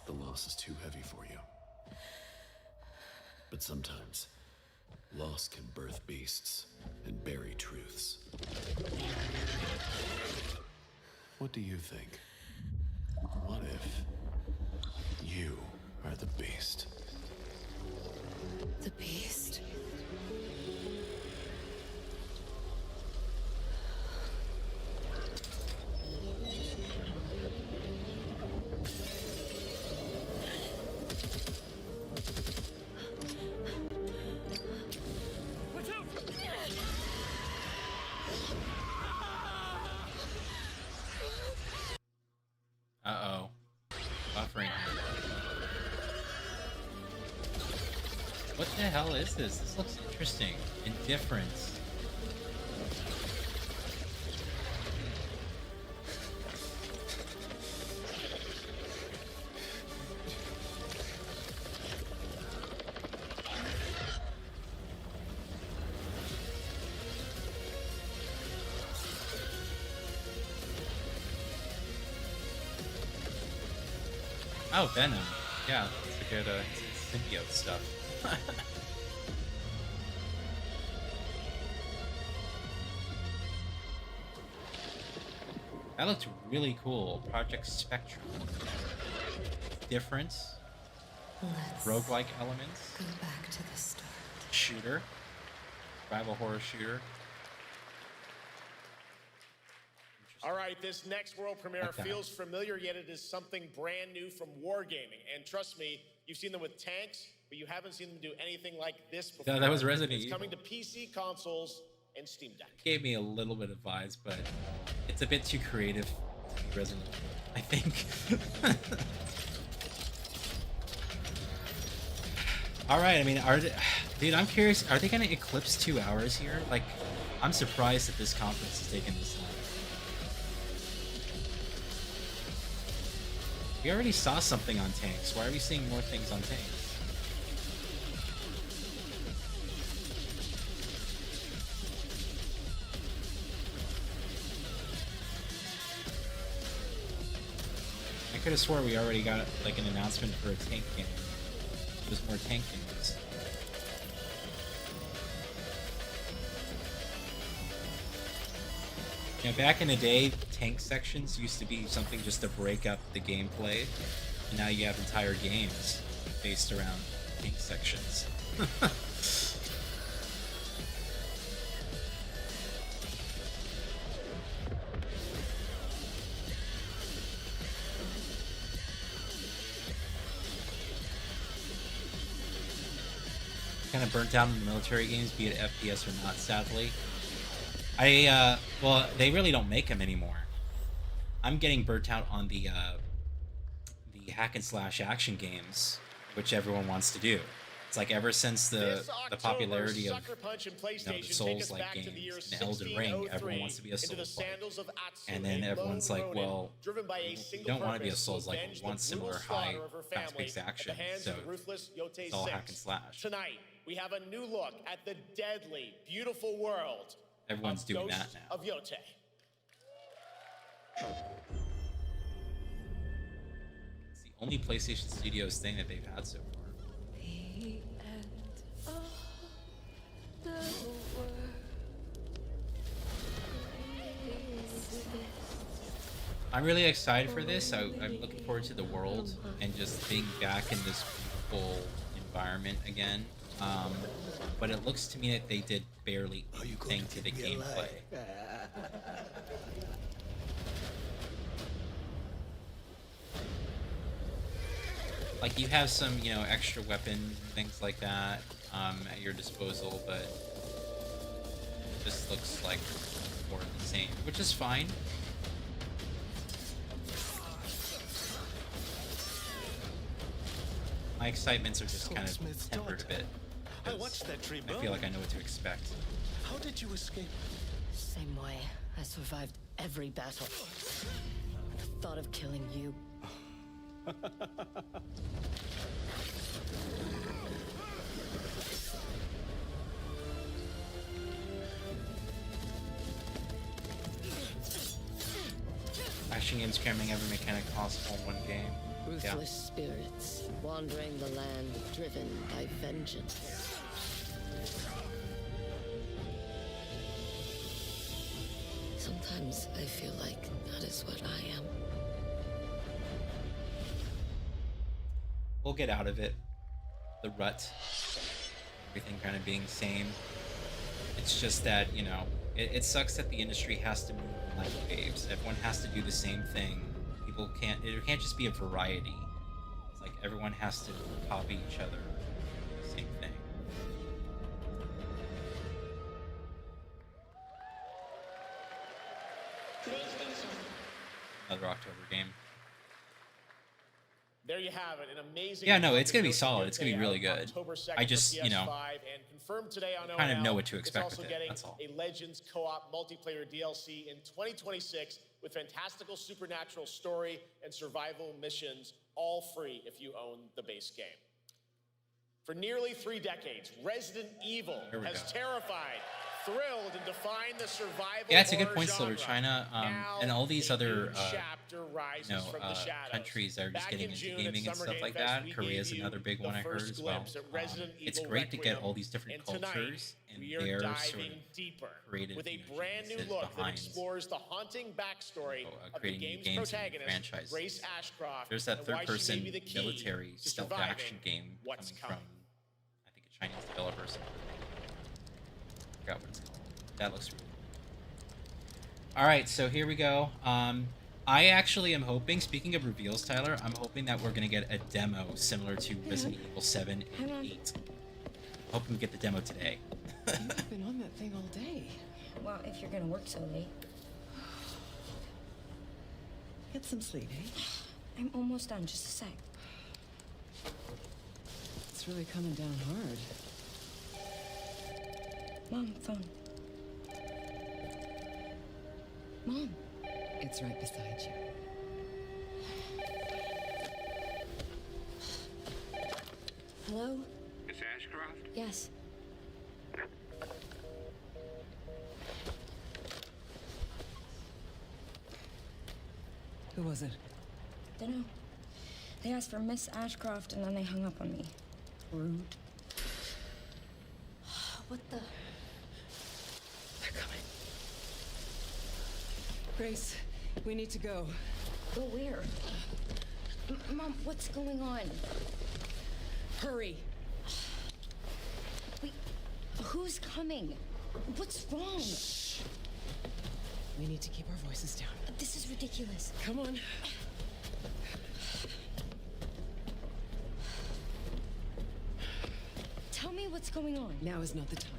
The loss is too heavy for you. But sometimes, loss can birth beasts and bury truths. What do you think? What if you are the beast? The beast? hell is this? This looks interesting and different. Oh, Venom. Yeah, it's a good symbiote stuff. That looked really cool. Project Spectrum. Different. Roguelike elements. Go back to the start. Shooter. Survival horror shooter. All right, this next world premiere Okay. feels familiar, yet it is something brand new from Wargaming. And trust me, you've seen them with tanks, but you haven't seen them do anything like this before. No, that was Resident It's Evil. coming to PC, consoles, and Steam Deck. Gave me a little bit of vibes, but it's a bit too creative. Resident Evil, I think. All right, I mean, dude, I'm curious. Are they gonna eclipse 2 hours here? Like, I'm surprised that this conference is taking this long. We already saw something on tanks. Why are we seeing more things on tanks? I could have swore we already got like an announcement for a tank game. There's more tank games. Yeah, back in the day, tank sections used to be something just to break up the gameplay, and now you have entire games based around tank sections. Kind of burnt out in the military games, be it FPS or not, sadly. Well, they really don't make them anymore. I'm getting burnt out on the hack and slash action games, which everyone wants to do. It's like ever since the popularity of the Souls-like games and Elden Ring, everyone wants to be a Souls-like. And then everyone's like, well, we don't want to be a Souls-like, we want similar high, fast-paced action, so it's all hack and slash. Tonight, we have a new look at the deadly, beautiful world Everyone's doing that Ghost now. of Yote. It's the only PlayStation Studios thing that they've had so far. The end of the world. I'm really excited for this. I'm looking forward to the world and just being back in this beautiful environment again. But it looks to me that they did barely anything to the gameplay. Like, you have some, extra weapons, things like that, at your disposal, but it just looks like more of the same, which is fine. My excitements are just kind of tempered a bit. I watched that tree burn. I feel like I know what to expect. How did you escape? Same way. I survived every battle. The thought of killing you. Action games cramming every mechanic possible in one game. Ruthless spirits wandering the land, driven by vengeance. Sometimes I feel like that is what I am. We'll get out of it. The rut. Everything kind of being same. It's just that, it sucks that the industry has to move in like waves. Everyone has to do the same thing. It can't just be a variety. It's like everyone has to copy each other. Same thing. Another October game. There you have it, an amazing. Yeah, no, it's gonna be solid. It's gonna be really good. I just, you know, and confirmed today on kind of ONL, know what to expect it's also with it. getting That's all. a Legends co-op multiplayer DLC in 2026 with fantastical supernatural story and survival missions, all free if you own the base game. For nearly 3 decades, Resident Evil has terrified, thrilled, and defined the survival. Yeah, it's a good horror point, Silver. genre. China Now, and all these a other new chapter rises you know, from the shadows. countries that are just Back getting in into June at gaming and Summer stuff Game like Fest, that. we Korea is gave you another big one the I heard first as well. glimpse at Resident It's Evil great to get Requiem, all these different and tonight, cultures and we are their diving sort of deeper creative with a you know, brand new geniuses look that behind explores the haunting backstory of the creating new game's games and protagonist, franchises. Grace Ashcroft. There's that and why she may third-person be the key military to stealth surviving action game what's coming coming. from, I think, a Chinese developer or something. I forgot what it's called. That looks really cool. All right, so here we go. I actually am hoping, speaking of reveals, Tyler, I'm hoping that we're going to get a demo similar to Resident Evil 7 and 8. Hoping we get the demo today. You've been on that thing all day. Well, if you're gonna work so late. Get some sleep, eh? I'm almost done, just a sec. It's really coming down hard. Mom, phone. Mom. It's right beside you. Hello? Miss Ashcroft? Yes. Who was it? Dunno. They asked for Miss Ashcroft and then they hung up on me. Rude. What the? They're coming. Grace, we need to go. Go where? Mom, what's going on? Hurry. Wait, who's coming? What's wrong? Shh. We need to keep our voices down. This is ridiculous. Come on. Tell me what's going on. Now is not the time.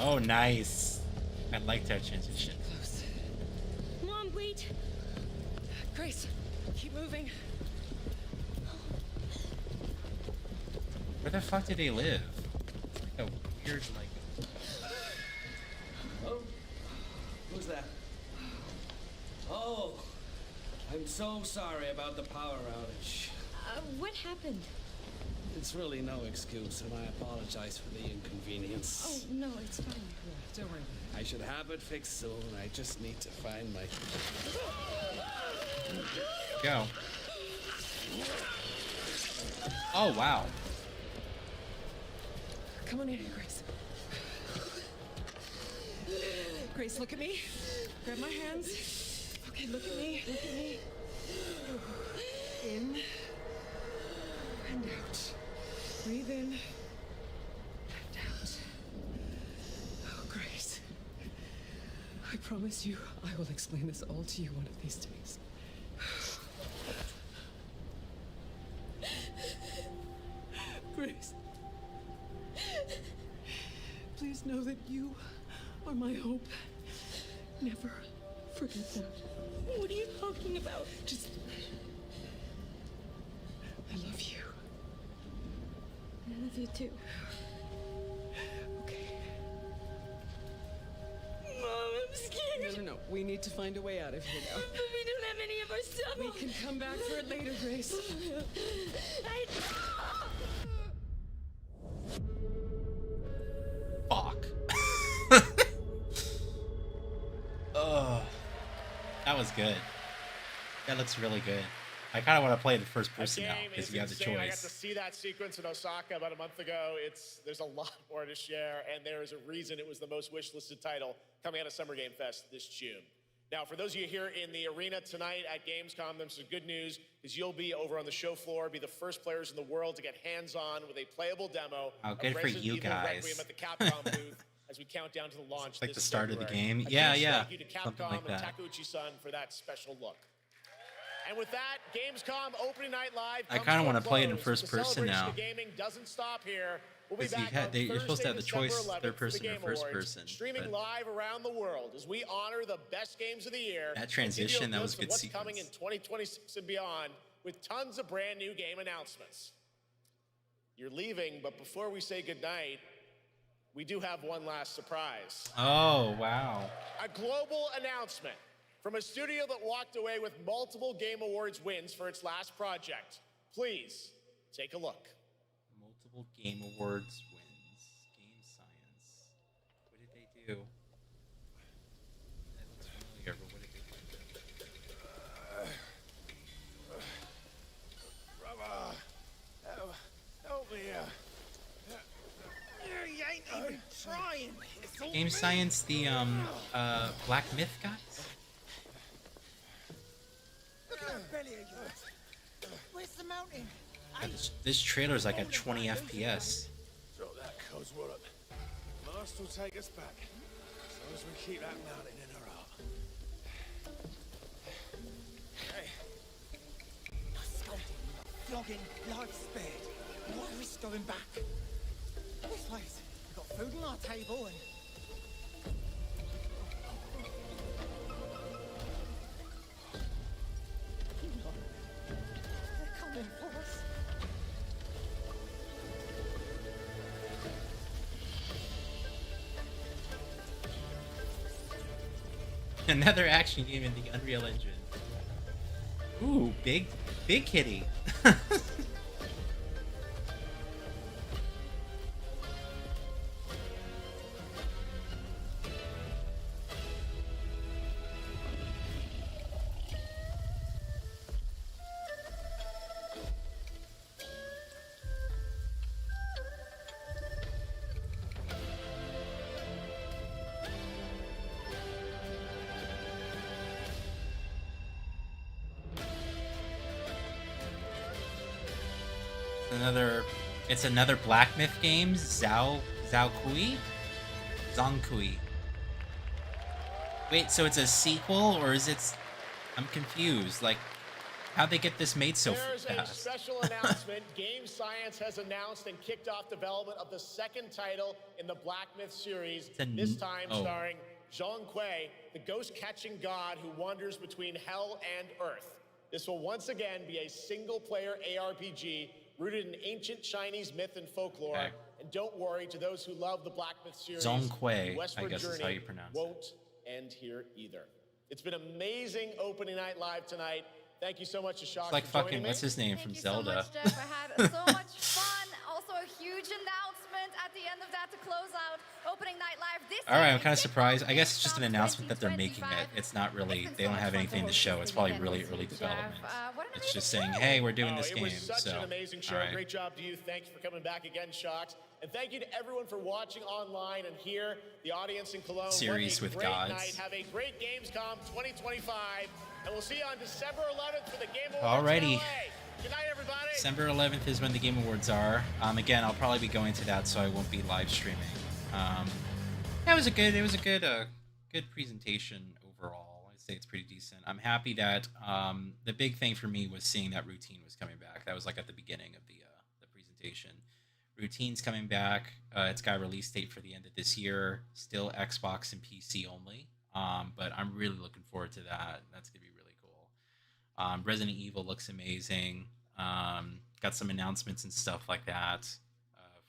Oh, nice. I like that transition. Close. Mom, wait. Grace, keep moving. Where the fuck do they live? It's like a weird, like... Oh, who's that? Oh, I'm so sorry about the power outage. What happened? It's really no excuse, and I apologize for the inconvenience. Oh, no, it's fine. Yeah, don't worry. I should have it fixed soon. I just need to find my... Go. Oh, wow. Come on in, Grace. Grace, look at me. Grab my hands. Okay, look at me. Look at me. In and out. Breathe in and out. Oh, Grace. I promise you, I will explain this all to you one of these days. Grace. Please know that you are my hope. Never forget that. What are you talking about? Just... I love you. I love you too. Okay. Mom, I'm scared. No. We need to find a way out of here now. But we don't have any of our stuff. We can come back for it later, Grace. Fuck. Oh, that was good. That looks really good. I kind of want to play the first person now because you have the insane. I got to choice. see that sequence in Osaka about a month ago. There's a lot more to share, and there is a reason it was the most wishlisted title coming out of Summer Game Fest this June. Now, for those of you here in the arena tonight at Gamescom, there's some good news, because you'll be over on the show floor, be the first players in the world to get hands-on with a playable demo of Good for Resident you Evil guys. Requiem at the Capcom booth as we count down to the launch. Like the this start of the February. game. A Yeah, huge yeah. Thank you to Something Capcom like and that. Takeuchi-san for that special look. And with that, Gamescom Opening Night Live. I kind of want to play it in close. first person The celebration now. of gaming doesn't stop here. We'll be Because back on you're supposed to have the Thursday, choice, December 11th third person for the or Game first Awards, person. streaming but live around the world as we honor the best games of the year. that transition, that was good What's sequence. coming in 2026 and beyond, with tons of brand new game announcements. You're leaving, but before we say goodnight, we do have one last surprise. Oh, wow. A global announcement from a studio that walked away with multiple Game Awards wins for its last project. Please take a look. Multiple Game Awards wins. Game Science. What did they do? That looks familiar, but what did they do? Brother, help me. You ain't even trying. Game Science, the Black Myth guys? Look at that belly of yours. Where's the mountain? This trailer's like at 20 FPS. Drop that Cosworth up. Master will take us back. As long as we keep that mountain in our heart. Hey. No scolding, no flogging, life spared. Why risk going back? This place, we've got food on our table and... They're coming for us. Another action game in the Unreal Engine. Ooh, big kitty. It's another Black Myth game, Zhaokui? Zonkui. Wait, so it's a sequel, or is it... I'm confused. Like, how'd they get this made so There's fast? a special announcement. Game Science has announced and kicked off development of the second title in the Black Myth series, this time starring Zhang Kui, the ghost-catching god who wanders between hell and earth. This will once again be a single-player ARPG rooted in ancient Chinese myth and folklore. Okay. And don't worry, to those who love the Black Myth series, Zhang Kui, the Westward I guess Journey is how you pronounce it. won't end here either. It's been amazing opening night live tonight. Thank you so much to Shock It's like for joining fucking, me. what's his name from Zelda? So much, Jeff. I had so much fun. Also, a huge announcement at the end of that to close out opening night live this Alright, year. I'm kind of surprised. I guess it's just an announcement that they're making it. It's not really, they don't have anything to show. It's probably really early development. It's just saying, hey, we're doing this It game. was such So, an amazing show. alright. Great job to you. Thanks for coming back again, Shocks. And thank you to everyone for watching online and here, the audience in Cologne. Series What a with great gods. night. Have a great Gamescom 2025. And we'll see you on December 11th for the Game Awards. Alrighty. in LA. Good night, everybody. December 11th is when the Game Awards are. Again, I'll probably be going to that, so I won't be live streaming. It was a good presentation overall. I'd say it's pretty decent. I'm happy that the big thing for me was seeing that Routine was coming back. That was like at the beginning of the presentation. Routine's coming back. It's got a release date for the end of this year. Still Xbox and PC only. But I'm really looking forward to that. That's gonna be really cool. Resident Evil looks amazing. Got some announcements and stuff like that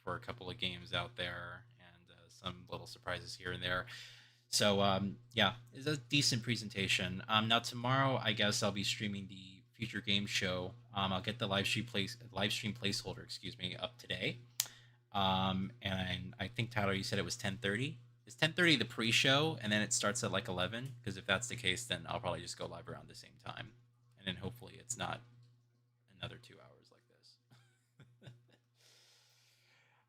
for a couple of games out there, and some little surprises here and there. So yeah, it's a decent presentation. Now tomorrow, I guess I'll be streaming the Future Games Show. I'll get the live stream placeholder, up today. And I think Tyler, you said it was 10:30. Is 10:30 the pre-show, and then it starts at like 11? Because if that's the case, then I'll probably just go live around the same time, and then hopefully it's not another 2 hours like this.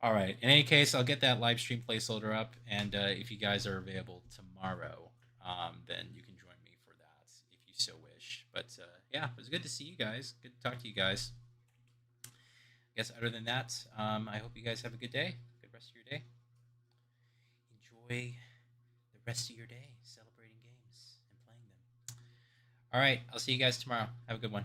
All right. In any case, I'll get that live stream placeholder up, and if you guys are available tomorrow, then you can join me for that if you so wish. But yeah, it was good to see you guys. Good to talk to you guys. I guess other than that, I hope you guys have a good day. Good rest of your day. Enjoy the rest of your day celebrating games and playing them. All right, I'll see you guys tomorrow. Have a good one.